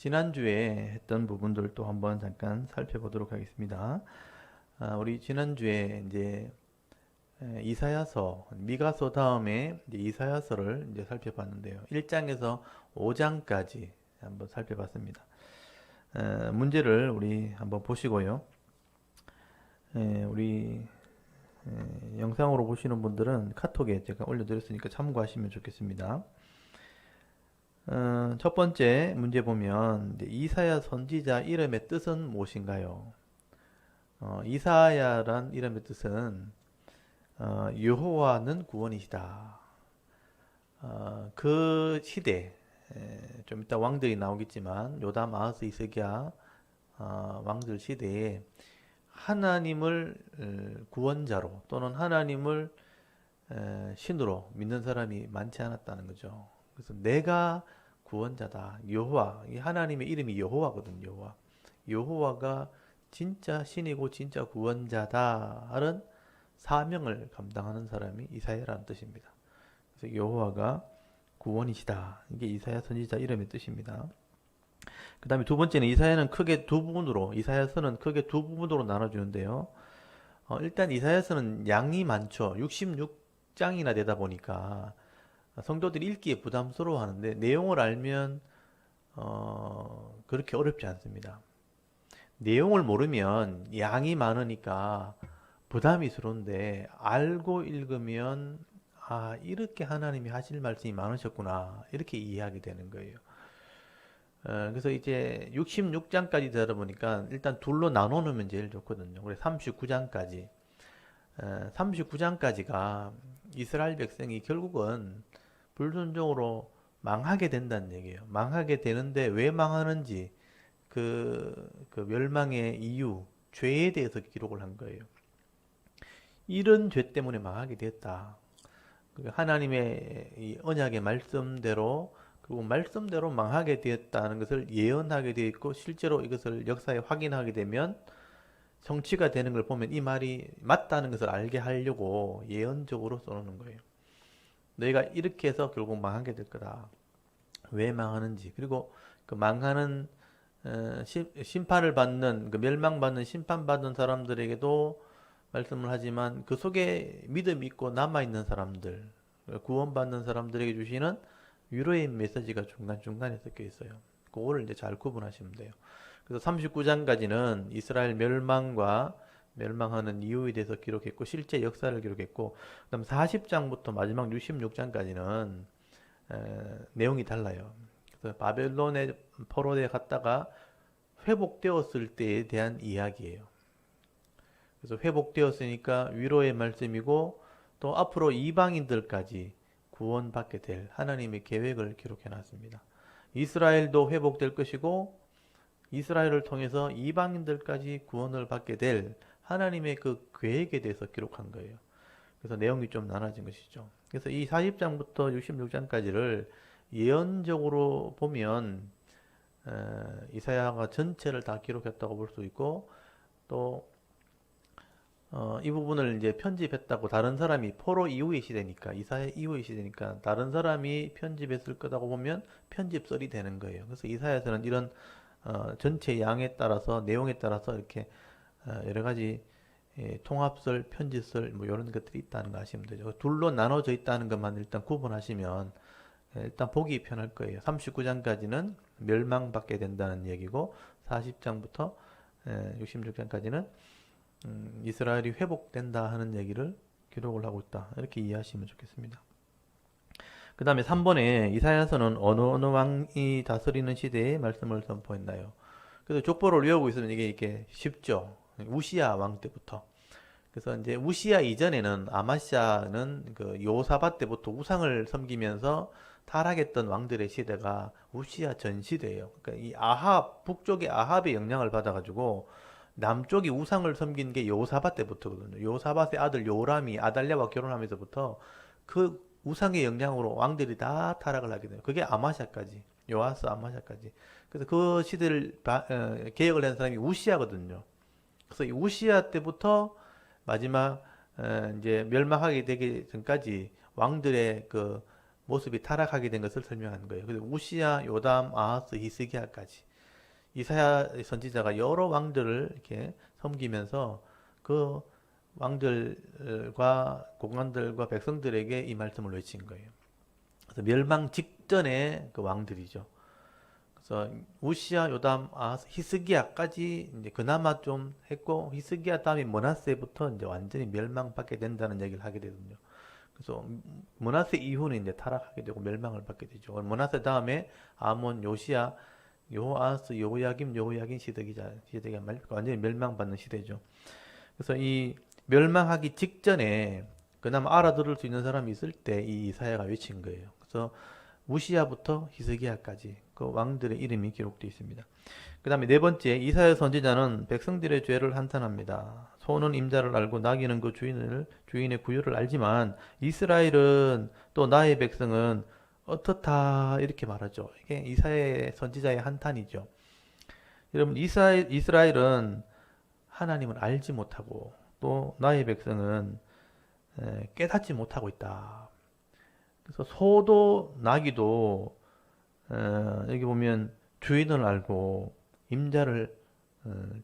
지난주에 했던 부분들도 한번 잠깐 살펴보도록 하겠습니다. 우리 지난주에 이제 이사야서, 미가서 다음에 이제 이사야서를 이제 살펴봤는데요. 1장에서 5장까지 한번 살펴봤습니다. 문제를 우리 한번 보시고요. 우리 영상으로 보시는 분들은 카톡에 제가 올려드렸으니까 참고하시면 좋겠습니다. 첫 번째 문제 보면 이사야 선지자 이름의 뜻은 무엇인가요? 이사야란 이름의 뜻은 여호와는 구원이시다. 그 시대, 좀 이따 왕들이 나오겠지만 요담, 아하스, 이스기야 왕들 시대에 하나님을 구원자로 또는 하나님을 신으로 믿는 사람이 많지 않았다는 거죠. 그래서 내가 구원자다. 여호와, 이 하나님의 이름이 여호와거든요. 여호와. 여호와가 진짜 신이고 진짜 구원자다 하는 사명을 감당하는 사람이 이사야라는 뜻입니다. 그래서 여호와가 구원이시다. 이게 이사야 선지자 이름의 뜻입니다. 그 다음에 두 번째는 이사야는 크게 두 부분으로, 이사야서는 크게 두 부분으로 나눠주는데요. 일단 이사야서는 양이 많죠. 66장이나 되다 보니까 성도들이 읽기에 부담스러워 하는데 내용을 알면 그렇게 어렵지 않습니다. 내용을 모르면 양이 많으니까 부담이스러운데 알고 읽으면 이렇게 하나님이 하실 말씀이 많으셨구나 이렇게 이해하게 되는 거예요. 그래서 이제 66장까지 되다 보니까 일단 둘로 나눠 놓으면 제일 좋거든요. 그래서 39장까지 39장까지가 이스라엘 백성이 결국은 불순종으로 망하게 된다는 얘기예요. 망하게 되는데 왜 망하는지 그 멸망의 이유, 죄에 대해서 기록을 한 거예요. 이런 죄 때문에 망하게 됐다. 하나님의 이 언약의 말씀대로 그리고 말씀대로 망하게 되었다는 것을 예언하게 되어 있고 실제로 이것을 역사에 확인하게 되면 성취가 되는 걸 보면 이 말이 맞다는 것을 알게 하려고 예언적으로 써놓는 거예요. 너희가 이렇게 해서 결국 망하게 될 거다. 왜 망하는지 그리고 그 망하는 심판을 받는 그 멸망받는 심판받는 사람들에게도 말씀을 하지만 그 속에 믿음 있고 남아있는 사람들 구원받는 사람들에게 주시는 위로의 메시지가 중간중간에 섞여 있어요. 그거를 이제 잘 구분하시면 돼요. 그래서 39장까지는 이스라엘 멸망과 멸망하는 이유에 대해서 기록했고 실제 역사를 기록했고 그다음 40장부터 마지막 66장까지는 내용이 달라요. 그래서 바벨론의 포로에 갔다가 회복되었을 때에 대한 이야기예요. 그래서 회복되었으니까 위로의 말씀이고 또 앞으로 이방인들까지 구원받게 될 하나님의 계획을 기록해 놨습니다. 이스라엘도 회복될 것이고 이스라엘을 통해서 이방인들까지 구원을 받게 될 하나님의 그 계획에 대해서 기록한 거예요. 그래서 내용이 좀 나눠진 것이죠. 그래서 이 40장부터 66장까지를 예언적으로 보면 이사야가 전체를 다 기록했다고 볼 수 있고 또 이 부분을 이제 편집했다고 다른 사람이 포로 이후의 시대니까 이사야 이후의 시대니까 다른 사람이 편집했을 거라고 보면 편집설이 되는 거예요. 그래서 이사야서는 이런 전체 양에 따라서 내용에 따라서 이렇게 여러 가지 통합설, 편집설 뭐 이런 것들이 있다는 거 아시면 되죠. 둘로 나눠져 있다는 것만 일단 구분하시면 일단 보기 편할 거예요. 39장까지는 멸망받게 된다는 얘기고 40장부터 66장까지는 이스라엘이 회복된다 하는 얘기를 기록을 하고 있다. 이렇게 이해하시면 좋겠습니다. 그 다음에 3번에 이사야서는 어느 왕이 다스리는 시대에 말씀을 선포했나요? 그래서 족보를 외우고 있으면 이게 이렇게 쉽죠. 우시야 왕 때부터. 그래서 이제 우시야 이전에는 아마시아는 그 요사밧 때부터 우상을 섬기면서 타락했던 왕들의 시대가 우시야 전 시대예요. 그러니까 이 북쪽의 아합의 영향을 받아가지고 남쪽이 우상을 섬긴 게 요사밧 때부터거든요. 요사밧의 아들 요람이 아달랴와 결혼하면서부터 그 우상의 영향으로 왕들이 다 타락을 하게 돼요. 그게 아마샤까지, 요아스 아마샤까지. 그래서 그 시대를 개혁을 한 사람이 우시야거든요. 그래서 이 우시야 때부터 마지막 이제 멸망하게 되기 전까지 왕들의 그 모습이 타락하게 된 것을 설명하는 거예요. 그래서 우시야, 요담, 아하스, 히스기야까지. 이사야 선지자가 여러 왕들을 이렇게 섬기면서 그 왕들과 고관들과 백성들에게 이 말씀을 외친 거예요. 그래서 멸망 직전의 그 왕들이죠. 그래서 우시야, 요담, 아하스, 히스기야까지 이제 그나마 좀 했고, 히스기야 다음에 므낫세부터 이제 완전히 멸망받게 된다는 얘기를 하게 되거든요. 그래서 므낫세 이후는 이제 타락하게 되고 멸망을 받게 되죠. 므낫세 다음에 아몬, 요시야, 요아스, 요야김, 요야긴 시대가 완전히 멸망받는 시대죠. 그래서 이 멸망하기 직전에 그나마 알아들을 수 있는 사람이 있을 때 이 이사야가 외친 거예요. 그래서 우시야부터 히스기야까지 그 왕들의 이름이 기록되어 있습니다. 그 다음에 네 번째, 이사야 선지자는 백성들의 죄를 한탄합니다. 소는 임자를 알고 나귀는 그 주인의 구유를 알지만 이스라엘은 또 나의 백성은 어떻다 이렇게 말하죠. 이게 이사야 선지자의 한탄이죠. 여러분 이스라엘은 하나님을 알지 못하고 또 나의 백성은 깨닫지 못하고 있다. 그래서 소도 나귀도 여기 보면 주인을 알고 임자를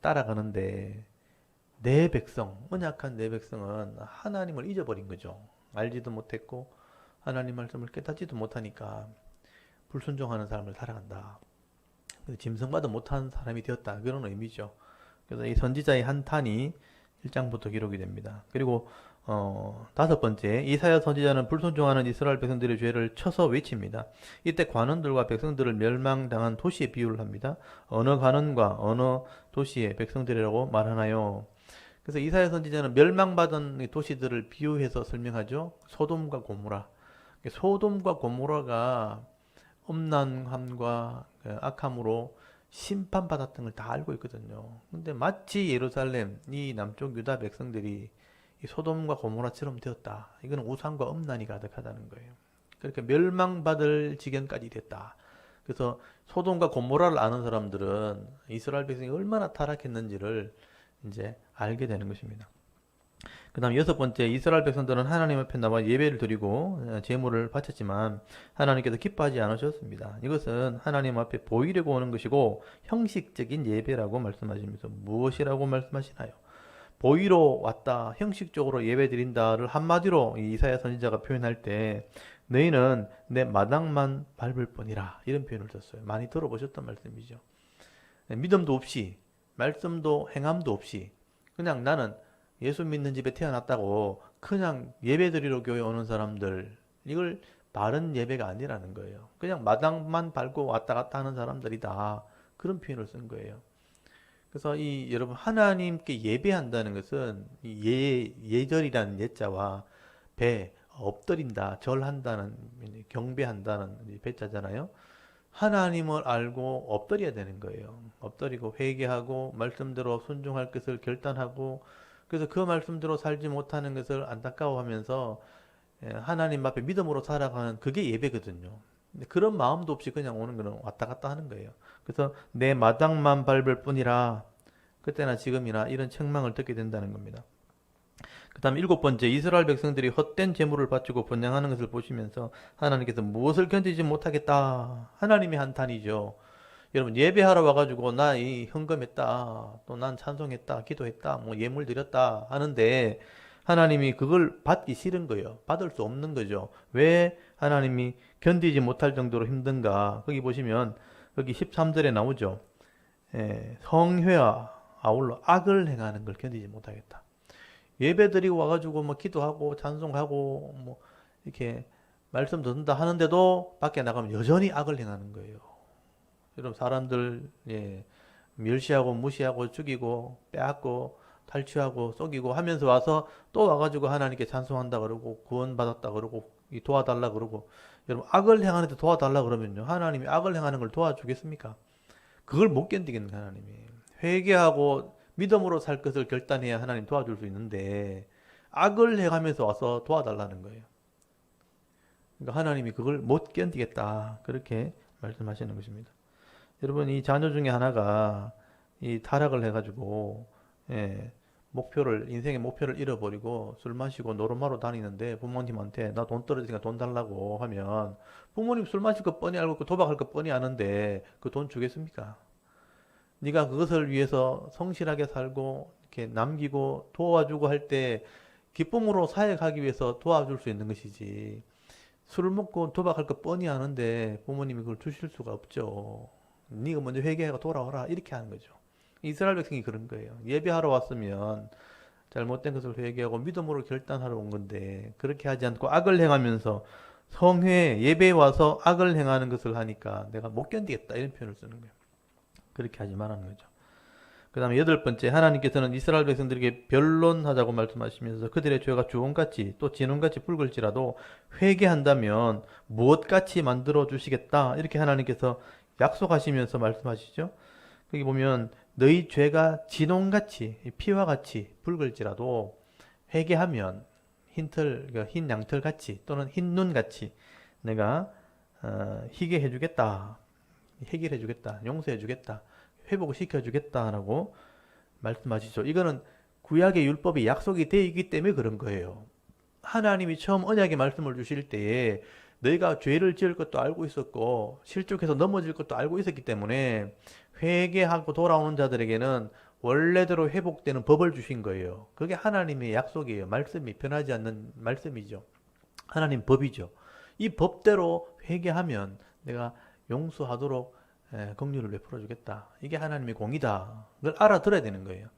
따라가는데 내 백성, 언약한 내 백성은 하나님을 잊어버린 거죠. 알지도 못했고 하나님 말씀을 깨닫지도 못하니까 불순종하는 삶을 살아간다. 짐승과도 못한 사람이 되었다. 그런 의미죠. 그래서 이 선지자의 한탄이 1장부터 기록이 됩니다. 그리고 다섯 번째, 이사야 선지자는 불순종하는 이스라엘 백성들의 죄를 쳐서 외칩니다. 이때 관원들과 백성들을 멸망당한 도시에 비유를 합니다. 어느 관원과 어느 도시의 백성들이라고 말하나요? 그래서 이사야 선지자는 멸망받은 도시들을 비유해서 설명하죠. 소돔과 고모라. 소돔과 고모라가 음란함과 악함으로 심판받았던 걸 다 알고 있거든요. 근데 마치 예루살렘, 이 남쪽 유다 백성들이 이 소돔과 고모라처럼 되었다. 이거는 우상과 음란이 가득하다는 거예요. 그렇게 멸망받을 지경까지 됐다. 그래서 소돔과 고모라를 아는 사람들은 이스라엘 백성이 얼마나 타락했는지를 이제 알게 되는 것입니다. 그 다음 여섯 번째, 이스라엘 백성들은 하나님 앞에 나와 예배를 드리고 제물을 바쳤지만 하나님께서 기뻐하지 않으셨습니다. 이것은 하나님 앞에 보이려고 오는 것이고 형식적인 예배라고 말씀하시면서 무엇이라고 말씀하시나요? 보이러 왔다, 형식적으로 예배 드린다를 한마디로 이사야 선지자가 표현할 때 너희는 내 마당만 밟을 뿐이라 이런 표현을 썼어요. 많이 들어보셨던 말씀이죠. 믿음도 없이 말씀도 행함도 없이 그냥 나는 예수 믿는 집에 태어났다고 그냥 예배드리러 교회 오는 사람들, 이걸 바른 예배가 아니라는 거예요. 그냥 마당만 밟고 왔다 갔다 하는 사람들이다. 그런 표현을 쓴 거예요. 그래서 여러분 하나님께 예배한다는 것은 예절이라는 예자와 엎드린다, 절한다는, 경배한다는 배자잖아요. 하나님을 알고 엎드려야 되는 거예요. 엎드리고 회개하고 말씀대로 순종할 것을 결단하고, 그래서 그 말씀대로 살지 못하는 것을 안타까워하면서 하나님 앞에 믿음으로 살아가는 그게 예배거든요. 근데 그런 마음도 없이 그냥 오는 거는 왔다 갔다 하는 거예요. 그래서 내 마당만 밟을 뿐이라 그때나 지금이나 이런 책망을 듣게 된다는 겁니다. 그 다음 일곱 번째, 이스라엘 백성들이 헛된 재물을 바치고 번양하는 것을 보시면서 하나님께서 무엇을 견디지 못하겠다. 하나님의 한탄이죠. 여러분 예배하러 와가지고 나 이 헌금했다, 또 난 찬송했다, 기도했다, 뭐 예물 드렸다 하는데 하나님이 그걸 받기 싫은 거예요. 받을 수 없는 거죠. 왜 하나님이 견디지 못할 정도로 힘든가? 거기 보시면 거기 13절에 나오죠. 성회와 아울러 악을 행하는 걸 견디지 못하겠다. 예배 드리고 와가지고 뭐 기도하고 찬송하고 뭐 이렇게 말씀 듣는다 하는데도 밖에 나가면 여전히 악을 행하는 거예요. 여러분 사람들 멸시하고 무시하고 죽이고 빼앗고 탈취하고 속이고 하면서 와서 또 와가지고 하나님께 찬송한다 그러고 구원받았다 그러고 도와달라 그러고, 여러분 악을 행하는데 도와달라 그러면요 하나님이 악을 행하는 걸 도와주겠습니까? 그걸 못 견디겠는 하나님이. 회개하고 믿음으로 살 것을 결단해야 하나님 도와줄 수 있는데 악을 행하면서 와서 도와달라는 거예요. 그러니까 하나님이 그걸 못 견디겠다 그렇게 말씀하시는 것입니다. 여러분 이 자녀 중에 하나가 이 타락을 해가지고 인생의 목표를 잃어버리고 술 마시고 노름하러 다니는데 부모님한테 나 돈 떨어지니까 돈 달라고 하면 부모님 술 마실 거 뻔히 알고 있고 도박할 거 뻔히 아는데 그 돈 주겠습니까? 네가 그것을 위해서 성실하게 살고 이렇게 남기고 도와주고 할 때 기쁨으로 사역하기 위해서 도와줄 수 있는 것이지. 술을 먹고 도박할 거 뻔히 아는데 부모님이 그걸 주실 수가 없죠. 네가 먼저 회개하고 돌아오라 이렇게 하는 거죠. 이스라엘 백성이 그런 거예요. 예배하러 왔으면 잘못된 것을 회개하고 믿음으로 결단하러 온 건데 그렇게 하지 않고 악을 행하면서 성회 예배에 와서 악을 행하는 것을 하니까 내가 못 견디겠다 이런 표현을 쓰는 거예요. 그렇게 하지 말라는 거죠. 그 다음에 여덟 번째, 하나님께서는 이스라엘 백성들에게 변론하자고 말씀하시면서 그들의 죄가 주홍같이 또 진홍같이 붉을지라도 회개한다면 무엇같이 만들어 주시겠다 이렇게 하나님께서 약속하시면서 말씀하시죠. 거기 보면 너희 죄가 진홍같이 피와 같이 붉을지라도 회개하면 그러니까 흰 양털 같이 또는 흰 눈 같이 내가 희게 해주겠다, 해결해주겠다, 용서해주겠다, 회복을 시켜주겠다라고 말씀하시죠. 이거는 구약의 율법이 약속이 되어 있기 때문에 그런 거예요. 하나님이 처음 언약의 말씀을 주실 때에 너희가 죄를 지을 것도 알고 있었고 실족해서 넘어질 것도 알고 있었기 때문에 회개하고 돌아오는 자들에게는 원래대로 회복되는 법을 주신 거예요. 그게 하나님의 약속이에요. 말씀이 변하지 않는 말씀이죠. 하나님 법이죠. 이 법대로 회개하면 내가 용서하도록 긍휼을 베풀어 주겠다. 이게 하나님의 공이다. 그걸 알아들어야 되는 거예요.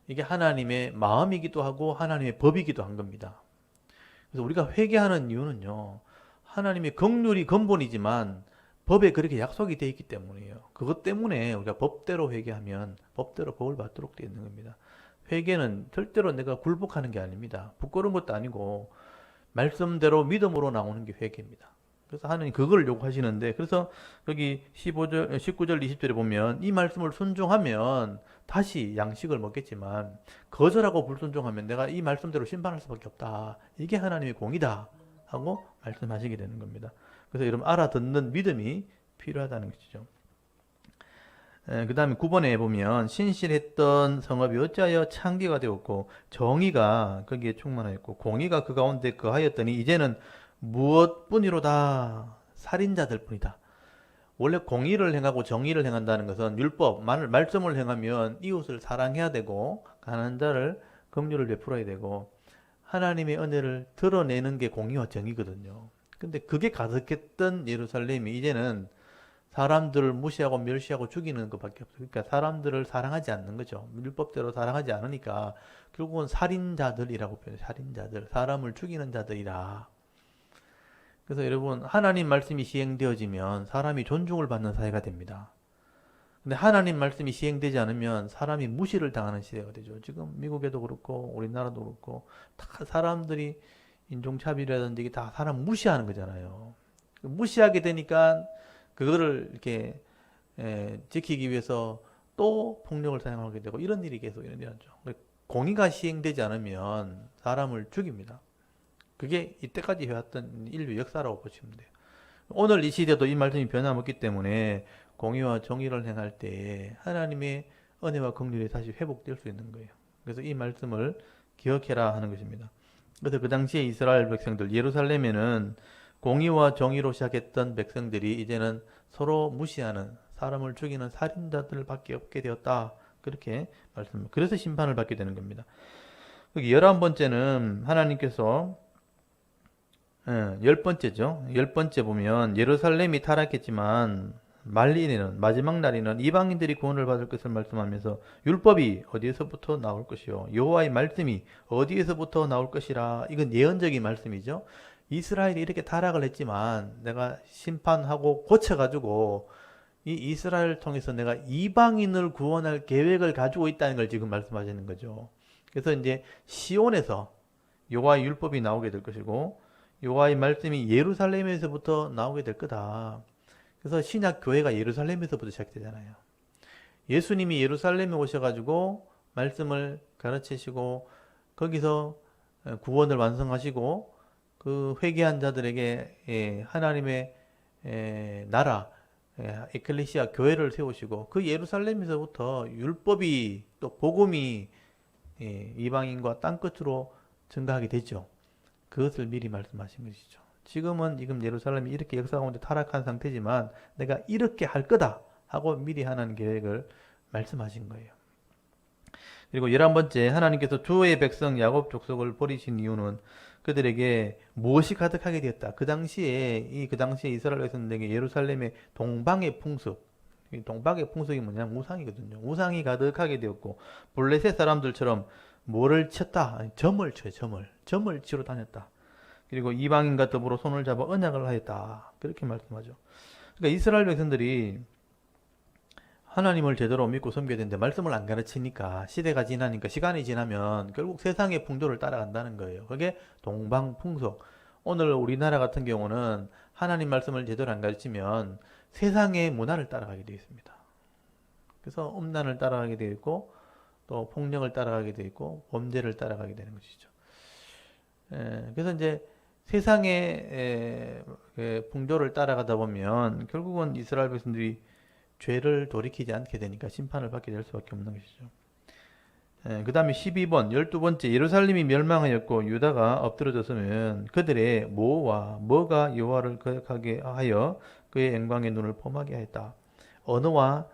이게 하나님의 마음이기도 하고 하나님의 법이기도 한 겁니다. 그래서 우리가 회개하는 이유는요. 하나님의 긍휼이 근본이지만 법에 그렇게 약속이 되어 있기 때문이에요. 그것 때문에 우리가 법대로 회개하면 법대로 법을 받도록 되어 있는 겁니다. 회개는 절대로 내가 굴복하는 게 아닙니다. 부끄러운 것도 아니고 말씀대로 믿음으로 나오는 게 회개입니다. 그래서 하나님 그걸 요구하시는데 그래서 여기 15절, 19절, 20절에 보면 이 말씀을 순종하면 다시 양식을 먹겠지만 거절하고 불순종하면 내가 이 말씀대로 심판할 수밖에 없다. 이게 하나님의 공이다 하고 말씀하시게 되는 겁니다. 그래서 여러분 알아듣는 믿음이 필요하다는 것이죠. 그 다음에 9번에 보면 신실했던 성읍이 어찌하여 창기가 되었고 정의가 거기에 충만하였고 공의가 그 가운데 거하였더니 이제는 무엇뿐이로다 살인자들 뿐이다. 원래 공의를 행하고 정의를 행한다는 것은 율법, 말씀을 행하면 이웃을 사랑해야 되고 가난한 자를 긍휼을 베풀어야 되고 하나님의 은혜를 드러내는 게 공의와 정의거든요. 근데 그게 가득했던 예루살렘이 이제는 사람들을 무시하고 멸시하고 죽이는 것밖에 없어요. 그러니까 사람들을 사랑하지 않는 거죠. 율법대로 사랑하지 않으니까 결국은 살인자들이라고 표현해요. 살인자들, 사람을 죽이는 자들이라. 그래서 여러분 하나님 말씀이 시행되어지면 사람이 존중을 받는 사회가 됩니다. 근데 하나님 말씀이 시행되지 않으면 사람이 무시를 당하는 시대가 되죠. 지금 미국에도 그렇고 우리나라도 그렇고 다 사람들이 인종차별이라든지 이게 다 사람 무시하는 거잖아요. 무시하게 되니까 그거를 이렇게 지키기 위해서 또 폭력을 사용하게 되고 이런 일이 계속 일어나죠. 공의가 시행되지 않으면 사람을 죽입니다. 그게 이때까지 해왔던 인류 역사라고 보시면 돼요. 오늘 이 시대도 이 말씀이 변함없기 때문에 공의와 정의를 행할 때 하나님의 은혜와 긍휼이 다시 회복될 수 있는 거예요. 그래서 이 말씀을 기억해라 하는 것입니다. 그래서 그 당시에 이스라엘 백성들, 예루살렘에는 공의와 정의로 시작했던 백성들이 이제는 서로 무시하는 사람을 죽이는 살인자들밖에 없게 되었다. 그렇게 말씀합니다. 그래서 심판을 받게 되는 겁니다. 여기 11번째는 하나님께서 10번째죠. 10번째 보면 예루살렘이 타락했지만 말일에는 마지막 날에는 이방인들이 구원을 받을 것을 말씀하면서 율법이 어디에서부터 나올 것이요 여호와의 말씀이 어디에서부터 나올 것이라. 이건 예언적인 말씀이죠. 이스라엘이 이렇게 타락을 했지만 내가 심판하고 고쳐가지고 이 이스라엘을 통해서 내가 이방인을 구원할 계획을 가지고 있다는 걸 지금 말씀하시는 거죠. 그래서 이제 시온에서 여호와의 율법이 나오게 될 것이고 여호와의 말씀이 예루살렘에서부터 나오게 될 거다. 그래서 신약 교회가 예루살렘에서부터 시작되잖아요. 예수님이 예루살렘에 오셔가지고 말씀을 가르치시고 거기서 구원을 완성하시고 그 회개한 자들에게 하나님의 나라 에클레시아 교회를 세우시고 그 예루살렘에서부터 율법이 또 복음이 이방인과 땅끝으로 증가하게 되죠. 그것을 미리 말씀하신 것이죠. 지금 예루살렘이 이렇게 역사 가운데 타락한 상태지만 내가 이렇게 할 거다 하고 미리 하나님 계획을 말씀하신 거예요. 그리고 11번째, 하나님께서 주의 백성 야곱 족속을 버리신 이유는 그들에게 무엇이 가득하게 되었다. 그 당시에 이스라엘 백성들에게 예루살렘의 동방의 풍습, 이 동방의 풍속이 뭐냐면 우상이거든요. 우상이 가득하게 되었고 블레셋 사람들처럼 뭐를 쳤다. 아니, 점을 쳐요. 점을 치러 다녔다. 그리고 이방인과 더불어 손을 잡아 언약을 하였다. 그렇게 말씀하죠. 그러니까 이스라엘 백성들이 하나님을 제대로 믿고 섬겨야 되는데 말씀을 안 가르치니까 시대가 지나니까 시간이 지나면 결국 세상의 풍조를 따라간다는 거예요. 그게 동방풍속. 오늘 우리나라 같은 경우는 하나님 말씀을 제대로 안 가르치면 세상의 문화를 따라가게 되어 있습니다. 그래서 음란을 따라가게 되어 있고 또 폭력을 따라가게 되어 있고 범죄를 따라가게 되는 것이죠. 그래서 이제 세상의 풍조를 따라가다 보면 결국은 이스라엘 백성들이 죄를 돌이키지 않게 되니까 심판을 받게 될 수밖에 없는 것이죠. 그 다음에 12번, 12번째, 예루살렘이 멸망하였고 유다가 엎드러졌으면 그들의 뭐가 여호와를 거역하게 하여 그의 영광의 눈을 폼하게 하였다. 언어와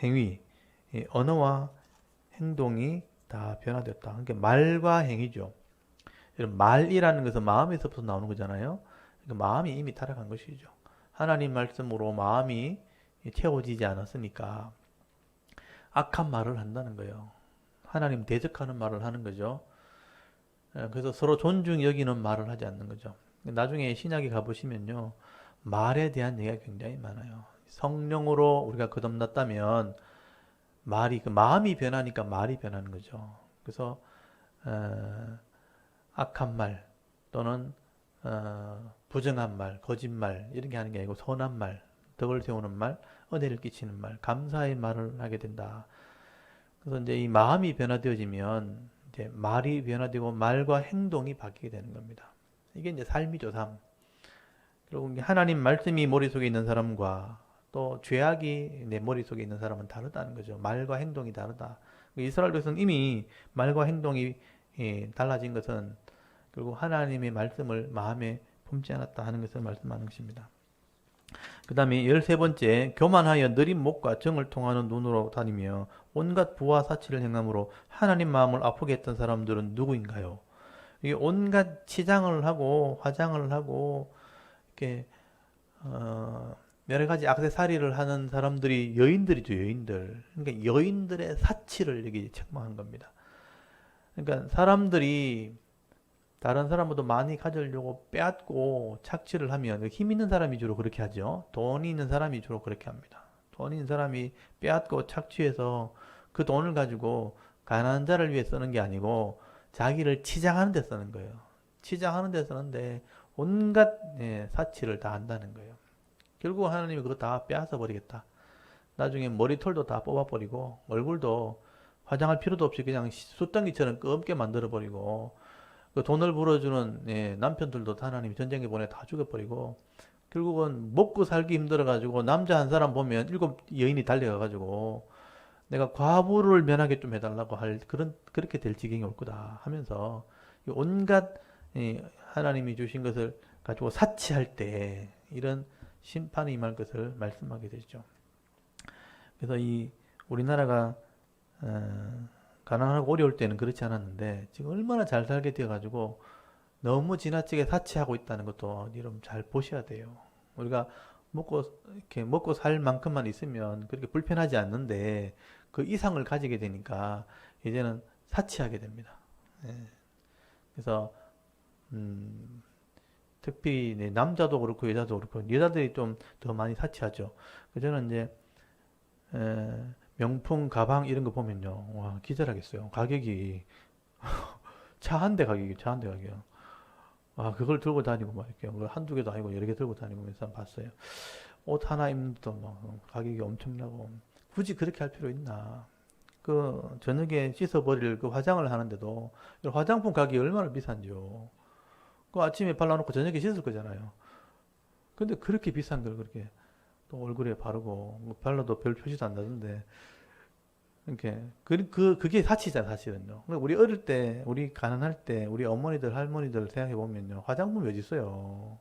행위, 언어와 행동이 다 변화되었다. 그러니까 말과 행위죠. 말이라는 것은 마음에서부터 나오는 거잖아요. 그러니까 마음이 이미 타락한 것이죠. 하나님 말씀으로 마음이 채워지지 않았으니까 악한 말을 한다는 거예요. 하나님 대적하는 말을 하는 거죠. 그래서 서로 존중 여기는 말을 하지 않는 거죠. 나중에 신약에 가보시면요. 말에 대한 얘기가 굉장히 많아요. 성령으로 우리가 거듭났다면 그 마음이 변하니까 말이 변하는 거죠. 그래서 악한 말 또는 부정한 말, 거짓말 이런 게 하는 게 아니고 선한 말, 덕을 세우는 말, 은혜를 끼치는 말, 감사의 말을 하게 된다. 그래서 이제 이 마음이 변화되어지면 이제 말이 변화되고 말과 행동이 바뀌게 되는 겁니다. 이게 이제 삶이죠, 삶. 그리고 하나님 말씀이 머릿속에 있는 사람과 또 죄악이 내 머릿속에 있는 사람은 다르다는 거죠. 말과 행동이 다르다. 이스라엘 백성은 이미 말과 행동이 달라진 것은 결국 하나님의 말씀을 마음에 품지 않았다 하는 것을 말씀하는 것입니다. 그 다음에 13번째, 교만하여 느린 목과 정을 통하는 눈으로 다니며 온갖 부와 사치를 행함으로 하나님 마음을 아프게 했던 사람들은 누구인가요? 이게 온갖 치장을 하고 화장을 하고 이렇게 여러 가지 액세서리를 하는 사람들이 여인들이죠, 여인들. 그러니까 여인들의 사치를 여기 책망한 겁니다. 그러니까 사람들이 다른 사람보다 많이 가지려고 빼앗고 착취를 하면 힘 있는 사람이 주로 그렇게 하죠. 돈이 있는 사람이 주로 그렇게 합니다. 돈 있는 사람이 빼앗고 착취해서 그 돈을 가지고 가난한 자를 위해 쓰는 게 아니고 자기를 치장하는 데 쓰는 거예요. 치장하는 데 쓰는데 온갖 사치를 다 한다는 거예요. 결국 하나님이 그거 다 빼앗아 버리겠다. 나중에 머리털도 다 뽑아버리고 얼굴도 화장할 필요도 없이 그냥 숯덩이처럼 검게 만들어버리고 그 돈을 벌어주는 남편들도 하나님이 전쟁에 보내 다 죽여버리고 결국은 먹고 살기 힘들어가지고 남자 한 사람 보면 7 여인이 달려가가지고 내가 과부를 면하게 좀 해달라고 할 그렇게 될 지경이 올 거다 하면서 온갖 하나님이 주신 것을 가지고 사치할 때 이런 심판이 임할 것을 말씀하게 되죠. 그래서 이 우리나라가 가난하고 어려울 때는 그렇지 않았는데 지금 얼마나 잘 살게 되어가지고 너무 지나치게 사치하고 있다는 것도 여러분 잘 보셔야 돼요. 우리가 이렇게 먹고 살 만큼만 있으면 그렇게 불편하지 않는데 그 이상을 가지게 되니까 이제는 사치하게 됩니다. 그래서 특히 남자도 그렇고 여자도 그렇고 여자들이 좀 더 많이 사치하죠. 저는 이제 명품 가방 이런 거 보면요, 와 기절하겠어요. 가격이 차 한 대 가격이요. 아 그걸 들고 다니고 막 이렇게 한두 개도 아니고 여러 개 들고 다니면서 봤어요. 옷 하나 입는데도 막 가격이 엄청나고 굳이 그렇게 할 필요 있나? 그 저녁에 씻어버릴 그 화장을 하는데도 화장품 가격이 얼마나 비싼지요. 그 아침에 발라놓고 저녁에 씻을 거잖아요. 근데 그렇게 비싼 걸 그렇게 또 얼굴에 바르고 뭐 발라도 별 표시도 안 나던데 이렇게 그게 사치잖아 사실은요. 우리 어릴 때 우리 가난할 때 우리 어머니들 할머니들 생각해 보면요 화장품 왜 있어요?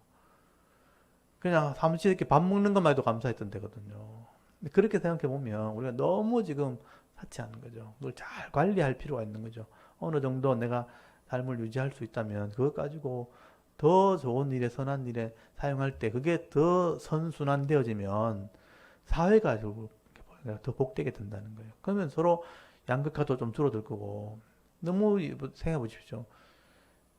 그냥 사무실에 이렇게 밥 먹는 것만 해도 감사했던 데거든요. 근데 그렇게 생각해 보면 우리가 너무 지금 사치하는 거죠. 그걸 잘 관리할 필요가 있는 거죠. 어느 정도 내가 삶을 유지할 수 있다면 그것 가지고 더 좋은 일에 선한 일에 사용할 때 그게 더 선순환되어지면 사회가 결국 더 복되게 된다는 거예요. 그러면 서로 양극화도 좀 줄어들 거고 너무 생각해 보십시오.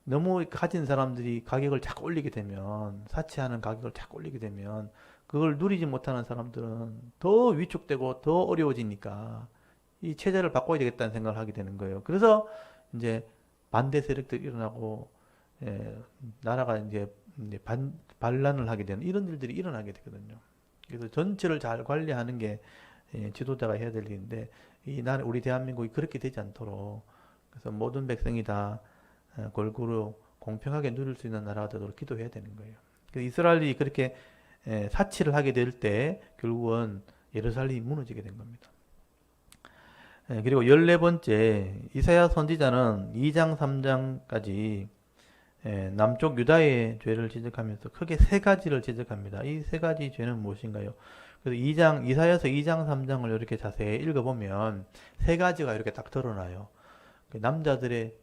너무 가진 사람들이 가격을 자꾸 올리게 되면 사치하는 가격을 자꾸 올리게 되면 그걸 누리지 못하는 사람들은 더 위축되고 더 어려워지니까 이 체제를 바꿔야 되겠다는 생각을 하게 되는 거예요. 그래서 이제 반대 세력들이 일어나고 나라가 이제 반란을 하게 되는 이런 일들이 일어나게 되거든요. 그래서 전체를 잘 관리하는 게 지도자가 해야 될 일인데 이 나라 우리 대한민국이 그렇게 되지 않도록 그래서 모든 백성이 다 골고루 공평하게 누릴 수 있는 나라가 되도록 기도해야 되는 거예요. 그래서 이스라엘이 그렇게 사치를 하게 될 때 결국은 예루살렘이 무너지게 된 겁니다. 그리고 14번째 이사야 선지자는 2장 3장까지 남쪽 유다의 죄를 지적하면서 크게 세 가지를 지적합니다. 이 세 가지 죄는 무엇인가요? 그래서 이사야서 2장 3장을 이렇게 자세히 읽어보면 세 가지가 이렇게 딱 드러나요. 남자들의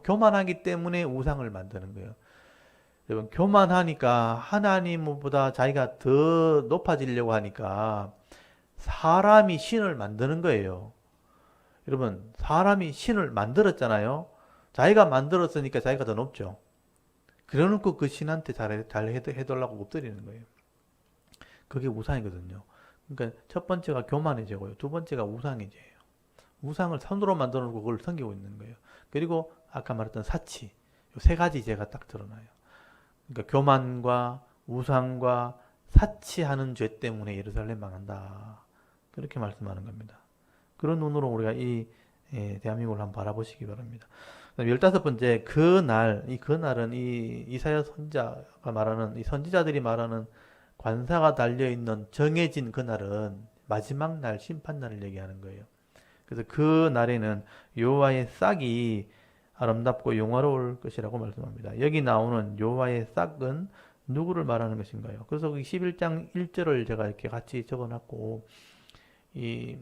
교만하기 때문에 우상을 만드는 거예요. 여러분, 교만하니까 하나님보다 자기가 더 높아지려고 하니까 사람이 신을 만드는 거예요. 여러분, 사람이 신을 만들었잖아요. 자기가 만들었으니까 자기가 더 높죠. 그래놓고 그 신한테 잘 해달라고 엎드리는 거예요. 그게 우상이거든요. 그러니까 첫 번째가 교만의 죄고요. 두 번째가 우상의 죄예요. 우상을 손으로 만들어 놓고 그걸 섬기고 있는 거예요. 그리고 아까 말했던 사치. 이 세 가지 죄가 딱 드러나요. 그러니까 교만과 우상과 사치하는 죄 때문에 예루살렘 망한다. 그렇게 말씀하는 겁니다. 그런 눈으로 우리가 이 대한민국을 한번 바라보시기 바랍니다. 15번째, 그날은 이 이사야 선지자가 말하는, 이 선지자들이 말하는 관사가 달려있는 정해진 그날은 마지막 날, 심판날을 얘기하는 거예요. 그래서 그 날에는 여호와의 싹이 아름답고 영화로울 것이라고 말씀합니다. 여기 나오는 여호와의 싹은 누구를 말하는 것인가요? 그래서 11장 1절을 제가 이렇게 같이 적어놨고, 이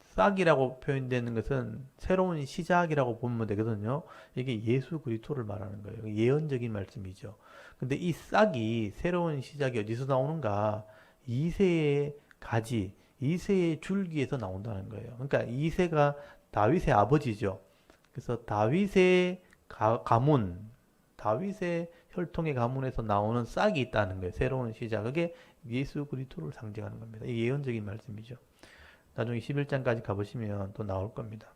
싹이라고 표현되는 것은 새로운 시작이라고 보면 되거든요. 이게 예수 그리스도를 말하는 거예요. 예언적인 말씀이죠. 근데 이 싹이 새로운 시작이 어디서 나오는가? 이새의 가지, 이새의 줄기에서 나온다는 거예요. 그러니까 이새가 다윗의 아버지죠. 그래서 다윗의 가문, 다윗의 혈통의 가문에서 나오는 싹이 있다는 거예요. 새로운 시작. 그게 예수 그리스도를 상징하는 겁니다. 이게 예언적인 말씀이죠. 나중에 11장까지 가보시면 또 나올 겁니다.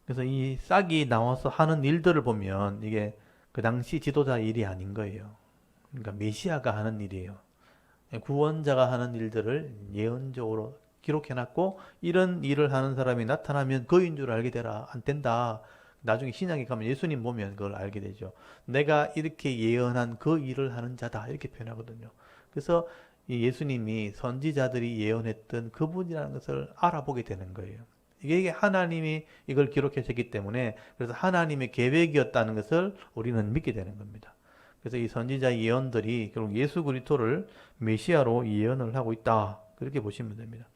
그래서 이 싹이 나와서 하는 일들을 보면 이게 그 당시 지도자 일이 아닌 거예요. 그러니까 메시아가 하는 일이에요. 구원자가 하는 일들을 예언적으로 기록해놨고 이런 일을 하는 사람이 나타나면 그인 줄 알게 되라. 안 된다. 나중에 신약에 가면 예수님 보면 그걸 알게 되죠. 내가 이렇게 예언한 그 일을 하는 자다. 이렇게 표현하거든요. 그래서 이 예수님이 선지자들이 예언했던 그분이라는 것을 알아보게 되는 거예요. 이게 하나님이 이걸 기록하셨기 때문에 그래서 하나님의 계획이었다는 것을 우리는 믿게 되는 겁니다. 그래서 이 선지자 예언들이 결국 예수 그리스도를 메시아로 예언을 하고 있다. 그렇게 보시면 됩니다.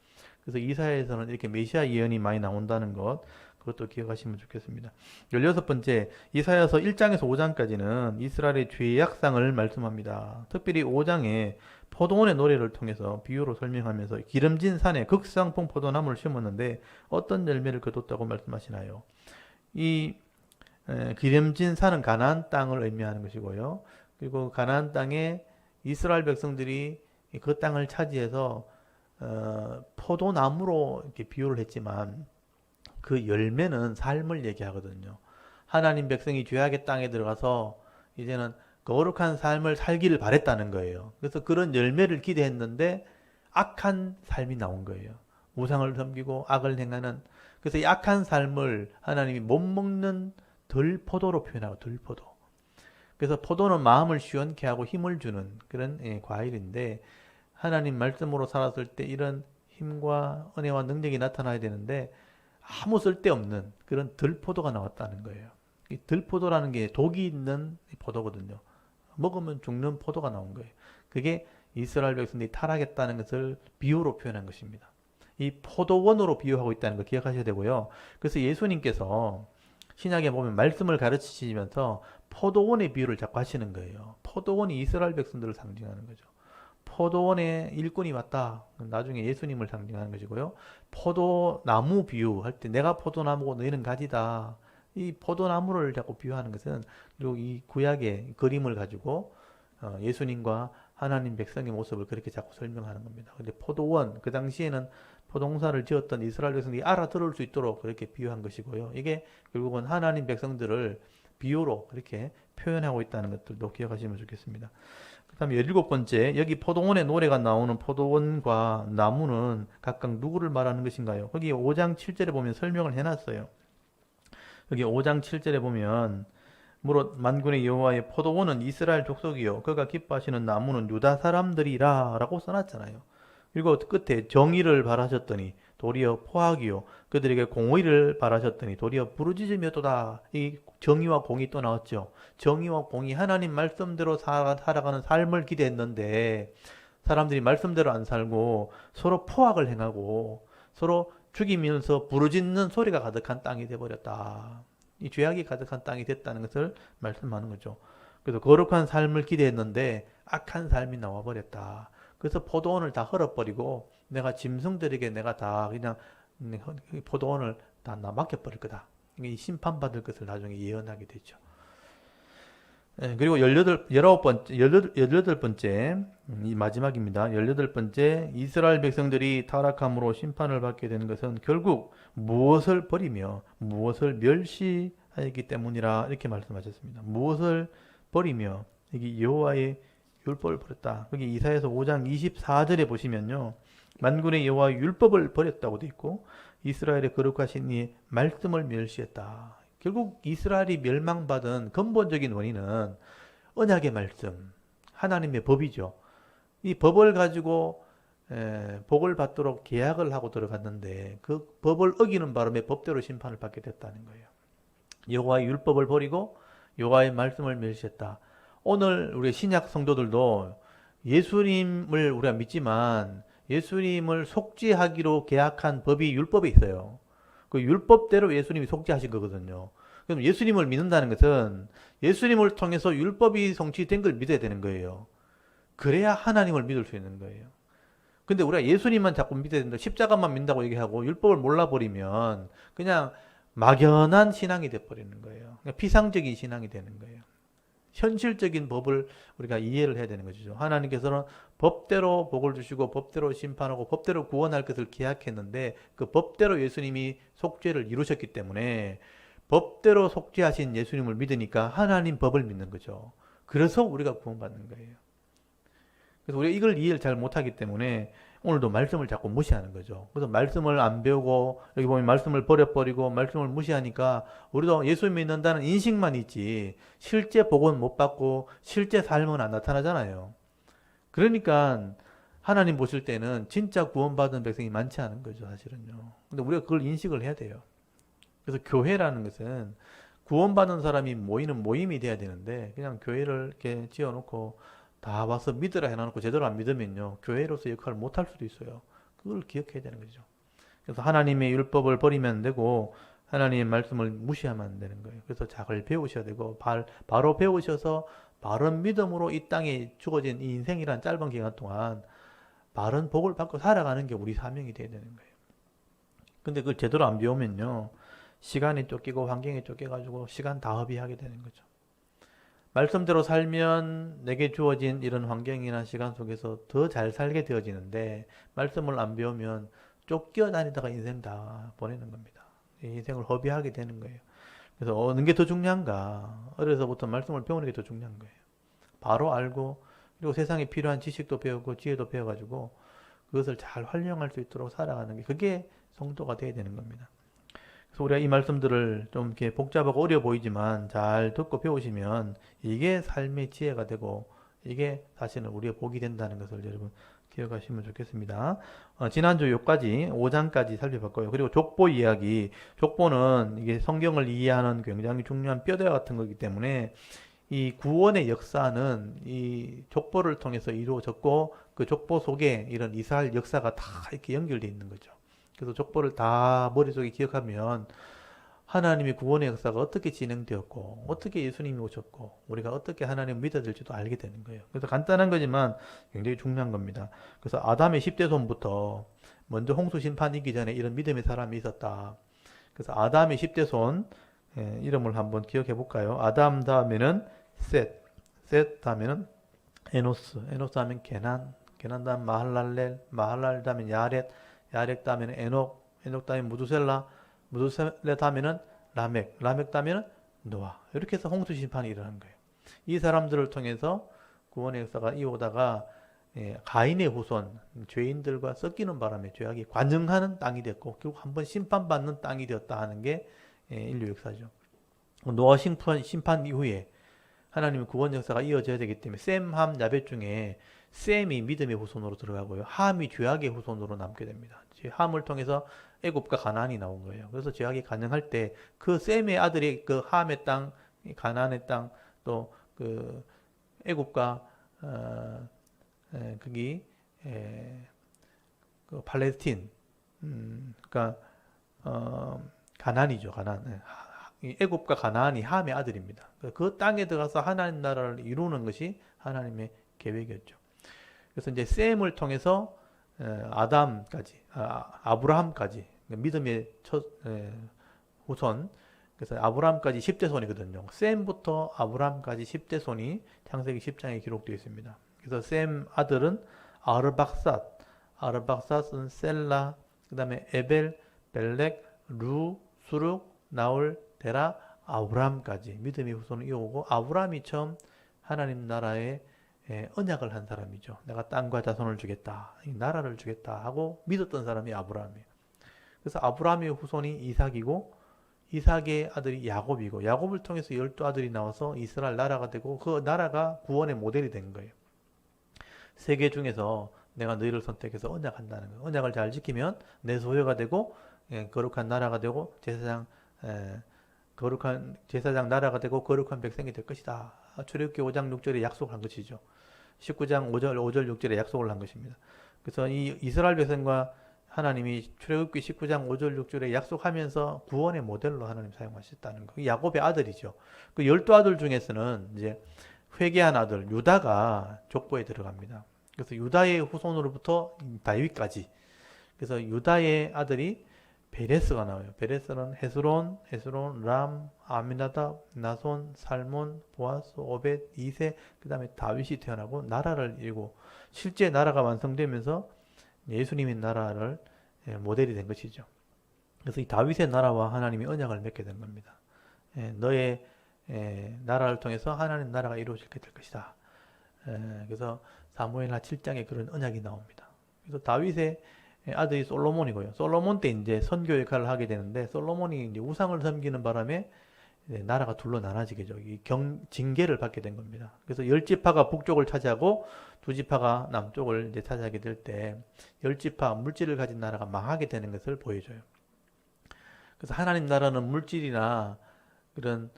그래서 이사야에서는 이렇게 메시아 예언이 많이 나온다는 것, 그것도 기억하시면 좋겠습니다. 16번째, 이사야서 1장에서 5장까지는 이스라엘의 죄악상을 말씀합니다. 특별히 5장에 포도원의 노래를 통해서 비유로 설명하면서 기름진 산에 극상품 포도나무를 심었는데 어떤 열매를 거뒀다고 말씀하시나요? 이 기름진 산은 가나안 땅을 의미하는 것이고요. 그리고 가나안 땅에 이스라엘 백성들이 그 땅을 차지해서 포도나무로 이렇게 비유를 했지만 그 열매는 삶을 얘기하거든요. 하나님 백성이 죄악의 땅에 들어가서 이제는 거룩한 삶을 살기를 바랬다는 거예요. 그래서 그런 열매를 기대했는데 악한 삶이 나온 거예요. 우상을 섬기고 악을 행하는. 그래서 이 악한 삶을 하나님이 못 먹는 들포도로 표현하고 들포도. 그래서 포도는 마음을 시원케 하고 힘을 주는 그런 과일인데 하나님 말씀으로 살았을 때 이런 힘과 은혜와 능력이 나타나야 되는데 아무 쓸데없는 그런 들포도가 나왔다는 거예요. 이 들포도라는 게 독이 있는 포도거든요. 먹으면 죽는 포도가 나온 거예요. 그게 이스라엘 백성들이 타락했다는 것을 비유로 표현한 것입니다. 이 포도원으로 비유하고 있다는 거 기억하셔야 되고요. 그래서 예수님께서 신약에 보면 말씀을 가르치시면서 포도원의 비유를 자꾸 하시는 거예요. 포도원이 이스라엘 백성들을 상징하는 거죠. 포도원에 일꾼이 왔다. 나중에 예수님을 상징하는 것이고요. 포도나무 비유할 때 내가 포도나무고 너희는 가지다. 이 포도나무를 자꾸 비유하는 것은 그리고 이 구약의 그림을 가지고 예수님과 하나님 백성의 모습을 그렇게 자꾸 설명하는 겁니다. 근데 포도원, 그 당시에는 포도농사를 지었던 이스라엘 백성들이 알아들을 수 있도록 그렇게 비유한 것이고요. 이게 결국은 하나님 백성들을 비유로 그렇게 표현하고 있다는 것들도 기억하시면 좋겠습니다. 그 다음에 17번째, 여기 포도원의 노래가 나오는 포도원과 나무는 각각 누구를 말하는 것인가요? 거기 5장 7절에 보면 설명을 해놨어요. 여기 5장 7절에 보면 무릇 만군의 여호와의 포도원은 이스라엘 족속이요 그가 기뻐하시는 나무는 유다 사람들이라 라고 써놨잖아요. 그리고 끝에 정의를 바라셨더니 도리어 포악이요 그들에게 공의를 바라셨더니 도리어 부르짖음이었도다. 이 정의와 공이 또 나왔죠. 정의와 공이 하나님 말씀대로 살아가는 삶을 기대했는데 사람들이 말씀대로 안 살고 서로 포악을 행하고 서로 죽이면서 부르짖는 소리가 가득한 땅이 되어버렸다. 이 죄악이 가득한 땅이 됐다는 것을 말씀하는 거죠. 그래서 거룩한 삶을 기대했는데 악한 삶이 나와버렸다. 그래서 포도원을 다 헐어버리고 내가 짐승들에게 내가 다 그냥 포도원을 다 맡겨버릴 거다. 이 심판받을 것을 나중에 예언하게 되죠. 그리고 18번째, 이 마지막입니다. 18번째, 이스라엘 백성들이 타락함으로 심판을 받게 되는 것은 결국 무엇을 버리며 무엇을 멸시하기 때문이라 이렇게 말씀하셨습니다. 무엇을 버리며, 여기 여호와의 율법을 버렸다. 여기 이사야서 5장 24절에 보시면요. 만군의 여호와의 율법을 버렸다고 되어 있고 이스라엘의 거룩하신 이 말씀을 멸시했다. 결국 이스라엘이 멸망받은 근본적인 원인은 언약의 말씀, 하나님의 법이죠. 이 법을 가지고 복을 받도록 계약을 하고 들어갔는데 그 법을 어기는 바람에 법대로 심판을 받게 됐다는 거예요. 여호와의 율법을 버리고 여호와의 말씀을 멸시했다. 오늘 우리 신약 성도들도 예수님을 우리가 믿지만 예수님을 속죄하기로 계약한 법이 율법에 있어요. 그 율법대로 예수님이 속죄하신 거거든요. 그럼 예수님을 믿는다는 것은 예수님을 통해서 율법이 성취된 걸 믿어야 되는 거예요. 그래야 하나님을 믿을 수 있는 거예요. 근데 우리가 예수님만 자꾸 믿어야 된다, 십자가만 믿는다고 얘기하고 율법을 몰라버리면 그냥 막연한 신앙이 돼버리는 거예요. 그냥 피상적인 신앙이 되는 거예요. 현실적인 법을 우리가 이해를 해야 되는 것이죠. 하나님께서는 법대로 복을 주시고 법대로 심판하고 법대로 구원할 것을 계약했는데 그 법대로 예수님이 속죄를 이루셨기 때문에 법대로 속죄하신 예수님을 믿으니까 하나님 법을 믿는 거죠. 그래서 우리가 구원받는 거예요. 그래서 우리가 이걸 이해를 잘 못하기 때문에 오늘도 말씀을 자꾸 무시하는 거죠. 그래서 말씀을 안 배우고 여기 보면 말씀을 버려버리고 말씀을 무시하니까 우리도 예수 믿는다는 인식만 있지 실제 복은 못 받고 실제 삶은 안 나타나잖아요. 그러니까 하나님 보실 때는 진짜 구원받은 백성이 많지 않은 거죠, 사실은요. 근데 우리가 그걸 인식을 해야 돼요. 그래서 교회라는 것은 구원받은 사람이 모이는 모임이 돼야 되는데 그냥 교회를 이렇게 지어놓고 다 와서 믿으라 해놓고 제대로 안 믿으면요 교회로서 역할을 못할 수도 있어요. 그걸 기억해야 되는 거죠. 그래서 하나님의 율법을 버리면 안 되고 하나님의 말씀을 무시하면 안 되는 거예요. 그래서 잘 배우셔야 되고 바로 배우셔서 바른 믿음으로 이 땅에 주어진 이 인생이란 짧은 기간 동안 바른 복을 받고 살아가는 게 우리 사명이 돼야 되는 거예요. 근데 그걸 제대로 안 배우면요 시간이 쫓기고 환경이 쫓겨가지고 시간 다 허비하게 되는 거죠. 말씀대로 살면 내게 주어진 이런 환경이나 시간 속에서 더 잘 살게 되어지는데 말씀을 안 배우면 쫓겨다니다가 인생 다 보내는 겁니다. 인생을 허비하게 되는 거예요. 그래서 어느 게 더 중요한가? 어려서부터 말씀을 배우는 게 더 중요한 거예요. 바로 알고 그리고 세상에 필요한 지식도 배우고 지혜도 배워가지고 그것을 잘 활용할 수 있도록 살아가는 게 그게 성도가 돼야 되는 겁니다. 그래서 우리가 이 말씀들을 좀 이렇게 복잡하고 어려 보이지만 잘 듣고 배우시면 이게 삶의 지혜가 되고 이게 사실은 우리의 복이 된다는 것을 여러분 기억하시면 좋겠습니다. 지난주 여기까지 5장까지 살펴봤고요. 그리고 족보 이야기, 족보는 이게 성경을 이해하는 굉장히 중요한 뼈대 같은 거기 때문에 이 구원의 역사는 이 족보를 통해서 이루어졌고 그 족보 속에 이런 이스라엘 역사가 다 이렇게 연결되어 있는 거죠. 그래서 족보를 다 머릿속에 기억하면 하나님의 구원의 역사가 어떻게 진행되었고 어떻게 예수님이 오셨고 우리가 어떻게 하나님을 믿어야 될지도 알게 되는 거예요. 그래서 간단한 거지만 굉장히 중요한 겁니다. 그래서 아담의 10대 손부터 먼저 홍수 심판 있기 전에 이런 믿음의 사람이 있었다. 그래서 아담의 10대 손 이름을 한번 기억해 볼까요? 아담 다음에는 셋 다음에는 에노스 다음에는 게난 다음 마할랄 다음에 야렛 다음에는 에녹 다음에 무두셀라 다음에는 라멕 다음에는 노아. 이렇게 해서 홍수 심판이 일어난 거예요. 이 사람들을 통해서 구원의 역사가 이어오다가 가인의 후손, 죄인들과 섞이는 바람에 죄악이 관영하는 땅이 됐고 결국 한번 심판받는 땅이 되었다 하는 게 인류 역사죠. 노아 심판 이후에 하나님의 구원 역사가 이어져야 되기 때문에 셈, 함, 야벳 중에 셈이 믿음의 후손으로 들어가고요. 함이 죄악의 후손으로 남게 됩니다. 함을 통해서 애굽과 가나안이 나온 거예요. 그래서 죄악이 가능할 때 그 셈의 아들이 그 함의 땅, 가나안의 땅, 또 그 애굽과 거기 그 팔레스틴, 그러니까 가나안이죠. 가나안. 애굽과 가나안이 함의 아들입니다. 그 땅에 들어가서 하나님 나라를 이루는 것이 하나님의 계획이었죠. 그래서 이제 셈을 통해서 아담까지, 아브라함까지 믿음의 첫 후손. 그래서 아브라함까지 10대 손이거든요. 셈부터 아브라함까지 10대 손이 창세기 10장에 기록되어 있습니다. 그래서 셈 아들은 아르박삿은 셀라, 그 다음에 에벨, 벨렉, 루, 수룩, 나올, 데라, 아브라함까지 믿음의 후손을 이어오고 아브라함이 처음 하나님 나라의 언약을 한 사람이죠. 내가 땅과 자손을 주겠다, 나라를 주겠다 하고 믿었던 사람이 아브라함이에요. 그래서 아브라함의 후손이 이삭이고 이삭의 아들이 야곱이고 야곱을 통해서 12아들이 나와서 이스라엘 나라가 되고 그 나라가 구원의 모델이 된 거예요. 세계 중에서 내가 너희를 선택해서 언약한다는 거예요. 언약을 잘 지키면 내 소유가 되고 거룩한 나라가 되고 거룩한 제사장 나라가 되고 거룩한 백성이 될 것이다. 출애굽기 5장 6절에 약속을 한 것이죠. 19장 5절 6절에 약속을 한 것입니다. 그래서 이 이스라엘 백성과 하나님이 출애굽기 19장 5절 6절에 약속하면서 구원의 모델로 하나님 사용하셨다는 거. 야곱의 아들이죠. 그 12아들 중에서는 이제 회개한 아들 유다가 족보에 들어갑니다. 그래서 유다의 후손으로부터 다윗까지. 그래서 유다의 아들이 베레스가 나와요. 베레스는 헤스론, 람, 아미나답, 나손, 살몬, 보아스, 오벳, 이세, 그 다음에 다윗이 태어나고 나라를 이루고 실제 나라가 완성되면서 예수님의 나라를 모델이 된 것이죠. 그래서 이 다윗의 나라와 하나님이 언약을 맺게 된 겁니다. 너의 나라를 통해서 하나님 나라가 이루어지게 될 것이다. 그래서 사무엘하 7장에 그런 언약이 나옵니다. 그래서 다윗의 아들이 솔로몬이고요. 솔로몬 때 이제 선교 역할을 하게 되는데 솔로몬이 이제 우상을 섬기는 바람에 나라가 둘로 나눠지게 되죠. 징계를 받게 된 겁니다. 그래서 10지파가 북쪽을 차지하고 2지파가 남쪽을 이제 차지하게 될 때 10지파 물질을 가진 나라가 망하게 되는 것을 보여줘요. 그래서 하나님 나라는 물질이나 그런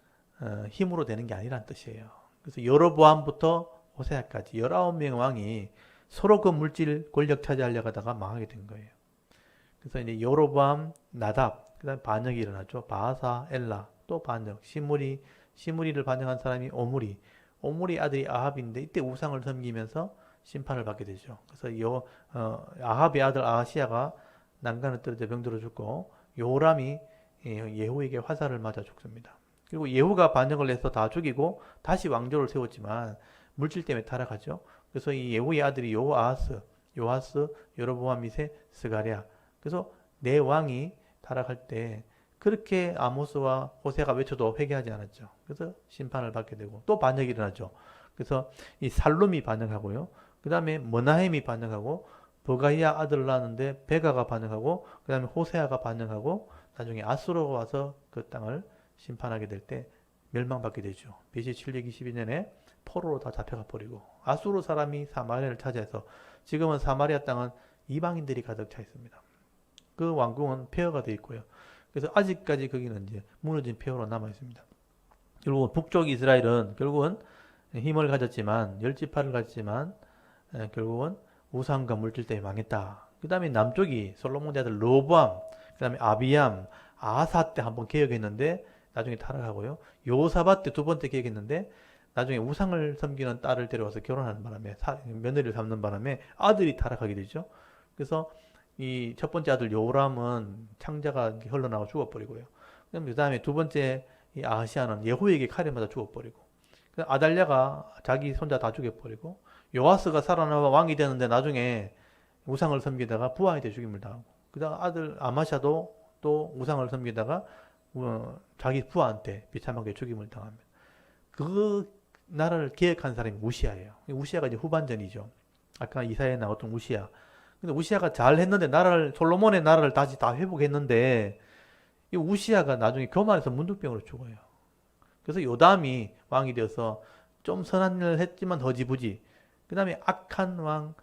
힘으로 되는 게 아니란 뜻이에요. 그래서 여로보암부터 호세아까지 19명의 왕이 서로 그 물질 권력 차지하려고 하다가 망하게 된 거예요. 그래서 이제 여로보암, 나답, 그 다음에 반역이 일어나죠. 바하사, 엘라, 또 반역, 시므리를 반역한 사람이 오므리 아들이 아합인데 이때 우상을 섬기면서 심판을 받게 되죠. 그래서 아합의 아들 아하시아가 난간을 떨어져 병들어 죽고 요람이 예후에게 화살을 맞아 죽습니다. 그리고 예후가 반역을 해서 다 죽이고 다시 왕조를 세웠지만 물질 때문에 타락하죠. 그래서 이 예후의 아들이 요아스, 여로보암 밑에 스가랴. 그래서 네 왕이 타락할 때 그렇게 아모스와 호세가 외쳐도 회개하지 않았죠. 그래서 심판을 받게 되고 또 반역이 일어나죠. 그래서 이 살룸이 반역하고요. 그 다음에 머나헴이 반역하고 버가이아 아들을 낳았는데 베가가 반역하고 그 다음에 호세아가 반역하고 나중에 아수르가 와서 그 땅을 심판하게 될 때 멸망받게 되죠. BC 722년에 포로로 다 잡혀가 버리고 아수르 사람이 사마리아를 차지해서 지금은 사마리아 땅은 이방인들이 가득 차 있습니다. 그 왕궁은 폐허가 되어 있고요. 그래서 아직까지 거기는 이제 무너진 폐허로 남아 있습니다. 결국은 북쪽 이스라엘은 결국은 힘을 가졌지만 열지파를 가졌지만 결국은 우상과 물질 때문에 망했다. 그 다음에 남쪽이 솔로몬의 아들 로보암, 그 다음에 아비암, 아사 때 한번 개혁했는데 나중에 타락하고요. 요사밧 때 두 번째 개혁했는데 나중에 우상을 섬기는 딸을 데려와서 결혼하는 바람에 며느리를 삼는 바람에 아들이 타락하게 되죠. 그래서 이 첫 번째 아들 요람은 창자가 흘러나와 죽어버리고요. 그 다음에 두 번째 이 아하시아는 예후에게 칼에 맞아 죽어버리고 아달랴가 자기 손자 다 죽여버리고 요아스가 살아나와 왕이 되는데 나중에 우상을 섬기다가 부하에 대해 죽임을 당하고 그다음 아들 아마샤도 또 우상을 섬기다가 자기 부하한테 비참하게 죽임을 당합니다. 그 나라를 개혁한 사람이 우시아예요. 우시아가 이제 후반전이죠. 아까 이사야에 나왔던 우시아. 근데 우시아가 잘 했는데 솔로몬의 나라를 다시 다 회복했는데 이 우시아가 나중에 교만해서 문둥병으로 죽어요. 그래서 요담이 왕이 되어서 좀 선한 일을 했지만 허지부지. 그 다음에 악한 왕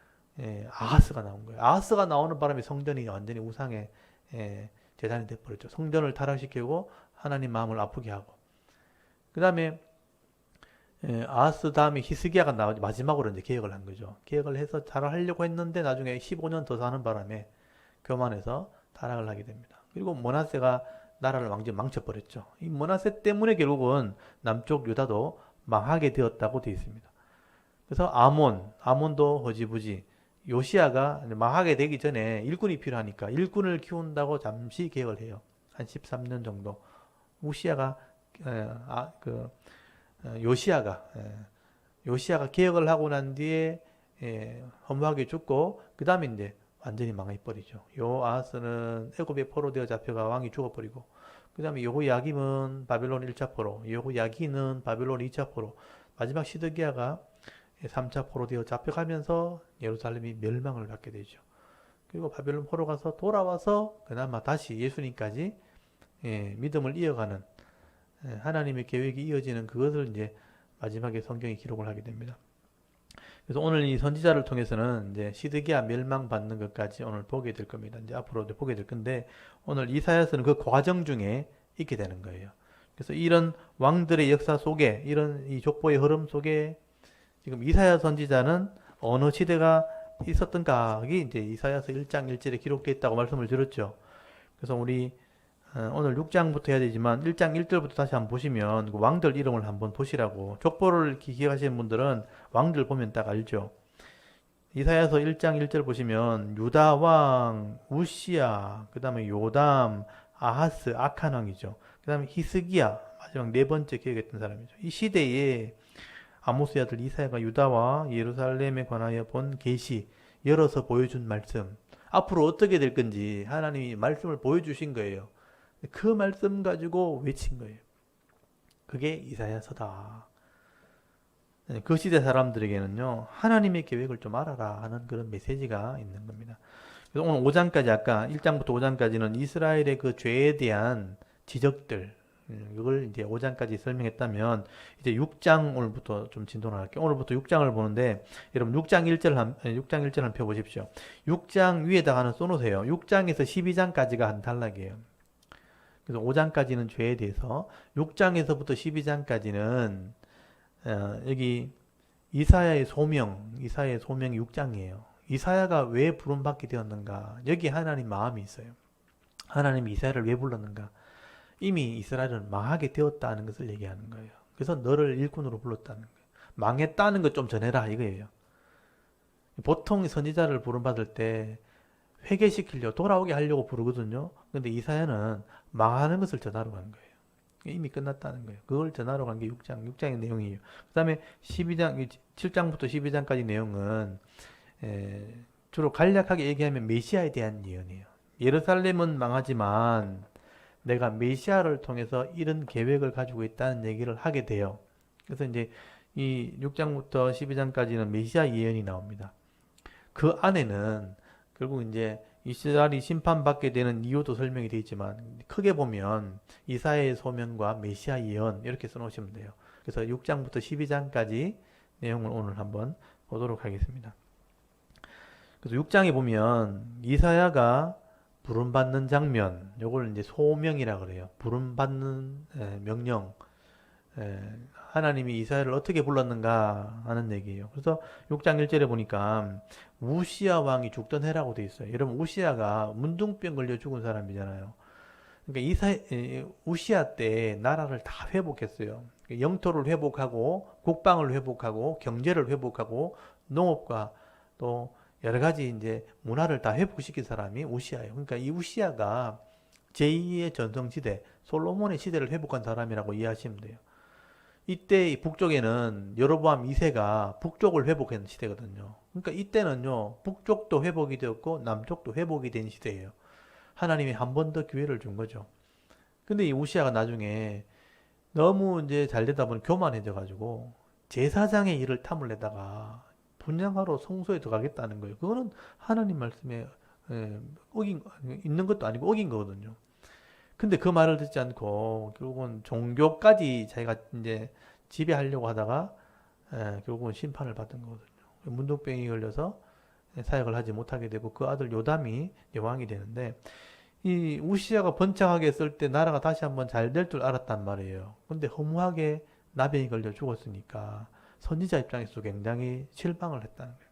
아하스가 나온 거예요. 아하스가 나오는 바람에 성전이 완전히 우상의 재단이 돼버렸죠. 성전을 타락시키고 하나님 마음을 아프게 하고. 그 다음에 아하스 다음에 히스기야가 마지막으로 이제 개혁을 한 거죠. 개혁을 해서 잘 하려고 했는데 나중에 15년 더 사는 바람에 교만해서 타락을 하게 됩니다. 그리고 므낫세가 나라를 완전히 망쳐버렸죠. 이 므낫세 때문에 결국은 남쪽 유다도 망하게 되었다고 되어 있습니다. 그래서 아몬도 허지부지. 요시아가 망하게 되기 전에 일꾼이 필요하니까 일꾼을 키운다고 잠시 개혁을 해요. 한 13년 정도. 요시아가 개혁을 하고 난 뒤에 허무하게 죽고 그 다음에 이제 완전히 망해버리죠. 요아스는 애굽에 포로되어 잡혀가 왕이 죽어버리고 그 다음에 여호야김은 바벨론 1차 포로, 여호야긴은 바벨론 2차 포로, 마지막 시드기야가 3차 포로되어 잡혀가면서 예루살렘이 멸망을 받게 되죠. 그리고 바벨론 포로 가서 돌아와서 그나마 다시 예수님까지 믿음을 이어가는 하나님의 계획이 이어지는 그것을 이제 마지막에 성경이 기록을 하게 됩니다. 그래서 오늘 이 선지자를 통해서는 이제 시드기야 멸망받는 것까지 오늘 보게 될 겁니다. 이제 앞으로도 보게 될 건데 오늘 이사야서는 그 과정 중에 있게 되는 거예요. 그래서 이런 왕들의 역사 속에 이런 이 족보의 흐름 속에 지금 이사야 선지자는 어느 시대가 있었던가가 이제 이사야서 1장 1절에 기록되어 있다고 말씀을 드렸죠. 그래서 우리 오늘 6장부터 해야 되지만 1장 1절부터 다시 한번 보시면 그 왕들 이름을 한번 보시라고 족보를 기억하시는 분들은 왕들 보면 딱 알죠. 이사야서 1장 1절 보시면 유다 왕 우시야, 그 다음에 요담, 아하스, 악한 왕이죠. 그 다음에 히스기야, 마지막 네 번째 기억했던 사람이죠. 이 시대에 아모스의 아들 이사야가 유다와 예루살렘에 관하여 본 계시, 열어서 보여준 말씀, 앞으로 어떻게 될 건지 하나님이 말씀을 보여주신 거예요. 그 말씀 가지고 외친 거예요. 그게 이사야서다. 그 시대 사람들에게는요, 하나님의 계획을 좀 알아라 하는 그런 메시지가 있는 겁니다. 그래서 오늘 5장까지, 아까 1장부터 5장까지는 이스라엘의 그 죄에 대한 지적들, 이걸 이제 5장까지 설명했다면, 이제 6장 오늘부터 좀 진도를 할게요. 오늘부터 6장을 보는데, 여러분 6장 1절 한번 펴보십시오. 6장 위에다가 하나 써놓으세요. 6장에서 12장까지가 한 단락이에요. 그래서 5장까지는 죄에 대해서, 6장에서부터 12장까지는 여기 이사야의 소명이 6장이에요. 이사야가 왜 부름받게 되었는가? 여기 하나님 마음이 있어요. 하나님이 이사야를 왜 불렀는가? 이미 이스라엘은 망하게 되었다는 것을 얘기하는 거예요. 그래서 너를 일꾼으로 불렀다는 거예요. 망했다는 것 좀 전해라 이거예요. 보통 선지자를 부름받을 때 회개시키려고 돌아오게 하려고 부르거든요. 근데 이사야는 망하는 것을 전하러 간 거예요. 이미 끝났다는 거예요. 그걸 전하러 간 게 6장의 내용이에요. 그 다음에 7장부터 12장까지 내용은 주로 간략하게 얘기하면 메시아에 대한 예언이에요. 예루살렘은 망하지만 내가 메시아를 통해서 이런 계획을 가지고 있다는 얘기를 하게 돼요. 그래서 이제 이 6장부터 12장까지는 메시아 예언이 나옵니다. 그 안에는 결국 이제 이스라엘이 심판받게 되는 이유도 설명이 되어 있지만 크게 보면 이사야의 소명과 메시아 예언 이렇게 써놓으시면 돼요. 그래서 6장부터 12장까지 내용을 오늘 한번 보도록 하겠습니다. 그래서 6장에 보면 이사야가 부름받는 장면, 요걸 이제 소명이라 그래요. 부름받는 명령, 예, 하나님이 이스라엘을 어떻게 불렀는가 하는 얘기예요. 그래서 6장 1절에 보니까 우시야 왕이 죽던 해라고 돼 있어요. 여러분 우시야가 문둥병 걸려 죽은 사람이잖아요. 그러니까 우시야 때 나라를 다 회복했어요. 영토를 회복하고 국방을 회복하고 경제를 회복하고 농업과 또 여러 가지 이제 문화를 다 회복시킨 사람이 우시야예요. 그러니까 이 우시야가 제2의 전성시대, 솔로몬의 시대를 회복한 사람이라고 이해하시면 돼요. 이때 북쪽에는 여로보암 2세가 북쪽을 회복한 시대거든요. 그러니까 이때는요, 북쪽도 회복이 되었고 남쪽도 회복이 된 시대예요. 하나님이 한 번 더 기회를 준 거죠. 근데 이 우시아가 나중에 너무 이제 잘 되다 보니 교만해져 가지고 제사장의 일을 탐을 내다가 분향하러 성소에 들어가겠다는 거예요. 그거는 하나님 말씀에 어긴 있는 것도 아니고 어긴 거거든요. 근데 그 말을 듣지 않고 결국은 종교까지 자기가 이제 지배하려고 하다가 결국은 심판을 받은 거거든요. 문둥병이 걸려서 사역을 하지 못하게 되고 그 아들 요담이 왕이 되는데 이 우시아가 번창하게 했을 때 나라가 다시 한번 잘 될 줄 알았단 말이에요. 근데 허무하게 나병이 걸려 죽었으니까 선지자 입장에서 굉장히 실망을 했다는 거예요.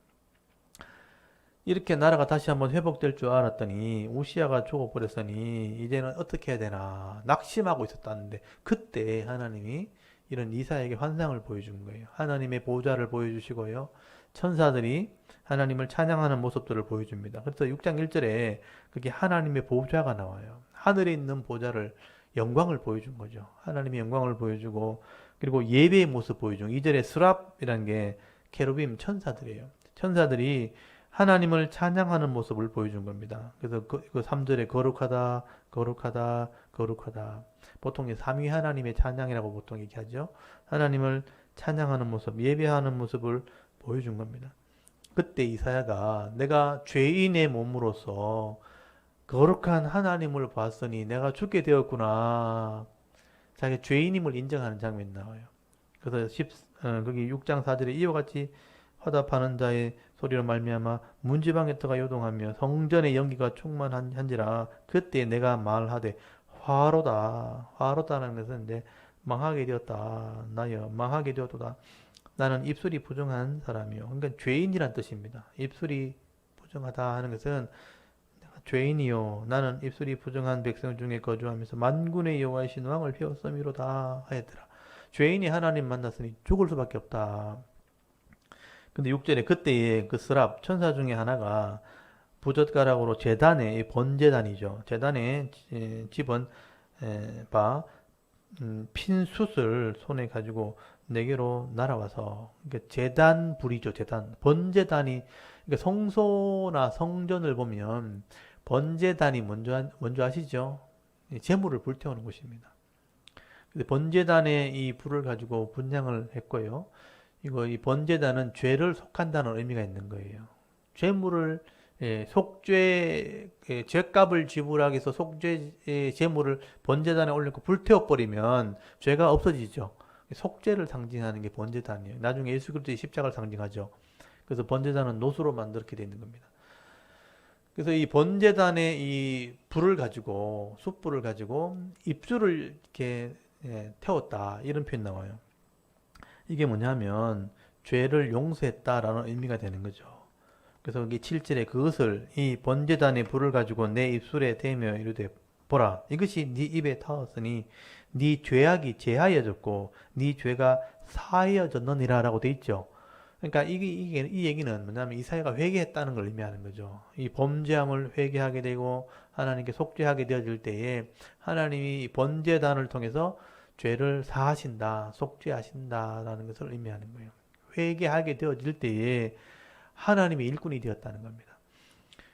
이렇게 나라가 다시 한번 회복될 줄 알았더니 우시아가 죽어버렸으니 이제는 어떻게 해야 되나 낙심하고 있었다는데 그때 하나님이 이런 이사야에게 환상을 보여준 거예요. 하나님의 보좌를 보여주시고요. 천사들이 하나님을 찬양하는 모습들을 보여줍니다. 그래서 6장 1절에 그게 하나님의 보좌가 나와요. 하늘에 있는 보좌를 영광을 보여준 거죠. 하나님의 영광을 보여주고 그리고 예배의 모습 보여주고 2절에 스랍이라는 게 케루빔 천사들이에요. 천사들이 하나님을 찬양하는 모습을 보여준 겁니다. 그래서 그 3절에 거룩하다, 거룩하다, 거룩하다. 보통 삼위 하나님의 찬양이라고 보통 얘기하죠. 하나님을 찬양하는 모습, 예배하는 모습을 보여준 겁니다. 그때 이사야가 내가 죄인의 몸으로서 거룩한 하나님을 봤으니 내가 죽게 되었구나. 자기 죄인임을 인정하는 장면이 나와요. 그래서 거기 6장 4절에 이와 같이 화답하는 자의 소리로 말미암아 문지방의 터가 요동하며 성전의 연기가 충만한지라 그때 내가 말하되 화로다. 화로다는 것은 이제 망하게 되었다. 나여 망하게 되었도다. 나는 입술이 부정한 사람이요. 그러니까 죄인이란 뜻입니다. 입술이 부정하다 하는 것은 죄인이요 나는 입술이 부정한 백성 중에 거주하면서 만군의 여호와의 신왕을 배웠음이로다 하였더라. 죄인이 하나님 만났으니 죽을 수밖에 없다. 근데 6절에 그때에 그 스랍 천사 중에 하나가 부젓가락으로 제단에 번제단이죠. 제단에 집은 핀 숯을 손에 가지고 내게로 날아와서 그러니까 제단 불이죠. 제단 번제단이 그러니까 성소나 성전을 보면 번제단이 먼저 아시죠? 제물을 불태우는 곳입니다. 근데 번제단에 이 불을 가지고 분향을 했고요. 이 번제단은 죄를 속한다는 의미가 있는 거예요. 죄물을 속죄 죄값을 지불하기 위해서 속죄 제물을 번제단에 올리고 불태워버리면 죄가 없어지죠. 속죄를 상징하는 게 번제단이에요. 나중에 예수 그리스도의 십자가를 상징하죠. 그래서 번제단은 노수로 만들게 되어 있는 겁니다. 그래서 이 번제단의 이 불을 가지고 숯불을 가지고 입술을 이렇게 태웠다 이런 표현 나와요. 이게 뭐냐면 죄를 용서했다라는 의미가 되는 거죠. 그래서 여기 7절에 그것을 이 번제단의 불을 가지고 내 입술에 대며 이르되 보라 이것이 네 입에 닿았으니 네 죄악이 제하여졌고 네 죄가 사하여졌느니라 라고 돼 있죠. 그러니까 이 얘기는 뭐냐면 이사야가 회개했다는 걸 의미하는 거죠. 이 범죄함을 회개하게 되고 하나님께 속죄하게 되어질 때에 하나님이 번제단을 통해서 죄를 사하신다, 속죄하신다라는 것을 의미하는 거예요. 회개하게 되어질 때에 하나님의 일꾼이 되었다는 겁니다.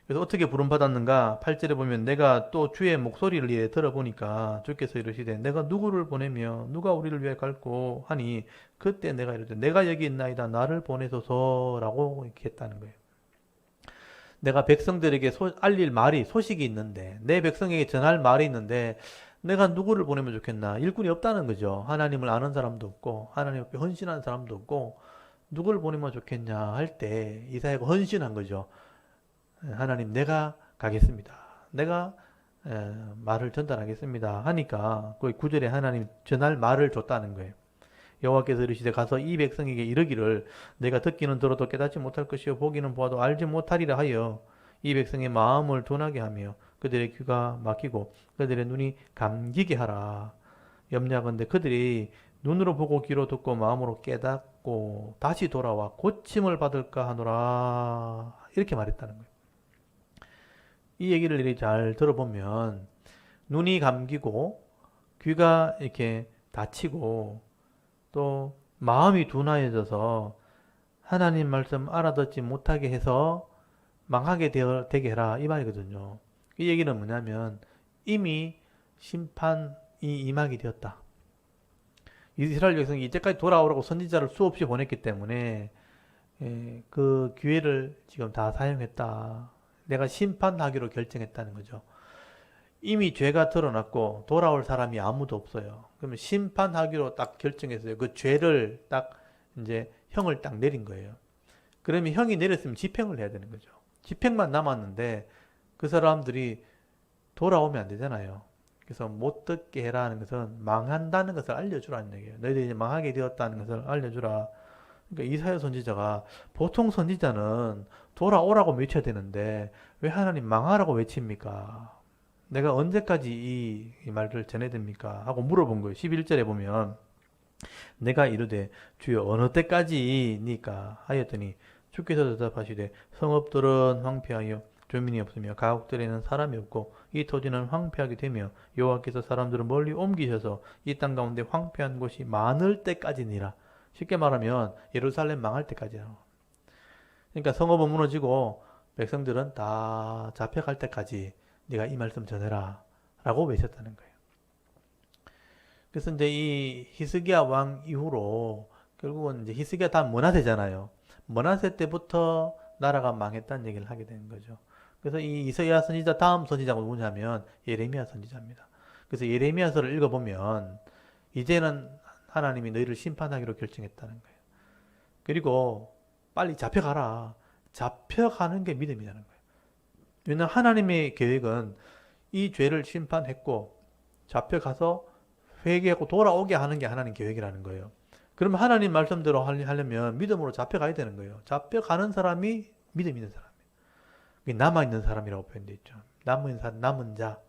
그래서 어떻게 부름받았는가? 8절에 보면 내가 또 주의 목소리를 들어보니까 주께서 이르시되 내가 누구를 보내며 누가 우리를 위해 갈고 하니 그때 내가 이르되 내가 여기 있나이다 나를 보내소서라고 이렇게 했다는 거예요. 내가 백성들에게 알릴 말이 소식이 있는데 내 백성에게 전할 말이 있는데 내가 누구를 보내면 좋겠나? 일꾼이 없다는 거죠. 하나님을 아는 사람도 없고 하나님 앞에 헌신한 사람도 없고 누구를 보내면 좋겠냐 할 때 이사야가 헌신한 거죠. 하나님 내가 가겠습니다. 내가 말을 전달하겠습니다. 하니까 그 9절에 하나님 전할 말을 줬다는 거예요. 여호와께서 이르시되 가서 이 백성에게 이르기를 내가 듣기는 들어도 깨닫지 못할 것이요 보기는 보아도 알지 못하리라 하여 이 백성의 마음을 둔하게 하며 그들의 귀가 막히고 그들의 눈이 감기게 하라. 염려하건대 그들이 눈으로 보고 귀로 듣고 마음으로 깨닫고 다시 돌아와 고침을 받을까 하노라. 이렇게 말했다는 거예요. 이 얘기를 이렇게 잘 들어보면 눈이 감기고 귀가 이렇게 다치고 또 마음이 둔하여져서 하나님 말씀 알아듣지 못하게 해서 망하게 되게 해라 이 말이거든요. 이 얘기는 뭐냐면 이미 심판이 임하게 되었다. 이스라엘 백성이 이제까지 돌아오라고 선지자를 수없이 보냈기 때문에 그 기회를 지금 다 사용했다. 내가 심판하기로 결정했다는 거죠. 이미 죄가 드러났고 돌아올 사람이 아무도 없어요. 그러면 심판하기로 딱 결정했어요. 그 죄를 딱 이제 형을 딱 내린 거예요. 그러면 형이 내렸으면 집행을 해야 되는 거죠. 집행만 남았는데 그 사람들이 돌아오면 안 되잖아요. 그래서 못 듣게 해라 하는 것은 망한다는 것을 알려주라는 얘기예요. 너희들이 이제 망하게 되었다는 것을 알려주라. 그러니까 이사야 선지자가 보통 선지자는 돌아오라고 외쳐야 되는데 왜 하나님 망하라고 외칩니까? 내가 언제까지 이 말을 전해야 됩니까? 하고 물어본 거예요. 11절에 보면 내가 이르되 주여 어느 때까지니까 하였더니 주께서 대답하시되 성읍들은 황폐하여 주민이 없으며 가옥들에는 사람이 없고 이 토지는 황폐하게 되며 여호와께서 사람들을 멀리 옮기셔서 이 땅 가운데 황폐한 곳이 많을 때까지니라. 쉽게 말하면 예루살렘 망할 때까지요. 그러니까 성읍은 무너지고 백성들은 다 잡혀갈 때까지 네가 이 말씀 전해라 라고 외쳤다는 거예요. 그래서 이제 이 히스기야 왕 이후로 결국은 이제 히스기야 다음 므낫세잖아요. 므낫세 때부터 나라가 망했다는 얘기를 하게 되는 거죠. 그래서 이 이사야 선지자 다음 선지자가 누구냐면 예레미야 선지자입니다. 그래서 예레미야서를 읽어보면 이제는 하나님이 너희를 심판하기로 결정했다는 거예요. 그리고 빨리 잡혀가라. 잡혀가는 게 믿음이라는 거예요. 왜냐하면 하나님의 계획은 이 죄를 심판했고 잡혀가서 회개하고 돌아오게 하는 게 하나님 계획이라는 거예요. 그러면 하나님 말씀대로 하려면 믿음으로 잡혀가야 되는 거예요. 잡혀가는 사람이 믿음 있는 사람이에요. 남아있는 사람이라고 표현되어 있죠. 남은 사람, 남은 자.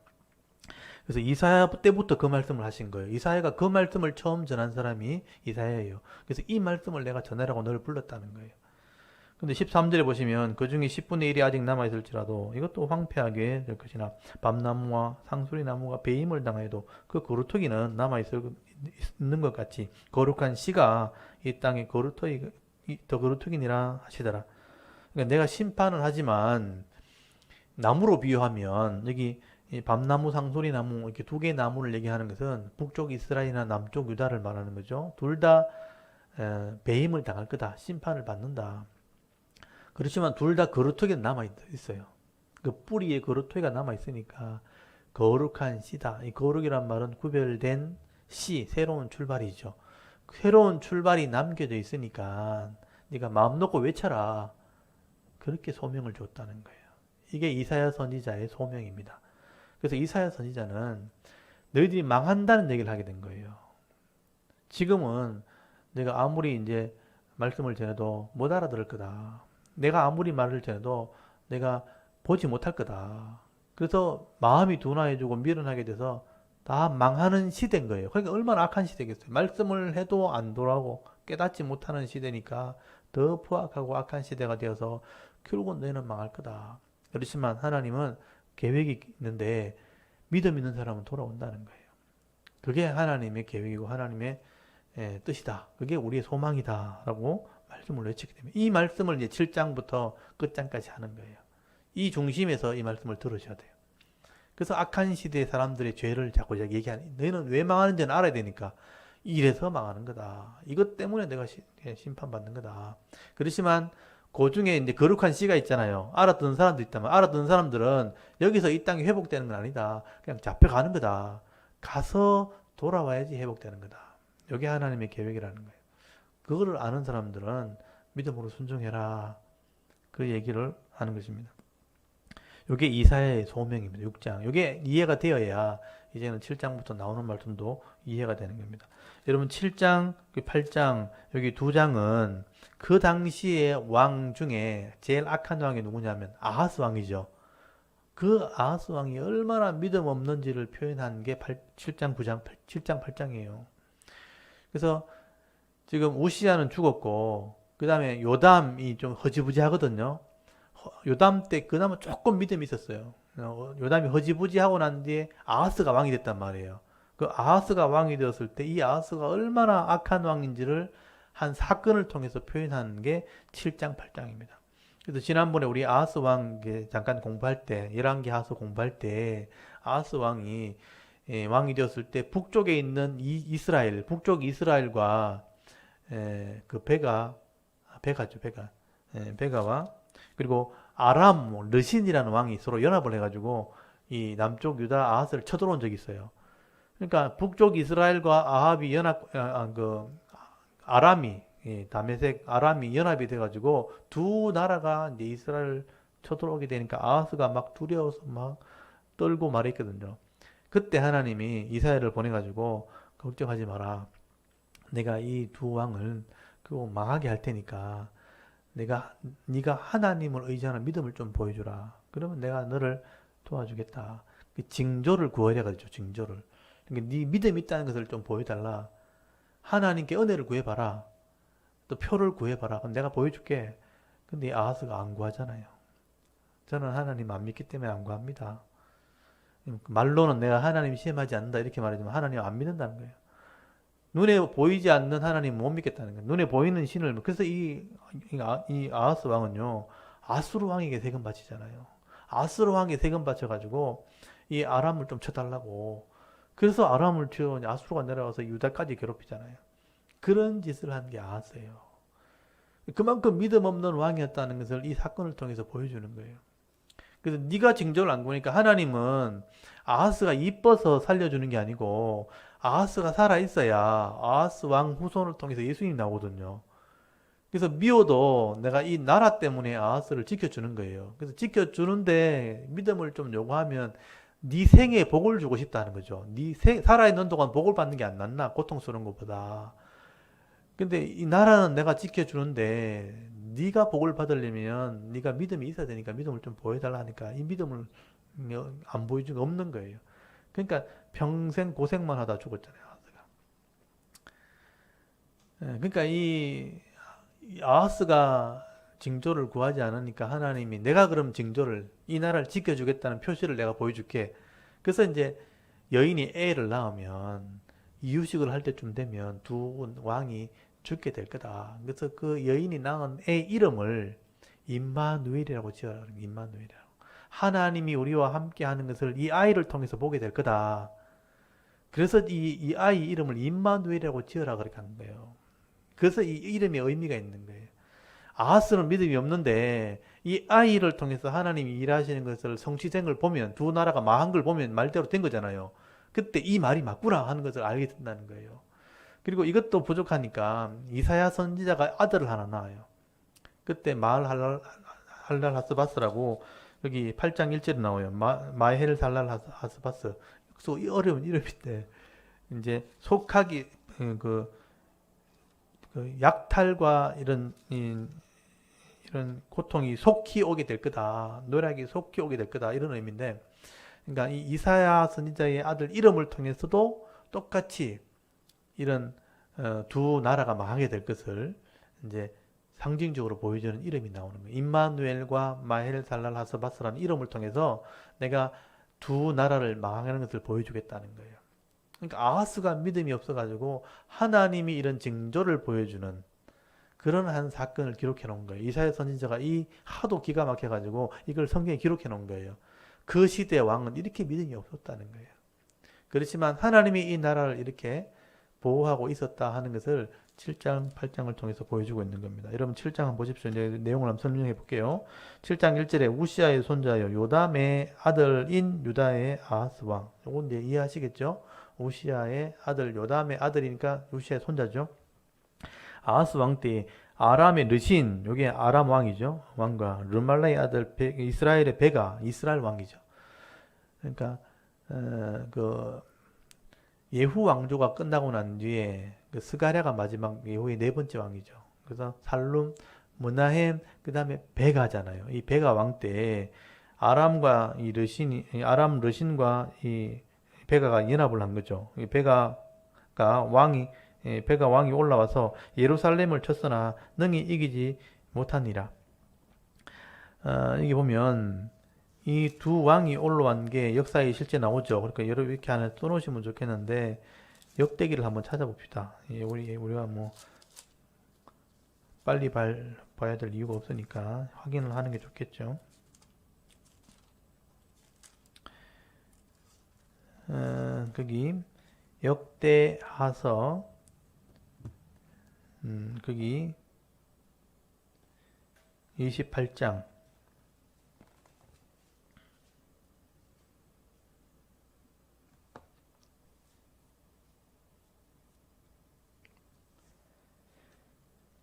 그래서 이사야 때부터 그 말씀을 하신 거예요. 이사야가 그 말씀을 처음 전한 사람이 이사야예요. 그래서 이 말씀을 내가 전하라고 너를 불렀다는 거예요. 근데 13절에 보시면 그 중에 10분의 1이 아직 남아있을지라도 이것도 황폐하게 될 것이나 밤나무와 상수리 나무가 배임을 당하여도 그 거루터기는 남아있는 것 같이 거룩한 씨가 이 땅에 더 거루터기니라 하시더라. 그러니까 내가 심판을 하지만 나무로 비유하면 여기 밤나무, 상수리 나무 이렇게 두 개의 나무를 얘기하는 것은 북쪽 이스라엘이나 남쪽 유다를 말하는 거죠. 둘 다 배임을 당할 거다. 심판을 받는다. 그렇지만 둘 다 거루터기는 남아 있어요. 그 뿌리에 거루터기가 남아 있으니까 거룩한 씨다. 이 거룩이란 말은 구별된 씨, 새로운 출발이죠. 새로운 출발이 남겨져 있으니까 네가 마음 놓고 외쳐라. 그렇게 소명을 줬다는 거예요. 이게 이사야 선지자의 소명입니다. 그래서 이사야 선지자는 너희들이 망한다는 얘기를 하게 된 거예요. 지금은 내가 아무리 이제 말씀을 전해도 못 알아들을 거다. 내가 아무리 말을 전해도 내가 보지 못할 거다. 그래서 마음이 둔화해지고 미련하게 돼서 다 망하는 시대인 거예요. 그러니까 얼마나 악한 시대겠어요. 말씀을 해도 안 돌아오고 깨닫지 못하는 시대니까 더 포악하고 악한 시대가 되어서 결국은 너희는 망할 거다. 그렇지만 하나님은 계획이 있는데 믿음 있는 사람은 돌아온다는 거예요. 그게 하나님의 계획이고 하나님의 뜻이다. 그게 우리의 소망이다. 라고 말씀을 외치게 됩니다. 이 말씀을 이제 7장부터 끝장까지 하는 거예요. 이 중심에서 이 말씀을 들으셔야 돼요. 그래서 악한 시대의 사람들의 죄를 자꾸 얘기하는, 너희는 왜 망하는지는 알아야 되니까 이래서 망하는 거다. 이것 때문에 내가 심판받는 거다. 그렇지만 그 중에 이제 거룩한 씨가 있잖아요. 알아듣는 사람도 있다면 알아듣는 사람들은 여기서 이 땅이 회복되는 건 아니다. 그냥 잡혀가는 거다. 가서 돌아와야지 회복되는 거다. 이게 하나님의 계획이라는 거예요. 그거를 아는 사람들은 믿음으로 순종해라. 그 얘기를 하는 것입니다. 이게 이사야의 소명입니다. 6장. 이게 이해가 되어야 이제는 7장부터 나오는 말씀도 이해가 되는 겁니다. 여러분 7장, 8장, 여기 2장은 그 당시의 왕 중에 제일 악한 왕이 누구냐면 아하스 왕이죠. 그 아하스 왕이 얼마나 믿음 없는지를 표현한 게 7장, 9장, 7장, 8장이에요. 그래서 지금 우시야는 죽었고 그 다음에 요담이 좀 허지부지하거든요. 요담 때 그나마 조금 믿음이 있었어요. 요담이 허지부지하고 난 뒤에 아하스가 왕이 됐단 말이에요. 그 아하스가 왕이 되었을 때 이 아하스가 얼마나 악한 왕인지를 한 사건을 통해서 표현한 게 7장, 8장입니다. 그래서 지난번에 우리 아하스 왕 잠깐 공부할 때, 열왕기 하하스 공부할 때 아하스 왕이 왕이 되었을 때 북쪽에 있는 이스라엘, 북쪽 이스라엘과 그 베가와 그리고 아람, 르신이라는 왕이 서로 연합을 해가지고 이 남쪽 유다 아하스를 쳐들어온 적이 있어요. 그러니까 북쪽 이스라엘과 아합이 아람이 다메섹 아람이 연합이 돼가지고 두 나라가 이제 이스라엘 쳐들어오게 되니까 아하스가 막 두려워서 막 떨고 말했거든요. 그때 하나님이 이사야를 보내가지고 걱정하지 마라. 내가 이 두 왕을 망하게 할 테니까 네가 하나님을 의지하는 믿음을 좀 보여주라. 그러면 내가 너를 도와주겠다. 징조를 구하려 가지고 징조를. 그러니까 네 믿음이 있다는 것을 좀 보여달라. 하나님께 은혜를 구해봐라. 또 표를 구해봐라. 그럼 내가 보여줄게. 근데 아하스가 안 구하잖아요. 저는 하나님 안 믿기 때문에 안 구합니다. 말로는 내가 하나님 시험하지 않는다 이렇게 말하지만 하나님 안 믿는다는 거예요. 눈에 보이지 않는 하나님 못 믿겠다는 거예요. 눈에 보이는 신을. 그래서 이 아하스 왕은요, 아수르 왕에게 세금 바치잖아요. 아수르 왕에게 세금 바쳐가지고 이 아람을 좀 쳐달라고. 그래서 아람을 쳐 아수르가 내려와서 유다까지 괴롭히잖아요. 그런 짓을 한 게 아하스예요. 그만큼 믿음 없는 왕이었다는 것을 이 사건을 통해서 보여주는 거예요. 그래서 네가 징조를 안 보니까 하나님은 아하스가 이뻐서 살려주는 게 아니고 아하스가 살아있어야 아하스 왕 후손을 통해서 예수님이 나오거든요. 그래서 미워도 내가 이 나라 때문에 아하스를 지켜주는 거예요. 그래서 지켜주는데 믿음을 좀 요구하면 네 생에 복을 주고 싶다는 거죠. 살아있는 동안 복을 받는 게 안 낫나? 고통스러운 것보다. 근데 이 나라는 내가 지켜주는데 네가 복을 받으려면 네가 믿음이 있어야 되니까 믿음을 좀 보여달라 하니까 이 믿음을 안 보여준 게 없는 거예요. 그러니까 평생 고생만 하다 죽었잖아요. 그러니까 이 아하스가 징조를 구하지 않으니까 하나님이 내가 그럼 징조를 이 나라를 지켜주겠다는 표시를 내가 보여줄게. 그래서 이제 여인이 애를 낳으면 이유식을 할 때쯤 되면 두 왕이 죽게 될 거다. 그래서 그 여인이 낳은 애 이름을 임마누엘이라고 지어라. 임마누엘이라고. 하나님이 우리와 함께 하는 것을 이 아이를 통해서 보게 될 거다. 그래서 이 아이 이름을 임마누엘이라고 지어라 그렇게 하는 거예요. 그래서 이 이름에 의미가 있는 거예요. 아하스는 믿음이 없는데 이 아이를 통해서 하나님이 일하시는 것을 성취된 보면 두 나라가 망한 걸 보면 말대로 된 거잖아요. 그때 이 말이 맞구나 하는 것을 알게 된다는 거예요. 그리고 이것도 부족하니까 이사야 선지자가 아들을 하나 낳아요. 그때 마을할랄 하스바스라고 여기 8장 1절에 나와요. 마헬 살랄 하스바스. 그래서 이 어려운 이름인데 이제 속하기 그 약탈과 이런 고통이 속히 오게 될 거다. 노력이 속히 오게 될 거다. 이런 의미인데, 그러니까 이 이사야 선지자의 아들 이름을 통해서도 똑같이 이런 두 나라가 망하게 될 것을 이제 상징적으로 보여주는 이름이 나오는 거예요. 임마누엘과 마헬 살랄 하스바스라는 이름을 통해서 내가 두 나라를 망하는 것을 보여주겠다는 거예요. 그러니까 아하스가 믿음이 없어가지고 하나님이 이런 징조를 보여주는 그런 한 사건을 기록해 놓은 거예요. 이사야 선지자가 하도 기가 막혀가지고 이걸 성경에 기록해 놓은 거예요. 그 시대의 왕은 이렇게 믿음이 없었다는 거예요. 그렇지만 하나님이 이 나라를 이렇게 보호하고 있었다 하는 것을 7장, 8장을 통해서 보여주고 있는 겁니다. 여러분 7장 한번 보십시오. 이제 내용을 한번 설명해 볼게요. 7장 1절에 우시아의 손자요 요담의 아들인 유다의 아하스 왕. 이건 이제 이해하시겠죠? 우시아의 아들 요담의 아들이니까 우시아의 손자죠. 아하스 왕 때 아람의 르신, 요게 아람 왕이죠. 왕과 르말라의 아들 이스라엘의 베가 이스라엘 왕이죠. 그러니까 그 예후 왕조가 끝나고 난 뒤에 그 스가랴가 마지막 예후의 네 번째 왕이죠. 그래서 살룸, 므나헴, 그 다음에 베가잖아요. 이 베가 왕 때 아람과 이 르신이 아람 르신과 이 베가가 연합을 한 거죠. 이 베가가 왕이 베가 왕이 올라와서 예루살렘을 쳤으나 능히 이기지 못하니라. 이게 보면 이 두 왕이 올라온 게 역사에 실제 나오죠. 그러니까 여러분 이렇게 하나 써놓으시면 좋겠는데 역대기를 한번 찾아봅시다. 우리가 뭐 빨리 봐야 될 이유가 없으니까 확인을 하는 게 좋겠죠. 거기 역대하서 거기 28장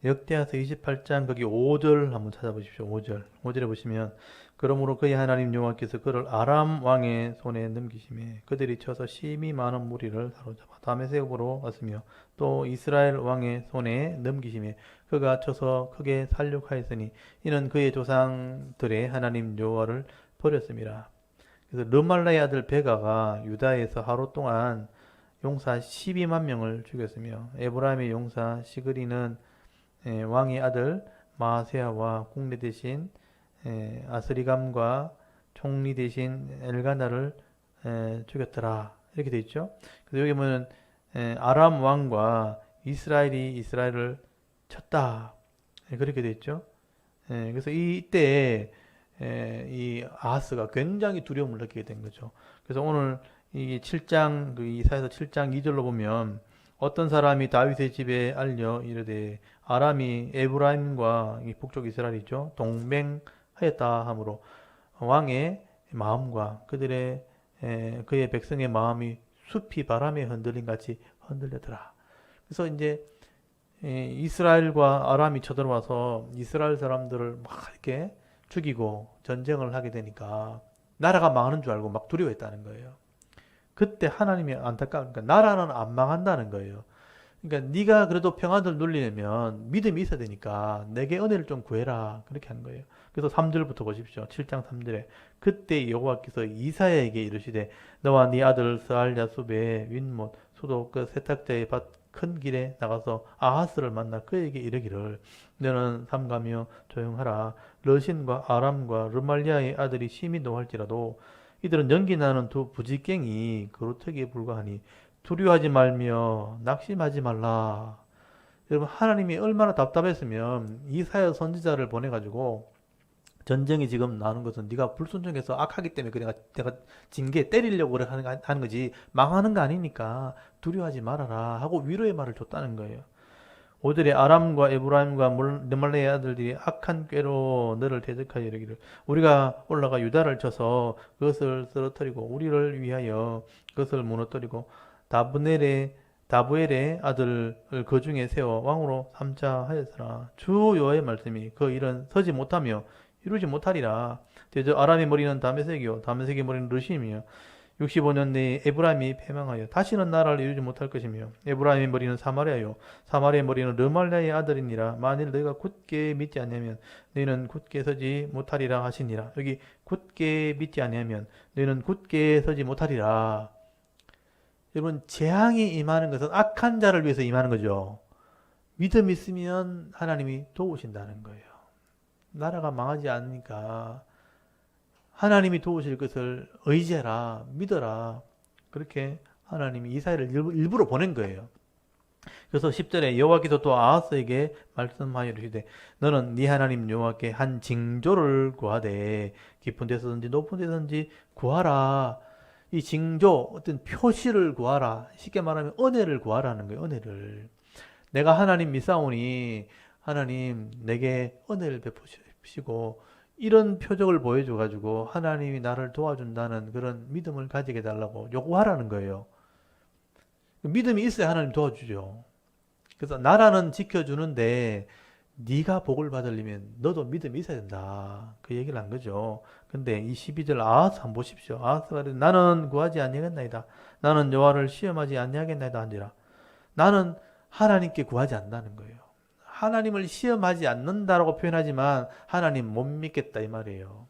역대하서 28장 거기 5절 한번 찾아보십시오. 5절에 보시면 그러므로 그의 하나님 여호와께서 그를 아람 왕의 손에 넘기심에 그들이 쳐서 심히 많은 무리를 사로잡아 다메섹으로 왔으며 또 이스라엘 왕의 손에 넘기심에 그가 쳐서 크게 살육하였으니 이는 그의 조상들의 하나님 여호와를 버렸습니다. 그래서 르말라의 아들 베가가 유다에서 하루 동안 용사 12만 명을 죽였으며 에브라임의 용사 시그리는 왕의 아들 마세아와 국내 대신 아스리감과 총리 대신 엘가나를 죽였더라. 이렇게 되어 있죠. 그래서 여기 보면 아람 왕과 이스라엘을 쳤다. 그렇게 되어 있죠. 그래서 이때 이 아하스가 굉장히 두려움을 느끼게 된 거죠. 그래서 오늘 이 7장 그 이사야서 7장 2절로 보면 어떤 사람이 다윗의 집에 알려 이르되 아람이 에브라임과 이 북쪽 이스라엘이죠. 동맹하였다 하므로 왕의 마음과 그의 백성의 마음이 숲이 바람에 흔들림 같이 흔들렸더라. 그래서 이제 이스라엘과 아람이 쳐들어와서 이스라엘 사람들을 막 이렇게 죽이고 전쟁을 하게 되니까 나라가 망하는 줄 알고 막 두려워했다는 거예요. 그때 하나님이 안타까우니까 나라는 안 망한다는 거예요. 그러니까 네가 그래도 평안을 누리려면 믿음이 있어야 되니까 내게 은혜를 좀 구해라. 그렇게 한 거예요. 그래서 3절부터 보십시오. 7장 3절에 그때 여호와께서 이사야에게 이르시되 너와 네 아들 스알야숲의 윗못 수도 그 세탁자의 밭 큰 길에 나가서 아하스를 만나 그에게 이르기를 너는 삼가며 조용하라. 러신과 아람과 르말리아의 아들이 심히 노할지라도 이들은 연기 나는 두 부지깽이 그루터기에 불과하니 두려워하지 말며 낙심하지 말라. 여러분 하나님이 얼마나 답답했으면 이사야 선지자를 보내가지고 전쟁이 지금 나는 것은 네가 불순종해서 악하기 때문에 그래 내가 징계 때리려고 그래 하는 거지 망하는 거 아니니까 두려워하지 말아라 하고 위로의 말을 줬다는 거예요. 5절에 아람과 에브라임과 르말레의 아들들이 악한 꾀로 너를 대적하여 이르기를 우리가 올라가 유다를 쳐서 그것을 쓰러뜨리고 우리를 위하여 그것을 무너뜨리고 다부엘의 아들을 그 중에 세워 왕으로 삼자 하였으나 주 여호와의 말씀이 그 일은 서지 못하며 이루지 못하리라. 대저 아람의 머리는 다메섹이요 다메섹의 머리는 르심이요 65년 내에 에브라임이 패망하여 다시는 나라를 이루지 못할 것이며 에브라임의 머리는 사마리아요 사마리아의 머리는 르말랴의 아들이니라. 만일 너희가 굳게 믿지 않으면 너희는 굳게 서지 못하리라 하시니라. 여기 굳게 믿지 않으면 너희는 굳게 서지 못하리라. 여러분 재앙이 임하는 것은 악한 자를 위해서 임하는 거죠. 믿음 있으면 하나님이 도우신다는 거예요. 나라가 망하지 않으니까 하나님이 도우실 것을 의지해라, 믿어라. 그렇게 하나님이 이사야를 일부러 보낸 거예요. 그래서 10절에 여호와께서 또 아하스에게 말씀하여 이르시되 너는 네 하나님 여호와께 한 징조를 구하되 깊은 데서든지 높은 데서든지 구하라. 이 징조, 어떤 표시를 구하라. 쉽게 말하면 은혜를 구하라는 거예요. 은혜를. 내가 하나님 믿사오니 하나님 내게 은혜를 베푸시고 이런 표적을 보여줘가지고 하나님이 나를 도와준다는 그런 믿음을 가지게 해달라고 요구하라는 거예요. 믿음이 있어야 하나님 도와주죠. 그래서 나라는 지켜주는데 네가 복을 받으려면 너도 믿음이 있어야 된다. 그 얘기를 한 거죠. 근데 이 12절 아하스 한번 보십시오. 아하스가 이르되 나는 구하지 아니하겠나이다. 나는 여호와를 시험하지 아니하겠나이다 한지라. 나는 하나님께 구하지 않는다는 거예요. 하나님을 시험하지 않는다라고 표현하지만 하나님 못 믿겠다 이 말이에요.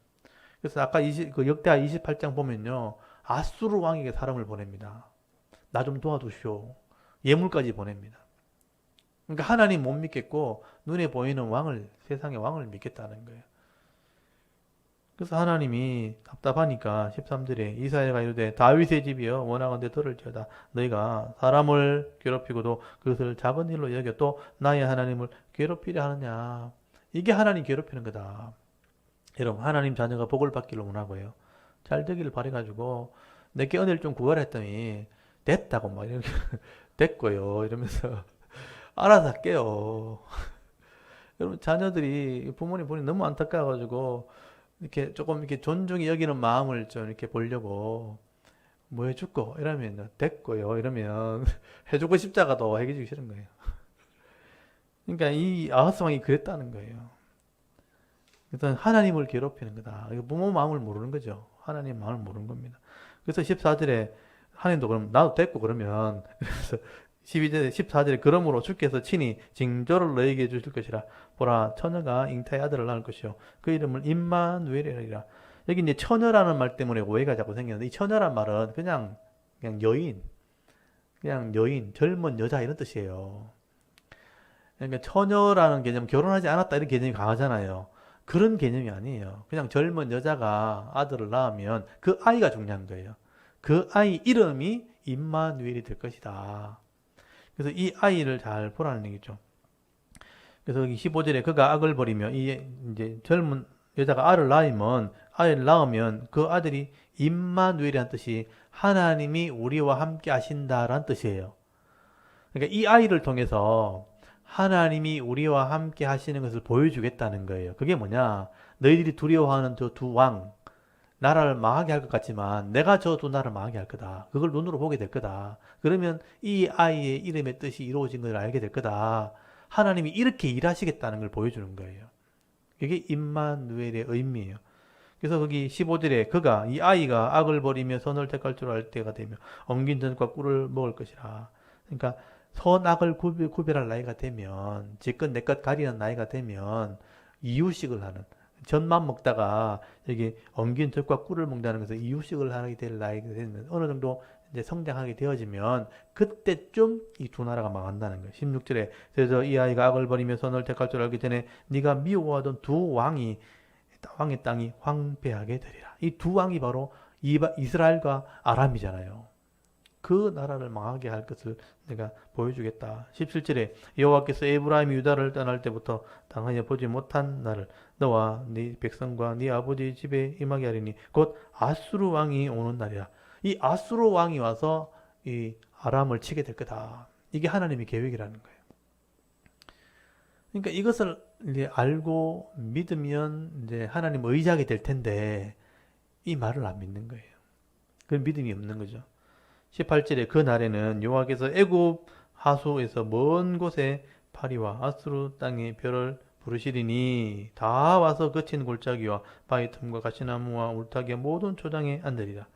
그래서 아까 그 역대하 28장 보면요. 아수르 왕에게 사람을 보냅니다. 나 좀 도와주시오. 예물까지 보냅니다. 그러니까 하나님 못 믿겠고 눈에 보이는 왕을 세상의 왕을 믿겠다는 거예요. 그래서 하나님이 답답하니까 13절에 이사야가 이르되 다윗의 집이여 원하건대 들을지어다 너희가 사람을 괴롭히고도 그것을 작은 일로 여겨 또 나의 하나님을 괴롭히려 하느냐. 이게 하나님 괴롭히는 거다. 여러분 하나님 자녀가 복을 받기를 원하고요. 잘 되기를 바래가지고 내게 은혜를 좀 구하라 했더니 됐다고 막 이렇게 됐고요 이러면서 알아서 할게요. 여러분 자녀들이 부모님 보니 너무 안타까워가지고 이렇게 조금 이렇게 존중이 여기는 마음을 좀 이렇게 보려고 뭐 해줄거 이러면 됐고요 이러면 해주고 싶다가도 해주기 싫은 거예요. 그러니까 이 아하스 왕이 그랬다는 거예요. 일단 하나님을 괴롭히는 거다. 이거 부모 마음을 모르는 거죠. 하나님 마음을 모르는 겁니다. 그래서 14절에 하나님도 그럼 나도 됐고 그러면 그래서 12절에 14절에 그러므로 주께서 친히 징조를 너에게 주실 것이라 보라 처녀가 잉타의 아들을 낳을 것이요 그 이름을 임마누엘이라. 여기 이제 처녀라는 말 때문에 오해가 자꾸 생기는데 이 처녀란 말은 그냥 여인, 그냥 여인, 젊은 여자 이런 뜻이에요. 그러니까 처녀라는 개념, 결혼하지 않았다 이런 개념이 강하잖아요. 그런 개념이 아니에요. 그냥 젊은 여자가 아들을 낳으면 그 아이가 중요한 거예요. 그 아이 이름이 임마누엘이 될 것이다. 그래서 이 아이를 잘 보라는 얘기죠. 그래서 여기 15절에 그가 악을 버리며 이 이제 젊은 여자가 아이를 낳으면 그 아들이 임마누엘이라는 뜻이 하나님이 우리와 함께 하신다라는 뜻이에요. 그러니까 이 아이를 통해서 하나님이 우리와 함께 하시는 것을 보여주겠다는 거예요. 그게 뭐냐? 너희들이 두려워하는 저 두 왕, 나라를 망하게 할 것 같지만 내가 저 두 나라를 망하게 할 거다. 그걸 눈으로 보게 될 거다. 그러면 이 아이의 이름의 뜻이 이루어진 걸 알게 될 거다. 하나님이 이렇게 일하시겠다는 걸 보여주는 거예요. 이게 임마누엘의 의미예요. 그래서 거기 15절에 그가 이 아이가 악을 버리며 선을 택할 줄 알 때가 되며 엉긴 젖과 꿀을 먹을 것이라. 그러니까 선악을 구별할 나이가 되면 지껏 내것 가리는 나이가 되면 이유식을 하는 젖만 먹다가 여기 엉긴 젖과 꿀을 먹는다는 것은 이유식을 하게 될 나이가 되면 어느 정도 이제 성장하게 되어지면 그때쯤 이 두 나라가 망한다는 거예요. 16절에 그래서 이 아이가 악을 버리며 선을 택할 줄 알기 전에 네가 미워하던 두 왕의 땅이 황폐하게 되리라. 이 두 왕이 바로 이스라엘과 아람이잖아요. 그 나라를 망하게 할 것을 내가 보여주겠다. 17절에 여호와께서 에브라임이 유다를 떠날 때부터 당하여 보지 못한 나를 너와 네 백성과 네 아버지 집에 임하게 하리니 곧 아수르 왕이 오는 날이라. 이 아수르 왕이 와서 이 아람을 치게 될 거다. 이게 하나님의 계획이라는 거예요. 그러니까 이것을 이제 알고 믿으면 이제 하나님 의지하게 될 텐데 이 말을 안 믿는 거예요. 그 믿음이 없는 거죠. 18절에 그 날에는 여호와께서 애굽 하수에서 먼 곳에 파리와 아수르 땅의 별을 부르시리니 다 와서 거친 골짜기와 바위 틈과 가시나무와 울타기와 모든 초장에 앉으리라.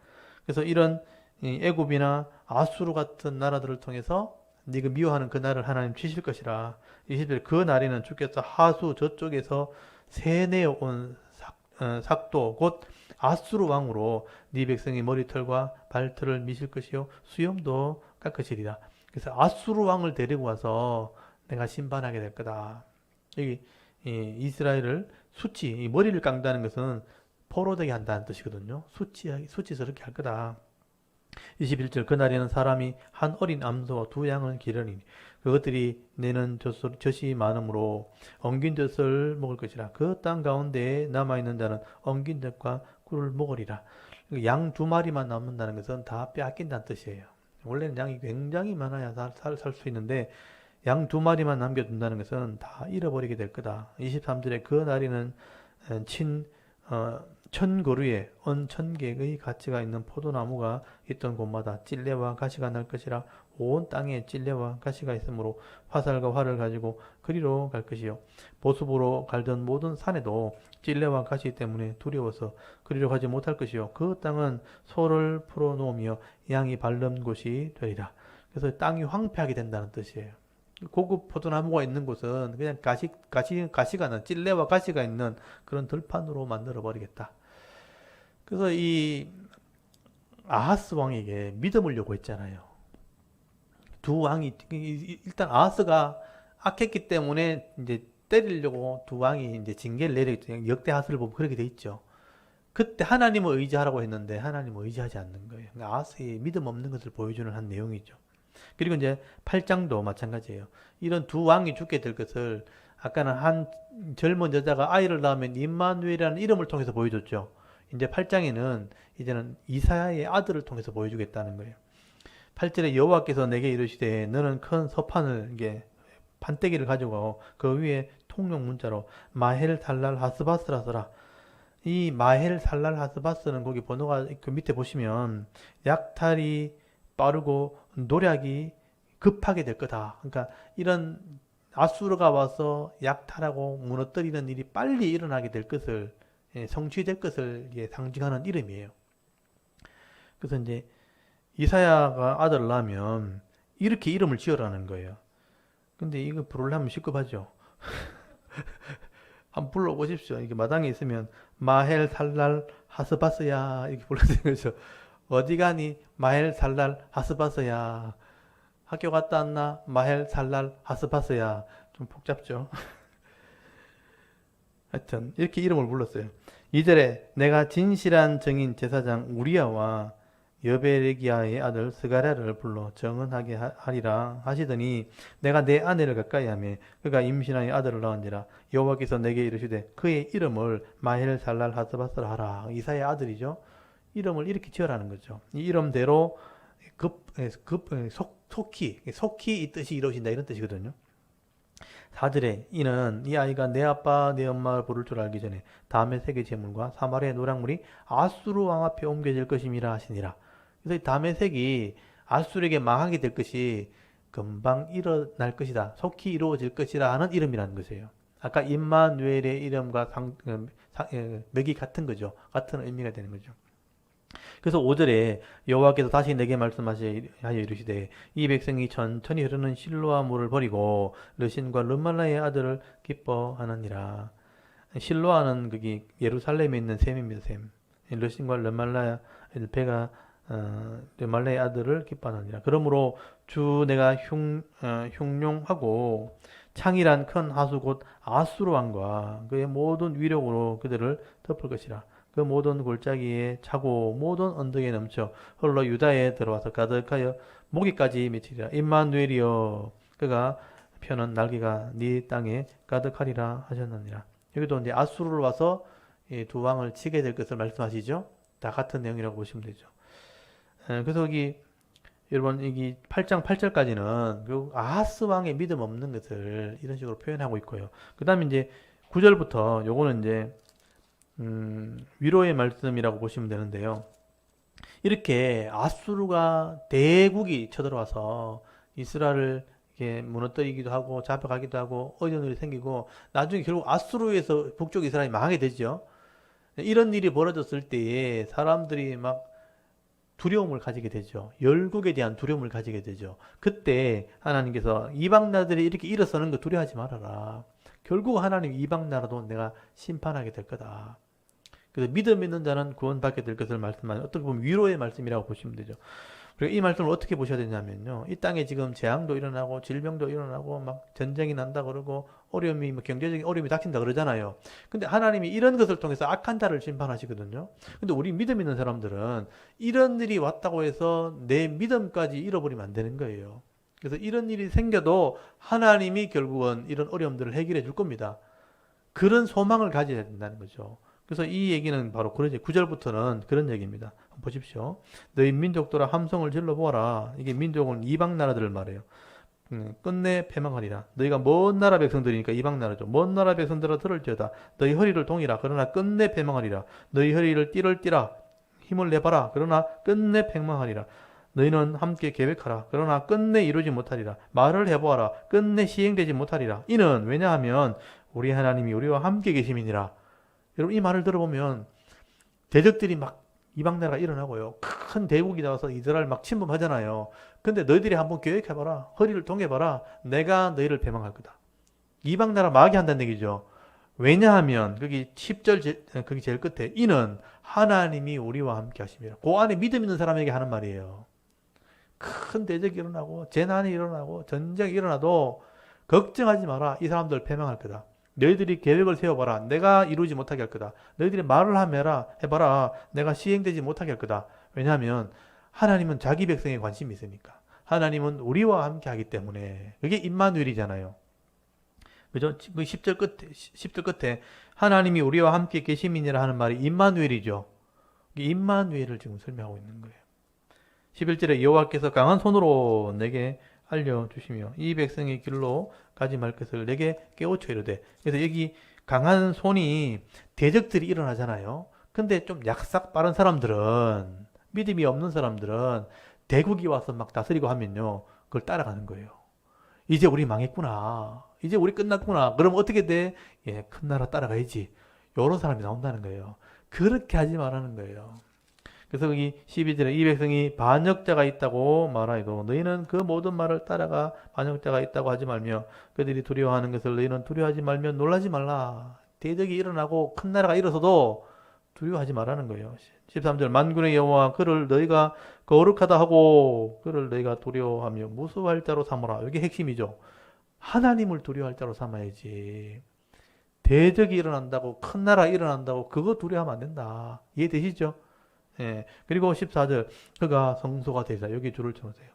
그래서 이런 애굽이나 아수르 같은 나라들을 통해서 네가 미워하는 그 날을 하나님 치실 것이라. 20절 그 날에는 주께서 하수 저쪽에서 세내어 온 삭도 곧 아수르 왕으로 네 백성의 머리털과 발털을 미실 것이요 수염도 깎으시리라. 그래서 아수르 왕을 데리고 와서 내가 심판하게 될 거다. 여기 이스라엘을 이 머리를 깎는다는 것은 포로되게 한다는 뜻이거든요. 수치스럽게 할 거다. 21절 그날에는 사람이 한 어린 암소와 두 양을 기르니 그것들이 내는 젖이 많으므로 엉긴 젖을 먹을 것이라. 그 땅 가운데에 남아있는 자는 엉긴 젖과 꿀을 먹으리라. 양 두 마리만 남는다는 것은 다 빼앗긴다는 뜻이에요. 원래는 양이 굉장히 많아야 살 수 있는데 양 두 마리만 남겨둔다는 것은 다 잃어버리게 될 거다. 23절에 그 날에는 천그루에 천개의 가치가 있는 포도나무가 있던 곳마다 찔레와 가시가 날 것이라. 온 땅에 찔레와 가시가 있으므로 화살과 활을 가지고 그리로 갈 것이요 보습으로 갈던 모든 산에도 찔레와 가시 때문에 두려워서 그리로 가지 못할 것이요 그 땅은 소를 풀어놓으며 양이 밟는 곳이 되리라. 그래서 땅이 황폐하게 된다는 뜻이에요. 고급 포도나무가 있는 곳은 그냥 가시가 난 찔레와 가시가 있는 그런 들판으로 만들어 버리겠다. 그래서 이 아하스 왕에게 믿음을 요구했잖아요. 두 왕이 일단 아하스가 악했기 때문에 이제 때리려고 두 왕이 이제 징계를 내리겠죠. 역대 하스를 보면 그렇게 돼 있죠. 그때 하나님을 의지하라고 했는데 하나님을 의지하지 않는 거예요. 그러니까 아하스의 믿음 없는 것을 보여주는 한 내용이죠. 그리고 이제 8장도 마찬가지예요. 이런 두 왕이 죽게 될 것을 아까는 한 젊은 여자가 아이를 낳으면 임마누엘이라는 이름을 통해서 보여줬죠. 이제 8장에는 이제는 이사야의 아들을 통해서 보여주겠다는 거예요. 8절에 여호와께서 내게 이르시되 너는 큰 서판을 이게 판때기를 가지고 그 위에 통용 문자로 마헬 살랄 하스바스라 써라. 이 마헬 살랄 하스바스는 거기 번호가 그 밑에 보시면 약탈이 빠르고 노략이 급하게 될 거다. 그러니까 이런 아수르가 와서 약탈하고 무너뜨리는 일이 빨리 일어나게 될 것을 성취될 것을 상징하는 이름이에요. 그래서 이제 이사야가 아들을 낳으면 이렇게 이름을 지어라는 거예요. 근데 이거 부르려면 시급하죠. 한번 불러보십시오. 이게 마당에 있으면 마헬 살랄 하스바스야 이렇게 불러야 거죠. 어디 가니 마헬 살랄 하스바스야. 학교 갔다 왔나 마헬 살랄 하스바스야. 좀 복잡죠. 하여튼 이렇게 이름을 불렀어요. 2절에 내가 진실한 정인 제사장 우리야와 여베레기야의 아들 스가랴를 불러 정언하게 하리라 하시더니 내가 내 아내를 가까이 하며 그가 임신하여 아들을 낳은지라 여호와께서 내게 이르시되 그의 이름을 마헬 살랄 하스바스라 하라. 이사야의 아들이죠. 이름을 이렇게 지어라는 거죠. 이 이름대로 속히 이 뜻이 이루어진다 이런 뜻이거든요. 4절에 이는 이 아이가 내 아빠 내 엄마를 부를 줄 알기 전에 다음의 세계 재물과 사마리아의 노략물이 아수르 왕 앞에 옮겨질 것임이라 하시니라. 그래서 다음의 색이 아수르에게 망하게 될 것이 금방 일어날 것이다. 속히 이루어질 것이라 하는 이름이라는 것이에요. 아까 임마누엘의 이름과 맥이 같은 거죠. 같은 의미가 되는 거죠. 그래서 5절에 여호와께서 다시 내게 말씀하여 이르시되 이 백성이 천천히 흐르는 실로아 물을 버리고 르신과 르말라의 아들을 기뻐하느니라. 실로아는 거기 예루살렘에 있는 샘입니다. 샘. 르신과 르말라의 배가 르말라의 아들을 기뻐하느니라. 그러므로 주 내가 흉룡하고 창이란 큰 하수 곧 아수르 왕과 그의 모든 위력으로 그들을 덮을 것이라. 그 모든 골짜기에 차고 모든 언덕에 넘쳐 홀로 유다에 들어와서 가득하여 모기까지 미치리라. 임마누엘이여 그가 펴는 날개가 네 땅에 가득하리라 하셨느니라. 여기도 이제 아수르로 와서 이 두 왕을 치게 될 것을 말씀하시죠. 다 같은 내용이라고 보시면 되죠. 그래서 여기 여러분 여기 8장 8절까지는 그 아하스 왕의 믿음 없는 것을 이런 식으로 표현하고 있고요. 그 다음에 이제 9절부터 요거는 이제 위로의 말씀이라고 보시면 되는데요. 이렇게 아수르가 대국이 쳐들어와서 이스라엘을 이렇게 무너뜨리기도 하고 잡아가기도 하고 어려운 일이 생기고 나중에 결국 아수르에서 북쪽 이스라엘이 망하게 되죠. 이런 일이 벌어졌을 때에 사람들이 막 두려움을 가지게 되죠. 열국에 대한 두려움을 가지게 되죠. 그때 하나님께서 이방 나라들이 이렇게 일어서는 거 두려워하지 말아라. 결국 하나님 이방 나라도 내가 심판하게 될 거다. 그래서 믿음 있는 자는 구원받게 될 것을 말씀하는 어떻게 보면 위로의 말씀이라고 보시면 되죠. 그리고 이 말씀을 어떻게 보셔야 되냐면요. 이 땅에 지금 재앙도 일어나고 질병도 일어나고 막 전쟁이 난다 그러고 어려움이 뭐 경제적인 어려움이 닥친다 그러잖아요. 근데 하나님이 이런 것을 통해서 악한 자를 심판하시거든요. 근데 우리 믿음 있는 사람들은 이런 일이 왔다고 해서 내 믿음까지 잃어버리면 안 되는 거예요. 그래서 이런 일이 생겨도 하나님이 결국은 이런 어려움들을 해결해 줄 겁니다. 그런 소망을 가져야 된다는 거죠. 그래서 이 얘기는 바로 그러죠. 9절부터는 그런 얘기입니다. 한번 보십시오. 너희 민족들아 함성을 질러보아라. 이게 민족은 이방 나라들을 말해요. 끝내 패망하리라. 너희가 먼 나라 백성들이니까 이방 나라죠. 먼 나라 백성들아 들을지어다. 너희 허리를 동이라. 그러나 끝내 패망하리라. 너희 허리를 띠라. 힘을 내봐라. 그러나 끝내 패망하리라. 너희는 함께 계획하라. 그러나 끝내 이루지 못하리라. 말을 해보아라. 끝내 시행되지 못하리라. 이는 왜냐하면 우리 하나님이 우리와 함께 계심이니라. 여러분 이 말을 들어보면 대적들이 막 이방 나라가 일어나고요. 큰 대국이 나와서 이스라엘 막 침범하잖아요. 근데 너희들이 한번 계획해봐라. 허리를 동여봐라. 내가 너희를 배망할 거다. 이방 나라 마귀 한다는 얘기죠. 왜냐하면 거기 10절 거기 제일 끝에 이는 하나님이 우리와 함께 하심이라. 그 안에 믿음 있는 사람에게 하는 말이에요. 큰 대적이 일어나고 재난이 일어나고 전쟁이 일어나도 걱정하지 마라. 이 사람들 패망할 거다. 너희들이 계획을 세워봐라. 내가 이루지 못하게 할 거다. 너희들이 말을 해봐라. 내가 시행되지 못하게 할 거다. 왜냐하면 하나님은 자기 백성에 관심이 있으니까. 하나님은 우리와 함께 하기 때문에. 그게 임마누엘이잖아요. 그죠? 10절 끝에 하나님이 우리와 함께 계심이니라 하는 말이 임마누엘이죠. 임마누엘을 지금 설명하고 있는 거예요. 11절에 여호와께서 강한 손으로 내게 알려주시며 이 백성의 길로 가지 말 것을 내게 깨우쳐 이르되. 그래서 여기 강한 손이 대적들이 일어나잖아요. 근데 좀 약삭 빠른 사람들은, 믿음이 없는 사람들은 대국이 와서 막 다스리고 하면요, 그걸 따라가는 거예요. 이제 우리 망했구나. 이제 우리 끝났구나. 그럼 어떻게 돼? 예, 큰 나라 따라가야지. 이런 사람이 나온다는 거예요. 그렇게 하지 말라는 거예요. 그래서 여기 12절에 이 백성이 반역자가 있다고 말하여도 너희는 그 모든 말을 따라가 반역자가 있다고 하지 말며 그들이 두려워하는 것을 너희는 두려워하지 말며 놀라지 말라. 대적이 일어나고 큰 나라가 일어서도 두려워하지 말라는 거예요. 13절 만군의 여호와 그를 너희가 거룩하다 하고 그를 너희가 두려워하며 무서워할 자로 삼으라. 이게 핵심이죠. 하나님을 두려워할 자로 삼아야지. 대적이 일어난다고 큰 나라 일어난다고 그거 두려워하면 안 된다. 이해되시죠? 예. 그리고 14절 그가 성소가 되자. 여기 줄을 쳐놓으세요.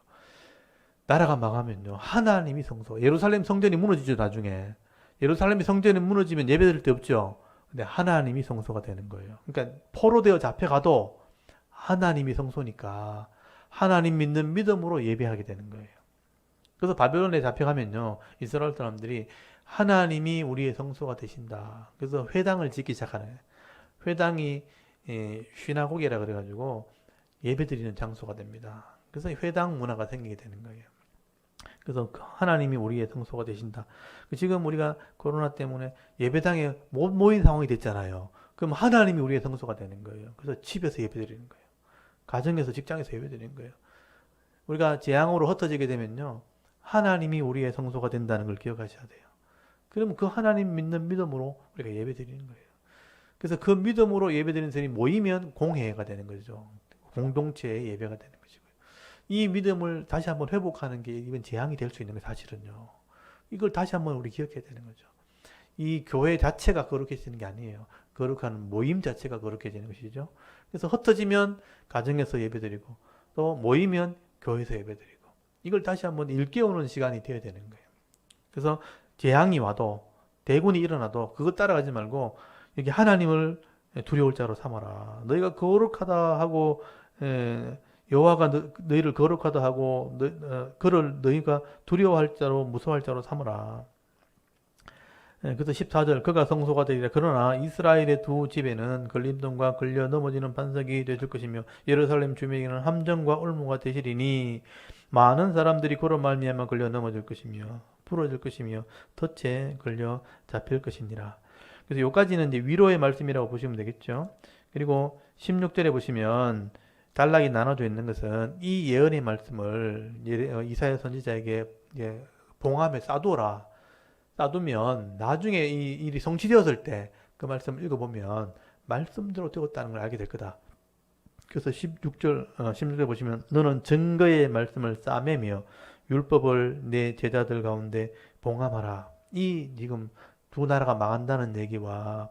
나라가 망하면요 하나님이 성소. 예루살렘 성전이 무너지죠. 나중에 예루살렘 성전이 무너지면 예배드릴 데 없죠. 근데 하나님이 성소가 되는 거예요. 그러니까 포로되어 잡혀가도 하나님이 성소니까 하나님 믿는 믿음으로 예배하게 되는 거예요. 그래서 바벨론에 잡혀가면요 이스라엘 사람들이 하나님이 우리의 성소가 되신다. 그래서 회당을 짓기 시작하는 거예요. 회당이 쉬나고게라 그래가지고 예배드리는 장소가 됩니다. 그래서 회당 문화가 생기게 되는 거예요. 그래서 하나님이 우리의 성소가 되신다. 지금 우리가 코로나 때문에 예배당에 못 모인 상황이 됐잖아요. 그럼 하나님이 우리의 성소가 되는 거예요. 그래서 집에서 예배드리는 거예요. 가정에서 직장에서 예배드리는 거예요. 우리가 재앙으로 흩어지게 되면요 하나님이 우리의 성소가 된다는 걸 기억하셔야 돼요. 그러면 그 하나님 믿는 믿음으로 우리가 예배드리는 거예요. 그래서 그 믿음으로 예배드리는 사람이 모이면 공회가 되는 거죠. 공동체의 예배가 되는 것이고요. 이 믿음을 다시 한번 회복하는 게 이건 재앙이 될 수 있는 게 사실은요. 이걸 다시 한번 우리 기억해야 되는 거죠. 이 교회 자체가 거룩해지는 게 아니에요. 거룩한 모임 자체가 거룩해지는 것이죠. 그래서 흩어지면 가정에서 예배드리고 또 모이면 교회에서 예배드리고 이걸 다시 한번 일깨우는 시간이 되어야 되는 거예요. 그래서 재앙이 와도 대군이 일어나도 그것 따라가지 말고 여기 하나님을 두려울 자로 삼아라. 너희가 거룩하다 하고 여호와가 너희를 거룩하다 하고 그를 너희가 두려워할 자로 무서워할 자로 삼으라. 그래서 14절 그가 성소가 되리라. 그러나 이스라엘의 두 집에는 걸림돌과 걸려 넘어지는 반석이 되실 것이며 예루살렘 주민에게는 함정과 올무가 되시리니 많은 사람들이 그로 말미암아 걸려 넘어질 것이며 부러질 것이며 덫에 걸려 잡힐 것이니라. 그래서 여기까지는 이제 위로의 말씀이라고 보시면 되겠죠. 그리고 16절에 보시면 단락이 나눠져 있는 것은 이 예언의 말씀을 이사야 선지자에게 봉함에 쌓두어라. 쌓두면 나중에 이 일이 성취되었을 때 그 말씀을 읽어보면 말씀대로 되었다는 걸 알게 될 거다. 그래서 16절에 보시면 너는 증거의 말씀을 싸매며 율법을 내 제자들 가운데 봉함하라. 이 지금 두 나라가 망한다는 얘기와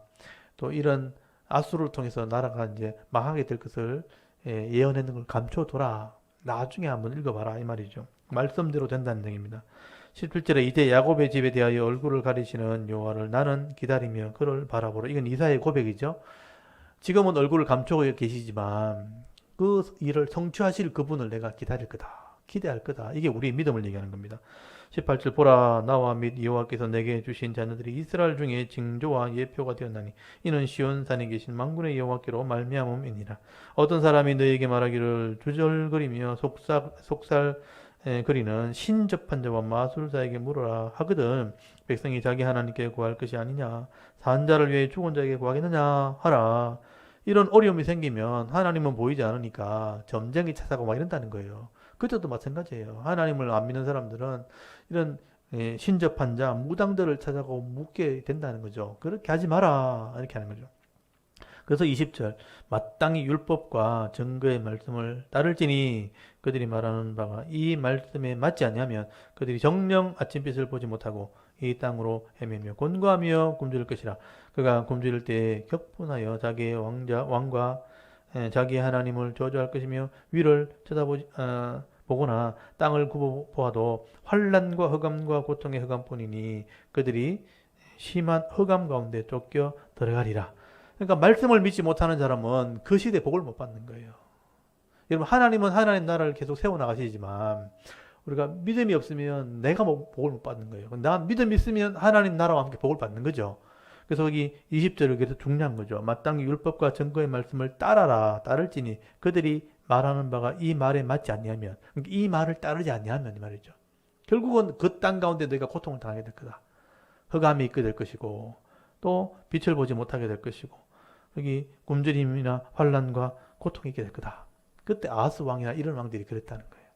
또 이런 아수르를 통해서 나라가 이제 망하게 될 것을 예언했는 걸 감춰둬라. 나중에 한번 읽어봐라 이 말이죠. 말씀대로 된다는 얘기입니다. 17절에 이제 야곱의 집에 대하여 얼굴을 가리시는 여호와를 나는 기다리며 그를 바라보라. 이건 이사야의 고백이죠. 지금은 얼굴을 감추고 계시지만 그 일을 성취하실 그분을 내가 기다릴 거다. 기대할 거다. 이게 우리의 믿음을 얘기하는 겁니다. 18절 보라 나와 및 여호와께서 내게 주신 자녀들이 이스라엘 중에 징조와 예표가 되었나니 이는 시온산에 계신 만군의 여호와께로 말미암음이니라. 어떤 사람이 너에게 말하기를 주절거리며 속살 거리는 신접한 자와 마술사에게 물어라 하거든 백성이 자기 하나님께 구할 것이 아니냐 산 자를 위해 죽은 자에게 구하겠느냐 하라. 이런 어려움이 생기면 하나님은 보이지 않으니까 점쟁이 찾아가고 막 이런다는 거예요. 그때도 마찬가지예요. 하나님을 안 믿는 사람들은 이런 신접한 자, 무당들을 찾아가고 묻게 된다는 거죠. 그렇게 하지 마라 이렇게 하는 거죠. 그래서 20절 마땅히 율법과 증거의 말씀을 따를지니 그들이 말하는 바가 이 말씀에 맞지 않냐면 그들이 정령 아침빛을 보지 못하고 이 땅으로 헤매며 곤고하며 굶주릴 것이라. 그가 굶주릴 때에 격분하여 자기의 왕과 자기의 하나님을 저주할 것이며 위를 보거나 땅을 굽어보아도 환난과 흑암과 고통의 흑암뿐이니 그들이 심한 흑암 가운데 쫓겨 들어가리라. 그러니까 말씀을 믿지 못하는 사람은 그 시대에 복을 못 받는 거예요. 여러분 하나님은 하나님 나라를 계속 세워나가시지만 우리가 믿음이 없으면 내가 복을 못 받는 거예요. 나 믿음이 있으면 하나님 나라와 함께 복을 받는 거죠. 그래서 여기 20절을 그래서 중요한 거죠. 마땅히 율법과 증거의 말씀을 따라라. 따를지니 그들이 말하는 바가 이 말에 맞지 않냐면 이 말을 따르지 않냐면 이 말이죠. 결국은 그 땅 가운데 너희가 고통을 당하게 될 거다. 흑암이 있게 될 것이고 또 빛을 보지 못하게 될 것이고 여기 굶주림이나 환난과 고통이 있게 될 거다. 그때 아하스 왕이나 이런 왕들이 그랬다는 거예요.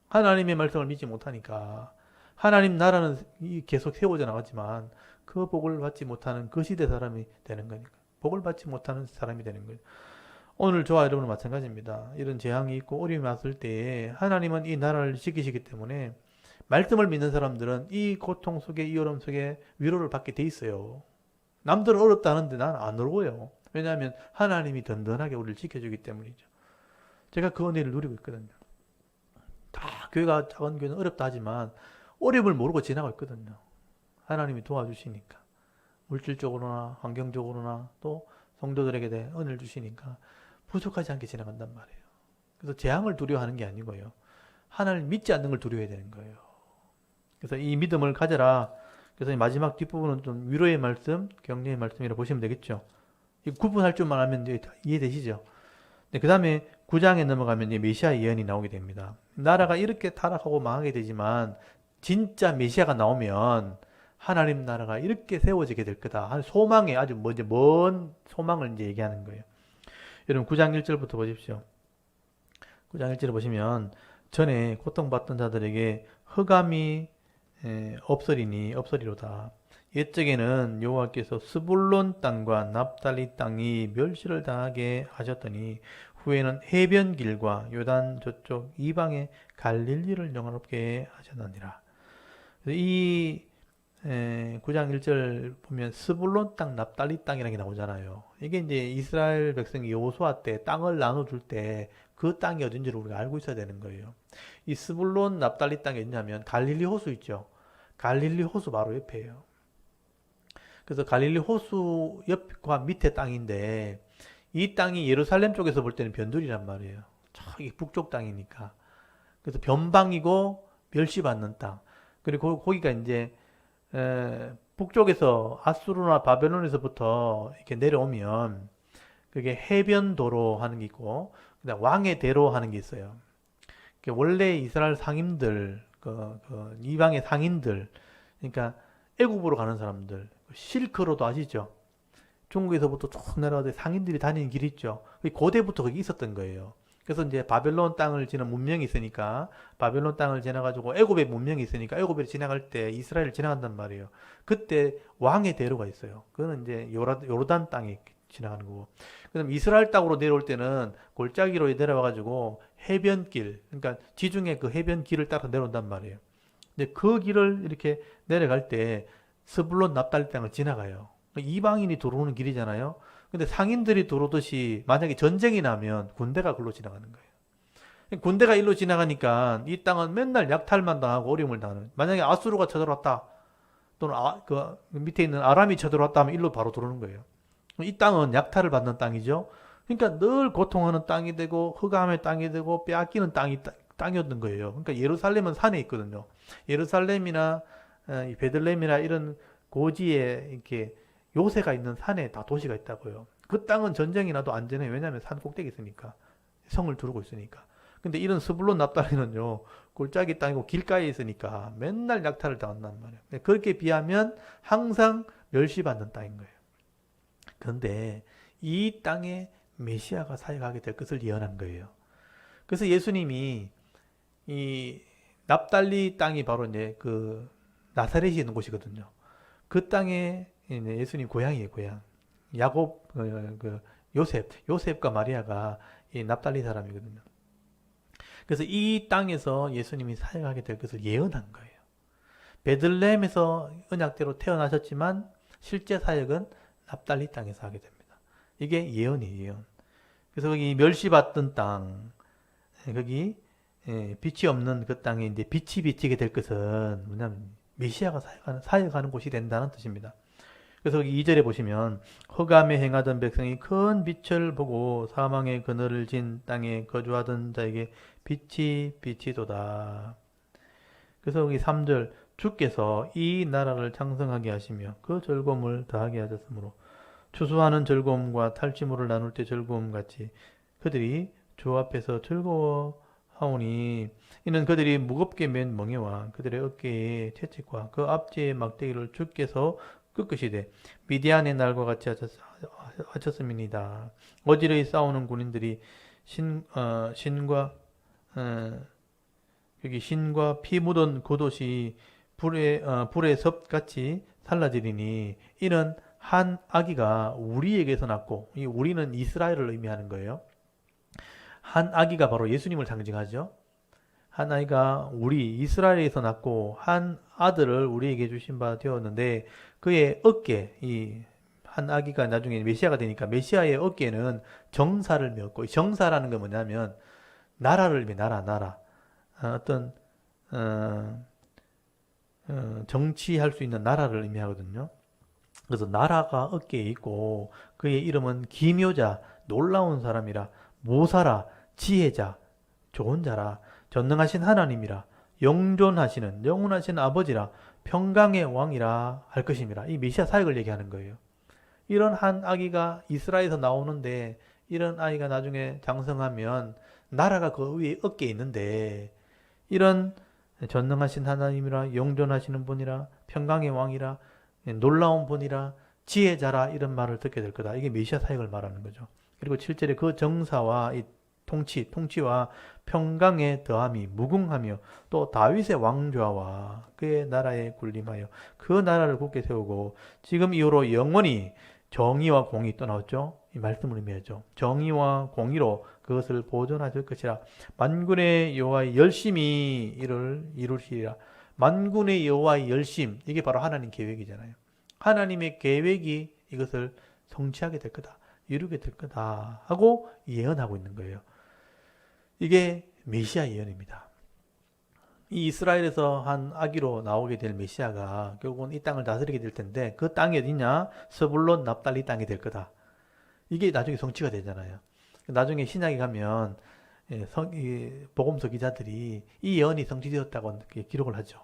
하나님의 말씀을 믿지 못하니까 하나님 나라는 계속 세워져 나가지만 그 복을 받지 못하는 그 시대 사람이 되는 거니까 복을 받지 못하는 사람이 되는 거예요. 오늘 저와 여러분은 마찬가지입니다. 이런 재앙이 있고 어려움이 왔을 때에 하나님은 이 나라를 지키시기 때문에 말씀을 믿는 사람들은 이 고통 속에 이 어려움 속에 위로를 받게 돼 있어요. 남들은 어렵다 하는데 나는 안 어려워요. 왜냐하면 하나님이 든든하게 우리를 지켜주기 때문이죠. 제가 그 은혜를 누리고 있거든요. 다 교회가 작은 교회는 어렵다 하지만 어려움을 모르고 지나고 있거든요. 하나님이 도와주시니까 물질적으로나 환경적으로나 또 성도들에게 대해 은혜를 주시니까 부족하지 않게 지나간단 말이에요. 그래서 재앙을 두려워하는 게 아니고요. 하나님 믿지 않는 걸 두려워해야 되는 거예요. 그래서 이 믿음을 가져라. 그래서 이 마지막 뒷부분은 좀 위로의 말씀, 격려의 말씀이라고 보시면 되겠죠. 이 구분할 줄만 알면 이해되시죠? 그 다음에 9장에 넘어가면 메시아 예언이 나오게 됩니다. 나라가 이렇게 타락하고 망하게 되지만 진짜 메시아가 나오면 하나님 나라가 이렇게 세워지게 될 거다. 한 소망의 아주 먼 소망을 이제 얘기하는 거예요. 여러분 9장 1절부터 보십시오. 9장 1절을 보시면 전에 고통받던 자들에게 흑암이 없으리로다. 옛적에는 여호와께서 스불론 땅과 납달리 땅이 멸시를 당하게 하셨더니 후에는 해변길과 요단 저쪽 이방의 갈릴리를 영화롭게 하셨느니라. 이 9장 1절 보면 스불론 땅, 납달리 땅이라는 게 나오잖아요. 이게 이제 이스라엘 백성이 여호수아 때 땅을 나눠줄 때 그 땅이 어딘지를 우리가 알고 있어야 되는 거예요. 이 스불론, 납달리 땅이 어디냐면 갈릴리 호수 있죠. 갈릴리 호수 바로 옆에요. 그래서 갈릴리 호수 옆과 밑에 땅인데 이 땅이 예루살렘 쪽에서 볼 때는 변두리란 말이에요. 저기 북쪽 땅이니까. 그래서 변방이고 멸시받는 땅. 그리고 거기가 이제 북쪽에서 아수르나 바벨론에서부터 이렇게 내려오면 그게 해변도로 하는 게 있고 그다음 왕의 대로 하는 게 있어요. 원래 이스라엘 상인들, 이방의 상인들, 그러니까 애굽으로 가는 사람들, 실크로도 아시죠? 중국에서부터 쭉 내려가서 상인들이 다니는 길이 있죠. 고대부터 거기 있었던 거예요. 그래서 이제 바벨론 땅을 지나 문명이 있으니까 바벨론 땅을 지나가지고 애굽의 문명이 있으니까 애굽에 지나갈 때 이스라엘을 지나간단 말이에요. 그때 왕의 대로가 있어요. 그거는 이제 요르단 땅에 지나가는 거고. 그다음 이스라엘 땅으로 내려올 때는 골짜기로 내려와가지고 해변길, 그러니까 지중해 그 해변길을 따라 내려온단 말이에요. 근데 그 길을 이렇게 내려갈 때 스불론 납달리 땅을 지나가요. 이방인이 들어오는 길이잖아요. 근데 상인들이 들어오듯이 만약에 전쟁이 나면 군대가 글로 지나가는 거예요. 군대가 일로 지나가니까 이 땅은 맨날 약탈만 당하고 어려움을 당하는. 만약에 아수르가 쳐들어왔다 또는 그 밑에 있는 아람이 쳐들어왔다 하면 일로 바로 들어오는 거예요. 이 땅은 약탈을 받는 땅이죠. 그러니까 늘 고통하는 땅이 되고 흑암의 땅이 되고 빼앗기는 땅이 땅이었던 거예요. 그러니까 예루살렘은 산에 있거든요. 예루살렘이나 이 베들레헴이나 이런 고지에 이렇게 요새가 있는 산에 다 도시가 있다고요. 그 땅은 전쟁이 나도 안전해요. 왜냐하면 산 꼭대기 있으니까. 성을 두르고 있으니까. 근데 이런 스불론 납달리는요, 골짜기 땅이고 길가에 있으니까 맨날 약탈을 당한단 말이에요. 그렇게 비하면 항상 멸시받는 땅인 거예요. 그런데 이 땅에 메시아가 사역하게 될 것을 예언한 거예요. 그래서 예수님이 이 납달리 땅이 바로 이제 그 나사렛이 있는 곳이거든요. 그 땅에 예수님 고향이에요, 고향. 야곱, 요셉과 마리아가 이 납달리 사람이거든요. 그래서 이 땅에서 예수님이 사역하게 될 것을 예언한 거예요. 베들레헴에서 언약대로 태어나셨지만 실제 사역은 납달리 땅에서 하게 됩니다. 이게 예언이에요, 예언. 그래서 거기 멸시받던 땅, 거기 빛이 없는 그 땅에 이제 빛이 비치게 될 것은 뭐냐면 메시아가 사역하는 곳이 된다는 뜻입니다. 그래서 여기 2절에 보시면 흑암에 행하던 백성이 큰 빛을 보고 사망의 그늘을 진 땅에 거주하던 자에게 빛이 비치도다. 그래서 여기 3절 주께서 이 나라를 창성하게 하시며 그 즐거움을 더하게 하셨으므로 추수하는 즐거움과 탈취물을 나눌 때 즐거움 같이 그들이 주 앞에서 즐거워하오니 이는 그들이 무겁게 맨 멍에와 그들의 어깨에 채찍과 그 앞뒤의 막대기를 주께서 끄끄시되 미디안의 날과 같이 하셨음이니이다. 어지러이 싸우는 군인들이 여기 신과 피 묻은 겉옷이 불의 섭같이 살라지리니 이는 한 아기가 우리에게서 났고 이 우리는 이스라엘을 의미하는 거예요. 한 아기가 바로 예수님을 상징하죠. 한 아이가 우리 이스라엘에서 낳고 한 아들을 우리에게 주신 바 되었는데 그의 어깨 이 한 아기가 나중에 메시아가 되니까 메시아의 어깨에는 정사를 메었고 정사라는 건 뭐냐면 나라를 의미 나라 어떤 정치할 수 있는 나라를 의미하거든요. 그래서 나라가 어깨에 있고 그의 이름은 기묘자 놀라운 사람이라 모사라 지혜자 좋은 자라 전능하신 하나님이라 영존하시는 영원하신 아버지라 평강의 왕이라 할 것입니다. 이 메시아 사역을 얘기하는 거예요. 이런 한 아기가 이스라엘에서 나오는데 이런 아이가 나중에 장성하면 나라가 그 위에 어깨에 있는데 이런 전능하신 하나님이라 영존하시는 분이라 평강의 왕이라 놀라운 분이라 지혜자라 이런 말을 듣게 될 거다. 이게 메시아 사역을 말하는 거죠. 그리고 7절에 그 정사와 이 통치와 평강의 더함이 무궁하며 또 다윗의 왕좌와 그의 나라에 군림하여 그 나라를 굳게 세우고 지금 이후로 영원히 정의와 공의 또 나왔죠. 이 말씀을 의미하죠. 정의와 공의로 그것을 보존하실 것이라 만군의 여호와의 열심히 이를 이루시리라. 만군의 여호와의 열심 이게 바로 하나님 계획이잖아요. 하나님의 계획이 이것을 성취하게 될 거다. 이루게 될 거다 하고 예언하고 있는 거예요. 이게 메시아 예언입니다. 이 이스라엘에서 한 아기로 나오게 될 메시아가 결국은 이 땅을 다스리게 될 텐데 그 땅이 어디냐? 스불론 납달리 땅이 될 거다. 이게 나중에 성취가 되잖아요. 나중에 신약에 가면 복음서 기자들이 이 예언이 성취되었다고 기록을 하죠.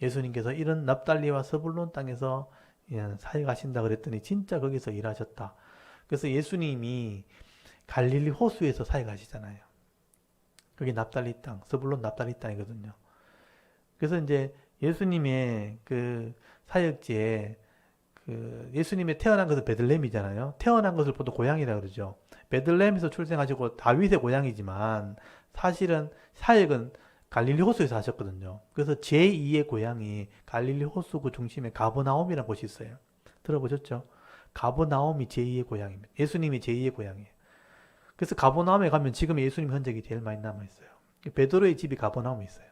예수님께서 이런 납달리와 스불론 땅에서 사역하신다 그랬더니 진짜 거기서 일하셨다. 그래서 예수님이 갈릴리 호수에서 사역하시잖아요. 그게 납달리 땅, 스불론 납달리 땅이거든요. 그래서 이제 예수님의 그 사역지에 예수님의 태어난 것은 베들레헴이잖아요. 태어난 것을 보통 고향이라 그러죠. 베들레헴에서 출생하시고 다윗의 고향이지만 사실은 사역은 갈릴리 호수에서 하셨거든요. 그래서 제2의 고향이 갈릴리 호수 그 중심에 가버나움이라는 곳이 있어요. 들어보셨죠? 가버나움이 제2의 고향입니다. 예수님이 제2의 고향이에요. 그래서 가버나움에 가면 지금 예수님 흔적이 제일 많이 남아있어요. 베드로의 집이 가버나움에 있어요.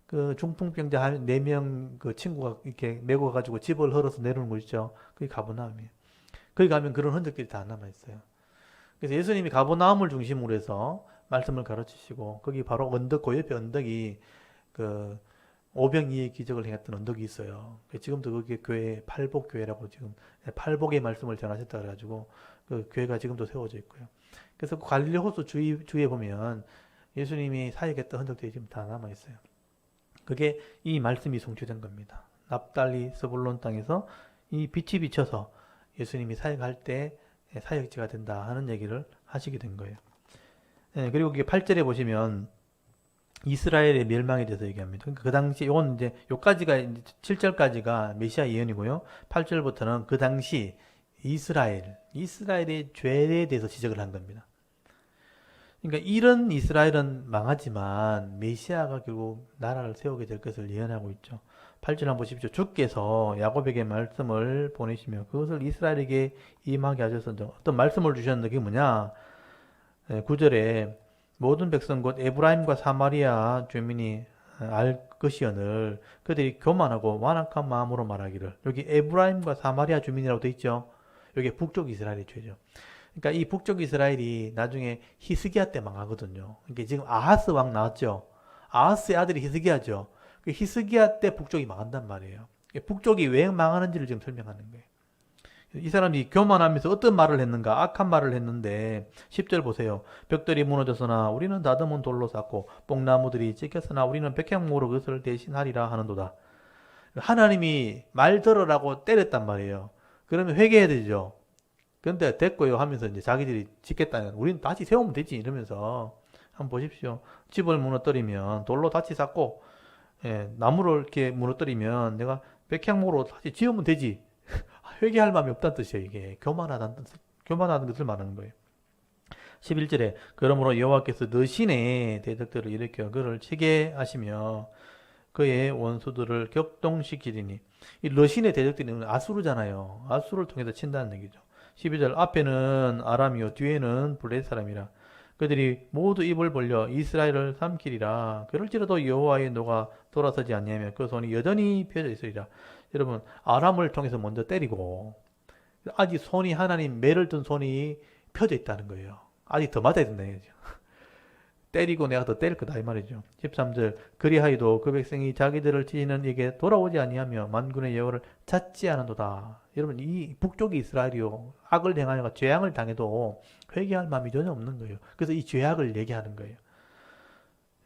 그 중풍병자 4명 그 친구가 이렇게 메고 가지고 집을 헐어서 내려오는 거 있죠. 그게 가버나움이에요. 거기 가면 그런 흔적들이 다 남아있어요. 그래서 예수님이 가버나움을 중심으로 해서 말씀을 가르치시고 거기 바로 언덕, 그 옆에 언덕이 그 오병이의 기적을 행했던 언덕이 있어요. 지금도 거기 교회 팔복교회라고 지금 팔복의 말씀을 전하셨다 그래가지고 그 교회가 지금도 세워져 있고요. 그래서 갈릴리 호수 주위에 보면 예수님이 사역했던 흔적들이 지금 다 남아있어요. 그게 이 말씀이 성취된 겁니다. 납달리 스불론 땅에서 이 빛이 비쳐서 예수님이 사역할 때 사역지가 된다 하는 얘기를 하시게 된 거예요. 그리고 이게 8절에 보시면 이스라엘의 멸망에 대해서 얘기합니다. 그러니까 그 당시 요건 이제 요까지가 7절까지가 메시아 예언이고요. 8절부터는 그 당시 이스라엘의 죄에 대해서 지적을 한 겁니다. 그러니까 이런 이스라엘은 망하지만 메시아가 결국 나라를 세우게 될 것을 예언하고 있죠. 8절 한번 보십시오. 주께서 야곱에게 말씀을 보내시며 그것을 이스라엘에게 임하게 하셔서 어떤 말씀을 주셨는데 그게 뭐냐? 9절에 모든 백성 곧 에브라임과 사마리아 주민이 알 것이언을 그들이 교만하고 완악한 마음으로 말하기를. 여기 에브라임과 사마리아 주민이라고 돼 있죠. 여기 북쪽 이스라엘의 죄죠. 그러니까 이 북쪽 이스라엘이 나중에 히스기야 때 망하거든요. 그러니까 지금 아하스 왕 나왔죠. 아하스의 아들이 히스기야죠. 그 히스기야 때 북쪽이 망한단 말이에요. 북쪽이 왜 망하는지를 지금 설명하는 거예요. 이 사람이 교만하면서 어떤 말을 했는가? 악한 말을 했는데 10절 보세요. 벽돌이 무너졌으나 우리는 다듬은 돌로 쌓고 뽕나무들이 찢겼으나 우리는 백향목으로 그것을 대신하리라 하는도다. 하나님이 말 들으라고 때렸단 말이에요. 그러면 회개해야 되죠. 그런데 됐고요 하면서 이제 자기들이 짓겠다는, 우리는 다시 세우면 되지 이러면서 한번 보십시오. 집을 무너뜨리면 돌로 다시 쌓고 나무를 이렇게 무너뜨리면 내가 백향목으로 다시 지으면 되지. 회개할 마음이 없다는 뜻이에요. 이게 교만하다는 것을 말하는 거예요. 11절에 그러므로 여호와께서 너신의 대적들을 일으켜 그를 치게 하시며 그의 원수들을 격동시키리니, 이 너신의 대적들이 아수르잖아요. 아수르를 통해서 친다는 얘기죠. 12절 앞에는 아람이요 뒤에는 블레셋 사람이라 그들이 모두 입을 벌려 이스라엘을 삼키리라. 그럴지라도 여호와의 노가 돌아서지 아니하며 그 손이 여전히 펴져 있으리라. 여러분, 아람을 통해서 먼저 때리고 아직 손이, 하나님 매를 든 손이 펴져 있다는 거예요. 아직 더 맞아야 된다는 거죠. 때리고 내가 더 때릴 거다 이 말이죠. 13절 그리하여도 그 백성이 자기들을 치시는 이게 돌아오지 아니하며 만군의 여호와를 찾지 않은도다. 여러분, 이 북쪽이 이스라엘이요 악을 행하여가 죄악을 당해도 회개할 마음이 전혀 없는 거예요. 그래서 이 죄악을 얘기하는 거예요.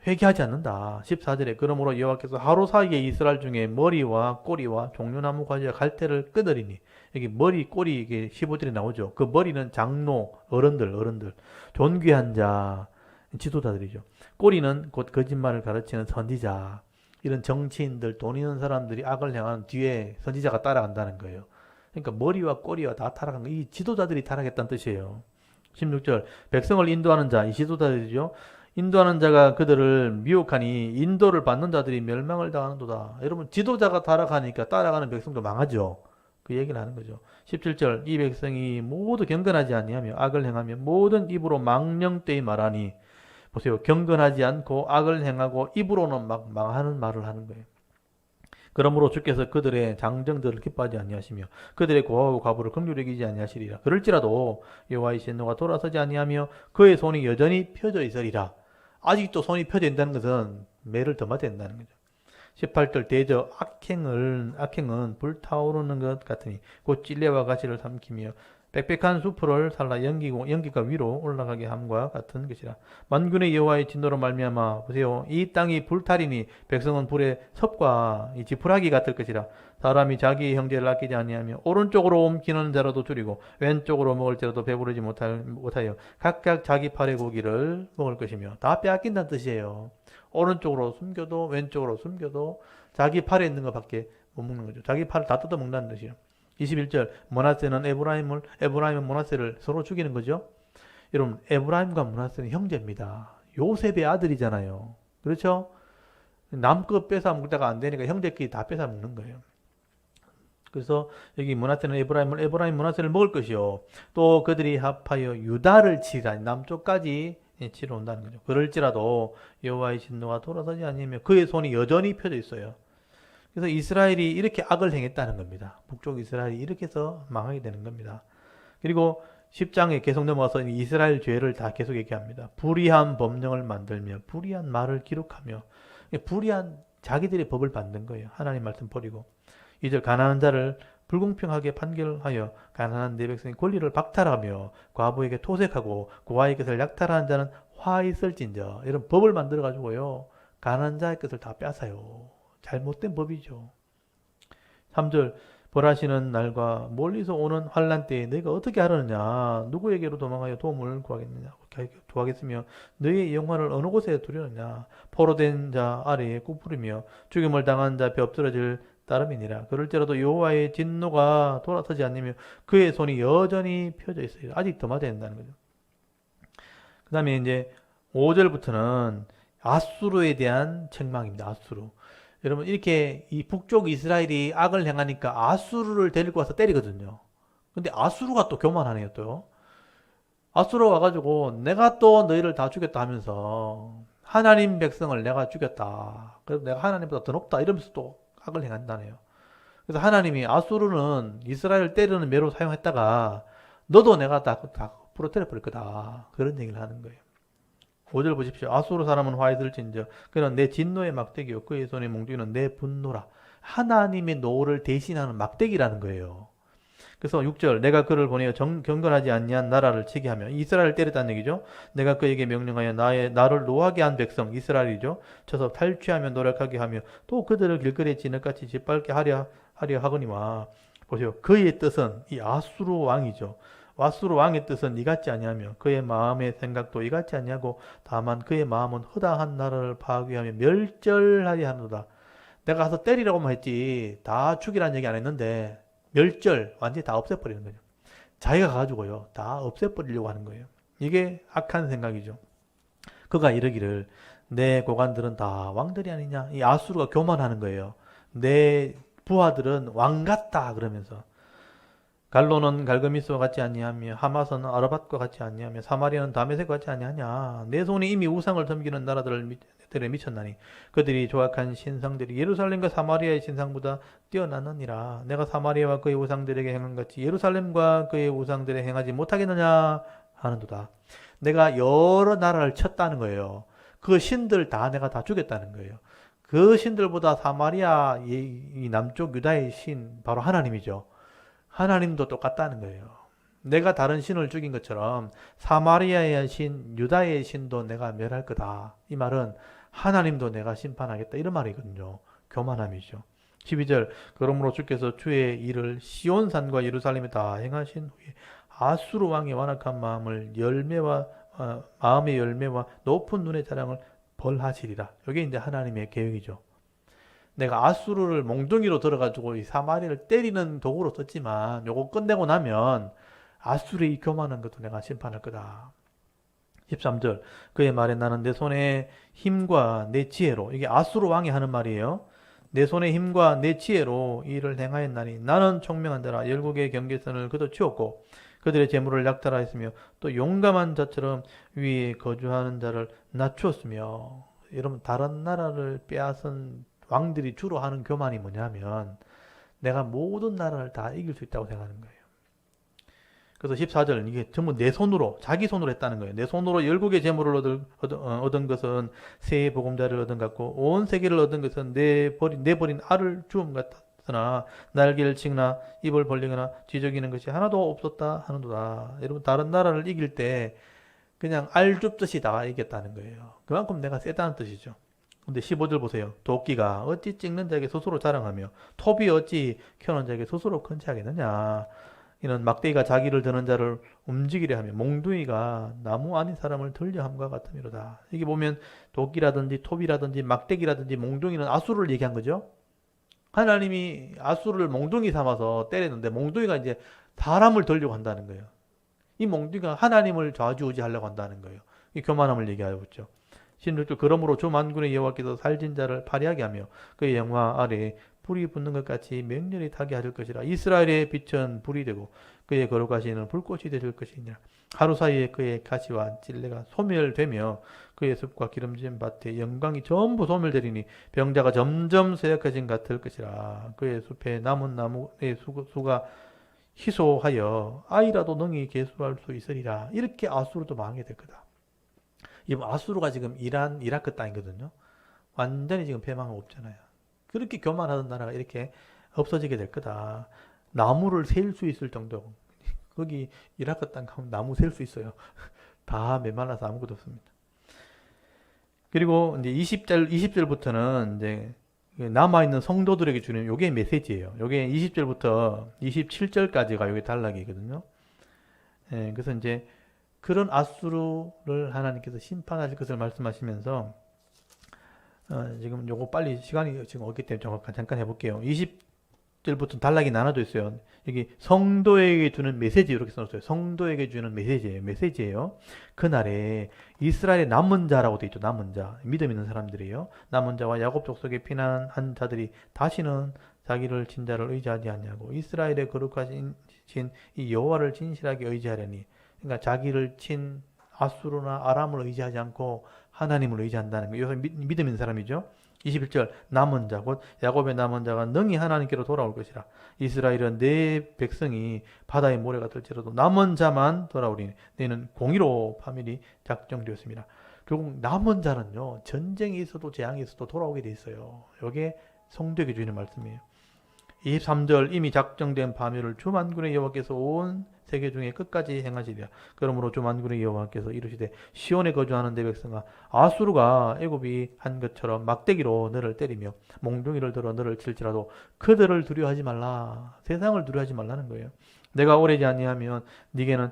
회개하지 않는다. 14절에 그러므로 여호와께서 하루 사이에 이스라엘 중에 머리와 꼬리와 종려나무 가지와 갈대를 끊으리니, 여기 머리, 꼬리, 이게 15절에 나오죠. 그 머리는 장로, 어른들, 존귀한 자, 지도자들이죠. 꼬리는 곧 거짓말을 가르치는 선지자, 이런 정치인들, 돈 있는 사람들이 악을 향하는 뒤에 선지자가 따라간다는 거예요. 그러니까 머리와 꼬리와 다 타락한 거, 이 지도자들이 타락했다는 뜻이에요. 16절 백성을 인도하는 자, 이 지도자들이죠. 인도하는 자가 그들을 미혹하니 인도를 받는 자들이 멸망을 당하는도다. 여러분, 지도자가 타락하니까 따라가는 백성도 망하죠. 그 얘기를 하는 거죠. 17절 이 백성이 모두 경건하지 아니하며 악을 행하며 모든 입으로 망령되이 말하니, 보세요. 경건하지 않고 악을 행하고 입으로는 막 망하는 말을 하는 거예요. 그러므로 주께서 그들의 장정들을 기뻐하지 아니하시며 그들의 고아와 과부를 긍휼히 여기지 아니하시리라. 그럴지라도 여호와의 진노가 돌아서지 아니하며 그의 손이 여전히 펴져 있으리라. 아직도 손이 펴져 있다는 것은 매를 더 맞아야 된다는 거죠. 18절 대저 악행은 불타오르는 것 같으니 곧 찔레와 가시를 삼키며 빽빽한 수풀을 살라 연기가 위로 올라가게 함과 같은 것이라. 만군의 여호와의 진노로 말미암아, 보세요, 이 땅이 불타리니 백성은 불의 섭과 이 지푸라기 같을 것이라. 사람이 자기 형제를 아끼지 아니하며 오른쪽으로 옮기는 자라도 줄이고 왼쪽으로 먹을지라도 배부르지 못하여 각각 자기 팔의 고기를 먹을 것이며, 다 빼앗긴다는 뜻이에요. 오른쪽으로 숨겨도 왼쪽으로 숨겨도 자기 팔에 있는 것밖에 못 먹는 거죠. 자기 팔을 다 뜯어 먹는다는 뜻이에요. 21절 므낫세는 에브라임은 므낫세를 서로 죽이는 거죠. 여러분, 에브라임과 므낫세는 형제입니다. 요셉의 아들이잖아요. 그렇죠? 남 거 뺏어 먹다가 안 되니까 형제끼리 다 뺏어 먹는 거예요. 그래서 여기 므낫세는 에브라임 므낫세를 먹을 것이요 또 그들이 합하여 유다를 치리라. 남쪽까지 치러 온다는 거죠. 그럴지라도 여호와의 진노가 돌아서지 아니하며 그의 손이 여전히 펴져 있어요. 그래서 이스라엘이 이렇게 악을 행했다는 겁니다. 북쪽 이스라엘이 이렇게 해서 망하게 되는 겁니다. 그리고 10장에 계속 넘어가서 이스라엘 죄를 다 계속 얘기합니다. 불의한 법령을 만들며 불의한 말을 기록하며, 불의한 자기들의 법을 만든 거예요. 하나님 말씀 버리고. 2절 가난한 자를 불공평하게 판결하여 가난한 내 백성의 권리를 박탈하며 과부에게 토색하고 고아의 것을 약탈하는 자는 화 있을진저 이런 법을 만들어 가지고요. 가난한 자의 것을 다 뺏어요. 잘못된 법이죠. 3절 벌하시는 날과 멀리서 오는 환란 때에 너희가 어떻게 하려느냐 누구에게로 도망하여 도움을 구하겠느냐 구하겠으며 너희의 영화를 어느 곳에 두려느냐 포로된 자 아래에 굽부리며 죽임을 당한 자 배 엎드러질 따름이니라. 그럴지라도 여호와의 진노가 돌아서지 않으며 그의 손이 여전히 펴져 있어요. 아직 더 맞아야 된다는 거죠. 그 다음에 이제 5절부터는 아수르에 대한 책망입니다. 아수르. 여러분 이렇게 이 북쪽 이스라엘이 악을 행하니까 아수르를 데리고 와서 때리거든요. 근데 아수르가 또 교만하네요. 또 아수르 와가지고 내가 또 너희를 다 죽였다 하면서 하나님 백성을 내가 죽였다. 그래서 내가 하나님보다 더 높다 이러면서 또 악을 행한다네요. 그래서 하나님이 아수르는 이스라엘 때리는 매로 사용했다가 너도 내가 다 부러뜨려 버릴 거다. 그런 얘기를 하는 거예요. 5절 보십시오. 아수르 사람은 화에 들진저 그는 내 진노의 막대기요 그의 손에 몽둥이는 내 분노라. 하나님의 노를 대신하는 막대기라는 거예요. 그래서 6절 내가 그를 보내어 경건하지 아니한 나라를 치게 하며 이스라엘을 때렸다는 얘기죠. 내가 그에게 명령하여 나를 노하게 한 백성 이스라엘이죠. 쳐서 탈취하며 노력하게 하며 또 그들을 길거리에 진흙같이 짓밟게 하려 하거니와 보세요. 그의 뜻은 이 아수르 왕이죠. 아수르 왕의 뜻은 이같지 아니하며 그의 마음의 생각도 이같지 아니하고 다만 그의 마음은 허다한 나라를 파괴하며 멸절하려 하노다. 내가 가서 때리라고만 했지 다 죽이라는 얘기 안 했는데 멸절 완전히 다 없애버리는 거죠. 자기가 가지고요 다 없애버리려고 하는 거예요. 이게 악한 생각이죠. 그가 이러기를 내 고관들은 다 왕들이 아니냐. 이 아수르가 교만하는 거예요. 내 부하들은 왕 같다 그러면서 갈로는 갈그미스와 같지 아니하며 하마스는 아르밧과 같이 아니하며 사마리아는 다메섹과 같지 아니하냐. 내 손이 이미 우상을 섬기는 나라들에 미쳤나니 그들이 조악한 신상들이 예루살렘과 사마리아의 신상보다 뛰어나느니라. 내가 사마리아와 그의 우상들에게 행한 같이 예루살렘과 그의 우상들에 행하지 못하겠느냐 하는도다. 내가 여러 나라를 쳤다는 거예요. 그 신들 다 내가 다 죽였다는 거예요. 그 신들보다 사마리아 이 남쪽 유다의 신 바로 하나님이죠. 하나님도 똑같다는 거예요. 내가 다른 신을 죽인 것처럼 사마리아의 신, 유다의 신도 내가 멸할 거다. 이 말은 하나님도 내가 심판하겠다. 이런 말이거든요. 교만함이죠. 12절 그러므로 주께서 주의 일을 시온산과 예루살렘에 다 행하신 후에 아수르 왕의 완악한 마음의 열매와 높은 눈의 자랑을 벌하시리라. 이게 이제 하나님의 계획이죠. 내가 아수르를 몽둥이로 들어가지고 이 사마리아를 때리는 도구로 썼지만 요거 끝내고 나면 아수르의 이 교만한 것도 내가 심판할 거다. 13절 그의 말에 나는 내 손의 힘과 내 지혜로 이게 아수르 왕이 하는 말이에요. 내 손의 힘과 내 지혜로 이 일을 행하였나니 나는 총명한 자라 열국의 경계선을 걷어치웠고 그들의 재물을 약탈하였으며 또 용감한 자처럼 위에 거주하는 자를 낮추었으며 여러분 다른 나라를 빼앗은 왕들이 주로 하는 교만이 뭐냐면 내가 모든 나라를 다 이길 수 있다고 생각하는 거예요. 그래서 14절 이게 전부 내 손으로 자기 손으로 했다는 거예요. 내 손으로 열국의 재물을 얻은 것은 새 보금자리를 얻은 것 같고 온 세계를 얻은 것은 내 버린 알을 주음 같았으나 날개를 치거나 입을 벌리거나 지저귀는 것이 하나도 없었다 하는도다. 여러분 다른 나라를 이길 때 그냥 알 줍듯이 다 이겼다는 거예요. 그만큼 내가 세다는 뜻이죠. 근데 15절 보세요. 도끼가 어찌 찍는 자에게 스스로 자랑하며 톱이 어찌 켜는 자에게 스스로 컨치하겠느냐. 이는 막대기가 자기를 드는 자를 움직이려 하며 몽둥이가 나무 아닌 사람을 들려함과 같으미로다. 이게 보면 도끼라든지 톱이라든지 막대기라든지 몽둥이는 아수르를 얘기한 거죠. 하나님이 아수르를 몽둥이 삼아서 때렸는데 몽둥이가 이제 사람을 들려고 한다는 거예요. 이 몽둥이가 하나님을 좌지우지하려고 한다는 거예요. 이 교만함을 얘기하고 있죠. 16절 그러므로 주 만군의 여호와께서 살진 자를 파리하게 하며 그의 영화 아래에 불이 붙는 것 같이 맹렬히 타게 하실 것이라. 이스라엘의 빛은 불이 되고 그의 거룩하시는 불꽃이 되실 것이니라. 하루 사이에 그의 가시와 찔레가 소멸되며 그의 숲과 기름진 밭에 영광이 전부 소멸되리니 병자가 점점 쇠약해진 같을 것이라. 그의 숲에 남은 나무의 수가 희소하여 아이라도 능히 계수할 수 있으리라. 이렇게 아수르도 망하게 될 거다. 이 아수르가 지금 이라크 땅이거든요. 완전히 지금 패망하고 없잖아요. 그렇게 교만하던 나라가 이렇게 없어지게 될 거다. 나무를 셀 수 있을 정도. 거기 이라크 땅 가면 나무 셀 수 있어요. 다 메말라서 아무것도 없습니다. 그리고 이제 20절부터는 이제 남아있는 성도들에게 주는 요게 메시지예요. 요게 20절부터 27절까지가 요게 단락이거든요. 예, 그래서 이제 그런 아수르를 하나님께서 심판하실 것을 말씀하시면서 지금 요거 빨리 시간이 지금 없기 때문에 잠깐 해볼게요. 20절부터 단락이 나눠져 있어요. 여기 성도에게 주는 메시지 이렇게 써놨어요. 성도에게 주는 메시지예요. 그날에 이스라엘의 남은 자라고 되어 있죠. 남은 자, 믿음 있는 사람들이에요. 남은 자와 야곱 족속에 피난한 자들이 다시는 자기를 친 자를 의지하지 아니하고 이스라엘의 거룩하신 이 여호와를 진실하게 의지하려니, 그러니까 자기를 친 아수르나 아람을 의지하지 않고 하나님을 의지한다는 거예요. 여기서 믿음 있는 사람이죠. 21절 남은 자 곧 야곱의 남은 자가 능히 하나님께로 돌아올 것이라. 이스라엘은 내 백성이 바다의 모래가 될지라도 남은 자만 돌아오리니 너희는 공의로 파멸이 작정되었습니다. 결국 남은 자는요, 전쟁이 있어도 재앙이 있어도 돌아오게 돼 있어요. 이게 성도에게 주는 말씀이에요. 23절 이미 작정된 파멸을 주 만군의 여호와께서 온 세계 중에 끝까지 행하시리라. 그러므로 주 만군의 여호와께서 이르시되 시온에 거주하는 내 백성아, 아수르가 애굽이 한 것처럼 막대기로 너를 때리며 몽둥이를 들어 너를 칠지라도 그들을 두려워하지 말라. 세상을 두려워하지 말라는 거예요. 내가 오래지 아니하면 네게는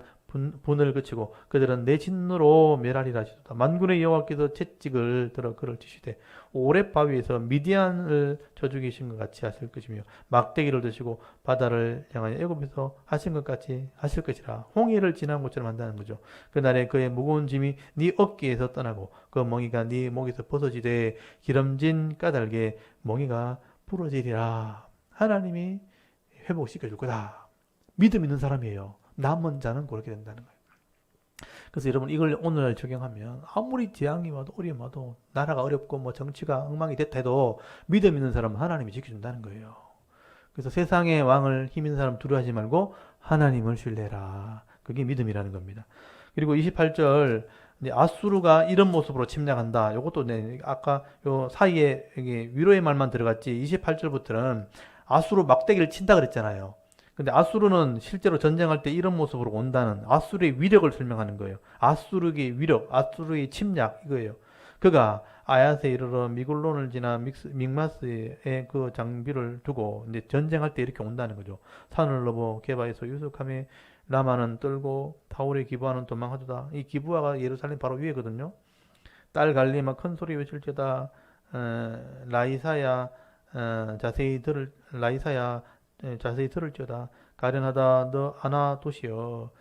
분을 그치고 그들은 내 진노로 멸하리라 하시도다. 만군의 여호와께서 채찍을 들어 그를 치시되 오렙 바위에서 미디안을 쳐 죽이신 것 같이 하실 것이며 막대기를 드시고 바다를 향하여 애굽에서 하신 것 같이 하실 것이라. 홍해를 지난 것처럼 한다는 거죠. 그날에 그의 무거운 짐이 네 어깨에서 떠나고 그 멍이가 네 목에서 벗어지되 기름진 까닭에 멍이가 부러지리라. 하나님이 회복시켜 줄 거다. 믿음 있는 사람이에요. 남은 자는 그렇게 된다는 거예요. 그래서 여러분 이걸 오늘날 적용하면 아무리 재앙이 와도 어려움이 와도 나라가 어렵고 뭐 정치가 엉망이 됐다 해도 믿음 있는 사람은 하나님이 지켜준다는 거예요. 그래서 세상의 왕을 힘 있는 사람 두려워하지 말고 하나님을 신뢰라. 그게 믿음이라는 겁니다. 그리고 28절 아수르가 이런 모습으로 침략한다. 이것도 아까 요 사이에 여기 위로의 말만 들어갔지 28절부터는 아수르 막대기를 친다 그랬잖아요. 근데 아수르는 실제로 전쟁할 때 이런 모습으로 온다는 아수르의 위력을 설명하는 거예요. 아수르의 위력, 아수르의 침략 이거예요. 그가 아얏에 이르러 미굴론을 지나 믹마스에 그 장비를 두고 이제 전쟁할 때 이렇게 온다는 거죠. 산을 넘어 게바에서 유숙함에 라마는 떨고 타올의 기부하는 도망하도다. 이 기부하가 예루살렘 바로 위에거든요. 딸 갈리마 큰 소리 외칠지어다. 라이사야 자세히 들을지어다. 가련하다 너 아나 도시여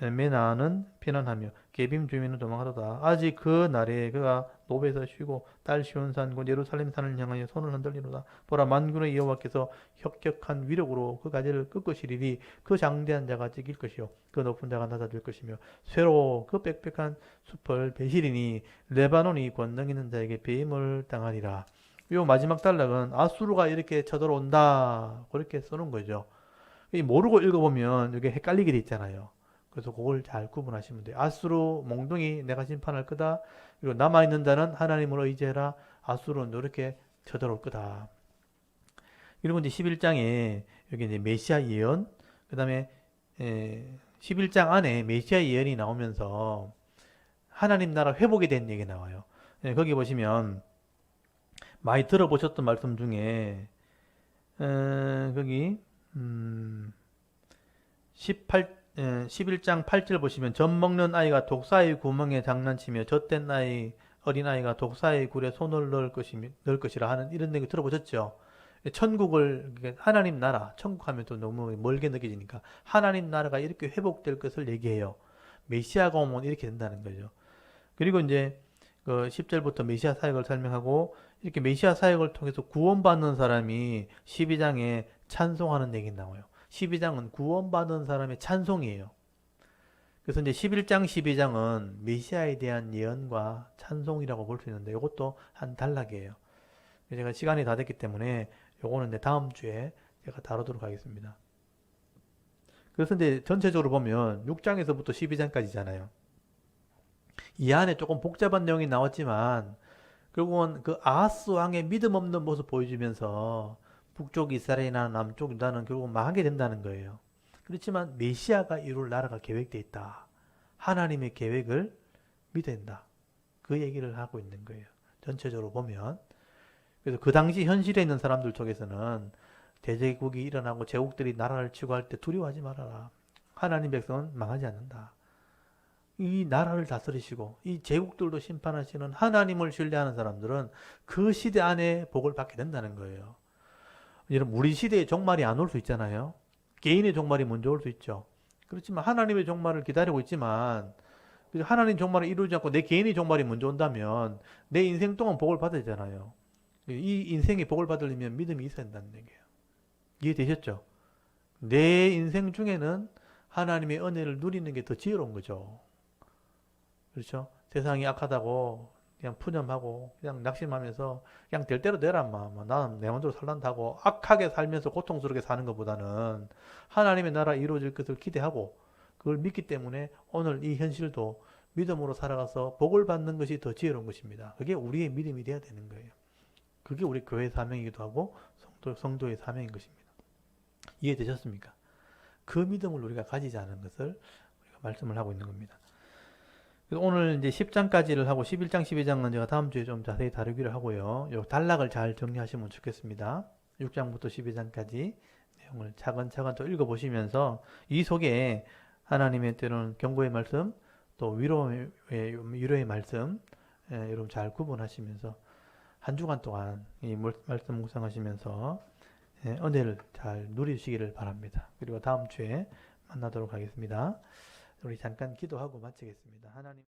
메나는 피난하며 게빔 주민은 도망하도다. 아직 그 날에 그가 노베에서 쉬고 딸 시온산 곧 예루살렘 산을 향하여 손을 흔들리로다. 보라 만군의 여호와께서 혁격한 위력으로 그 가지를 꺾으시리니 그 장대한 자가 찢길 것이요 그 높은 자가 낮아질 것이며 쇠로 그 빽빽한 숲을 베시리니 레바논이 권능 있는 자에게 배임을 당하리라. 요 마지막 단락은 아수르가 이렇게 쳐들어온다 그렇게 써놓은 거죠. 모르고 읽어보면 이게 헷갈리게 돼 있잖아요. 그래서 그걸 잘 구분하시면 돼요. 아수르 몽둥이 내가 심판할 거다. 그리고 남아있는 자는 하나님을 의지해라. 아수르는 이렇게 쳐들어올 거다. 그리고 이제 11장에 여기 이제 메시아 예언, 그 다음에 11장 안에 메시아 예언이 나오면서 하나님 나라 회복에 대한 얘기 나와요. 거기 보시면 많이 들어보셨던 말씀 중에 거기 11장 8절 보시면 젖 먹는 아이가 독사의 구멍에 장난치며 젖된 어린아이가 독사의 굴에 손을 넣을 것이라 하는 이런 얘기 들어보셨죠? 천국을 하나님 나라, 천국 하면 또 너무 멀게 느껴지니까 하나님 나라가 이렇게 회복될 것을 얘기해요. 메시아가 오면 이렇게 된다는 거죠. 그리고 이제 그 10절부터 메시아 사역을 설명하고 이렇게 메시아 사역을 통해서 구원받는 사람이 12장에 찬송하는 얘기 나와요. 12장은 구원받은 사람의 찬송이에요. 그래서 이제 11장, 12장은 메시아에 대한 예언과 찬송이라고 볼 수 있는데 이것도 한 단락이에요. 제가 시간이 다 됐기 때문에 요거는 이제 다음 주에 제가 다루도록 하겠습니다. 그래서 이제 전체적으로 보면 6장에서부터 12장까지잖아요. 이 안에 조금 복잡한 내용이 나왔지만 결국은 그 아하스 왕의 믿음 없는 모습 보여주면서 북쪽 이스라엘이나 남쪽 유다는 결국 망하게 된다는 거예요. 그렇지만 메시아가 이룰 나라가 계획되어 있다. 하나님의 계획을 믿어야 된다. 그 얘기를 하고 있는 거예요. 전체적으로 보면. 그래서 그 당시 현실에 있는 사람들 쪽에서는 대제국이 일어나고 제국들이 나라를 치고 할 때 두려워하지 말아라. 하나님 백성은 망하지 않는다. 이 나라를 다스리시고 이 제국들도 심판하시는 하나님을 신뢰하는 사람들은 그 시대 안에 복을 받게 된다는 거예요. 여러분, 우리 시대에 종말이 안 올 수 있잖아요. 개인의 종말이 먼저 올 수 있죠. 그렇지만 하나님의 종말을 기다리고 있지만 하나님 종말을 이루지 않고 내 개인의 종말이 먼저 온다면 내 인생 동안 복을 받아야 되잖아요. 이 인생의 복을 받으려면 믿음이 있어야 한다는 얘기예요. 이해되셨죠? 내 인생 중에는 하나님의 은혜를 누리는 게 더 지혜로운 거죠. 그렇죠? 세상이 악하다고 그냥 푸념하고 그냥 낙심하면서 그냥 될 대로 되라 나는 내 마음대로 살란다고 악하게 살면서 고통스럽게 사는 것보다는 하나님의 나라 이루어질 것을 기대하고 그걸 믿기 때문에 오늘 이 현실도 믿음으로 살아가서 복을 받는 것이 더 지혜로운 것입니다. 그게 우리의 믿음이 돼야 되는 거예요. 그게 우리 교회의 사명이기도 하고 성도의 사명인 것입니다. 이해되셨습니까? 그 믿음을 우리가 가지지 않은 것을 우리가 말씀을 하고 있는 겁니다. 오늘 이제 10장까지를 하고 11장, 12장은 제가 다음 주에 좀 자세히 다루기로 하고요. 요 단락을 잘 정리하시면 좋겠습니다. 6장부터 12장까지 내용을 차근차근 또 읽어보시면서 이 속에 하나님의 때로는 경고의 말씀, 또 위로의 말씀, 여러분 잘 구분하시면서 한 주간 동안 이 말씀 묵상하시면서 은혜를 잘 누리시기를 바랍니다. 그리고 다음 주에 만나도록 하겠습니다. 우리 잠깐 기도하고 마치겠습니다. 하나님.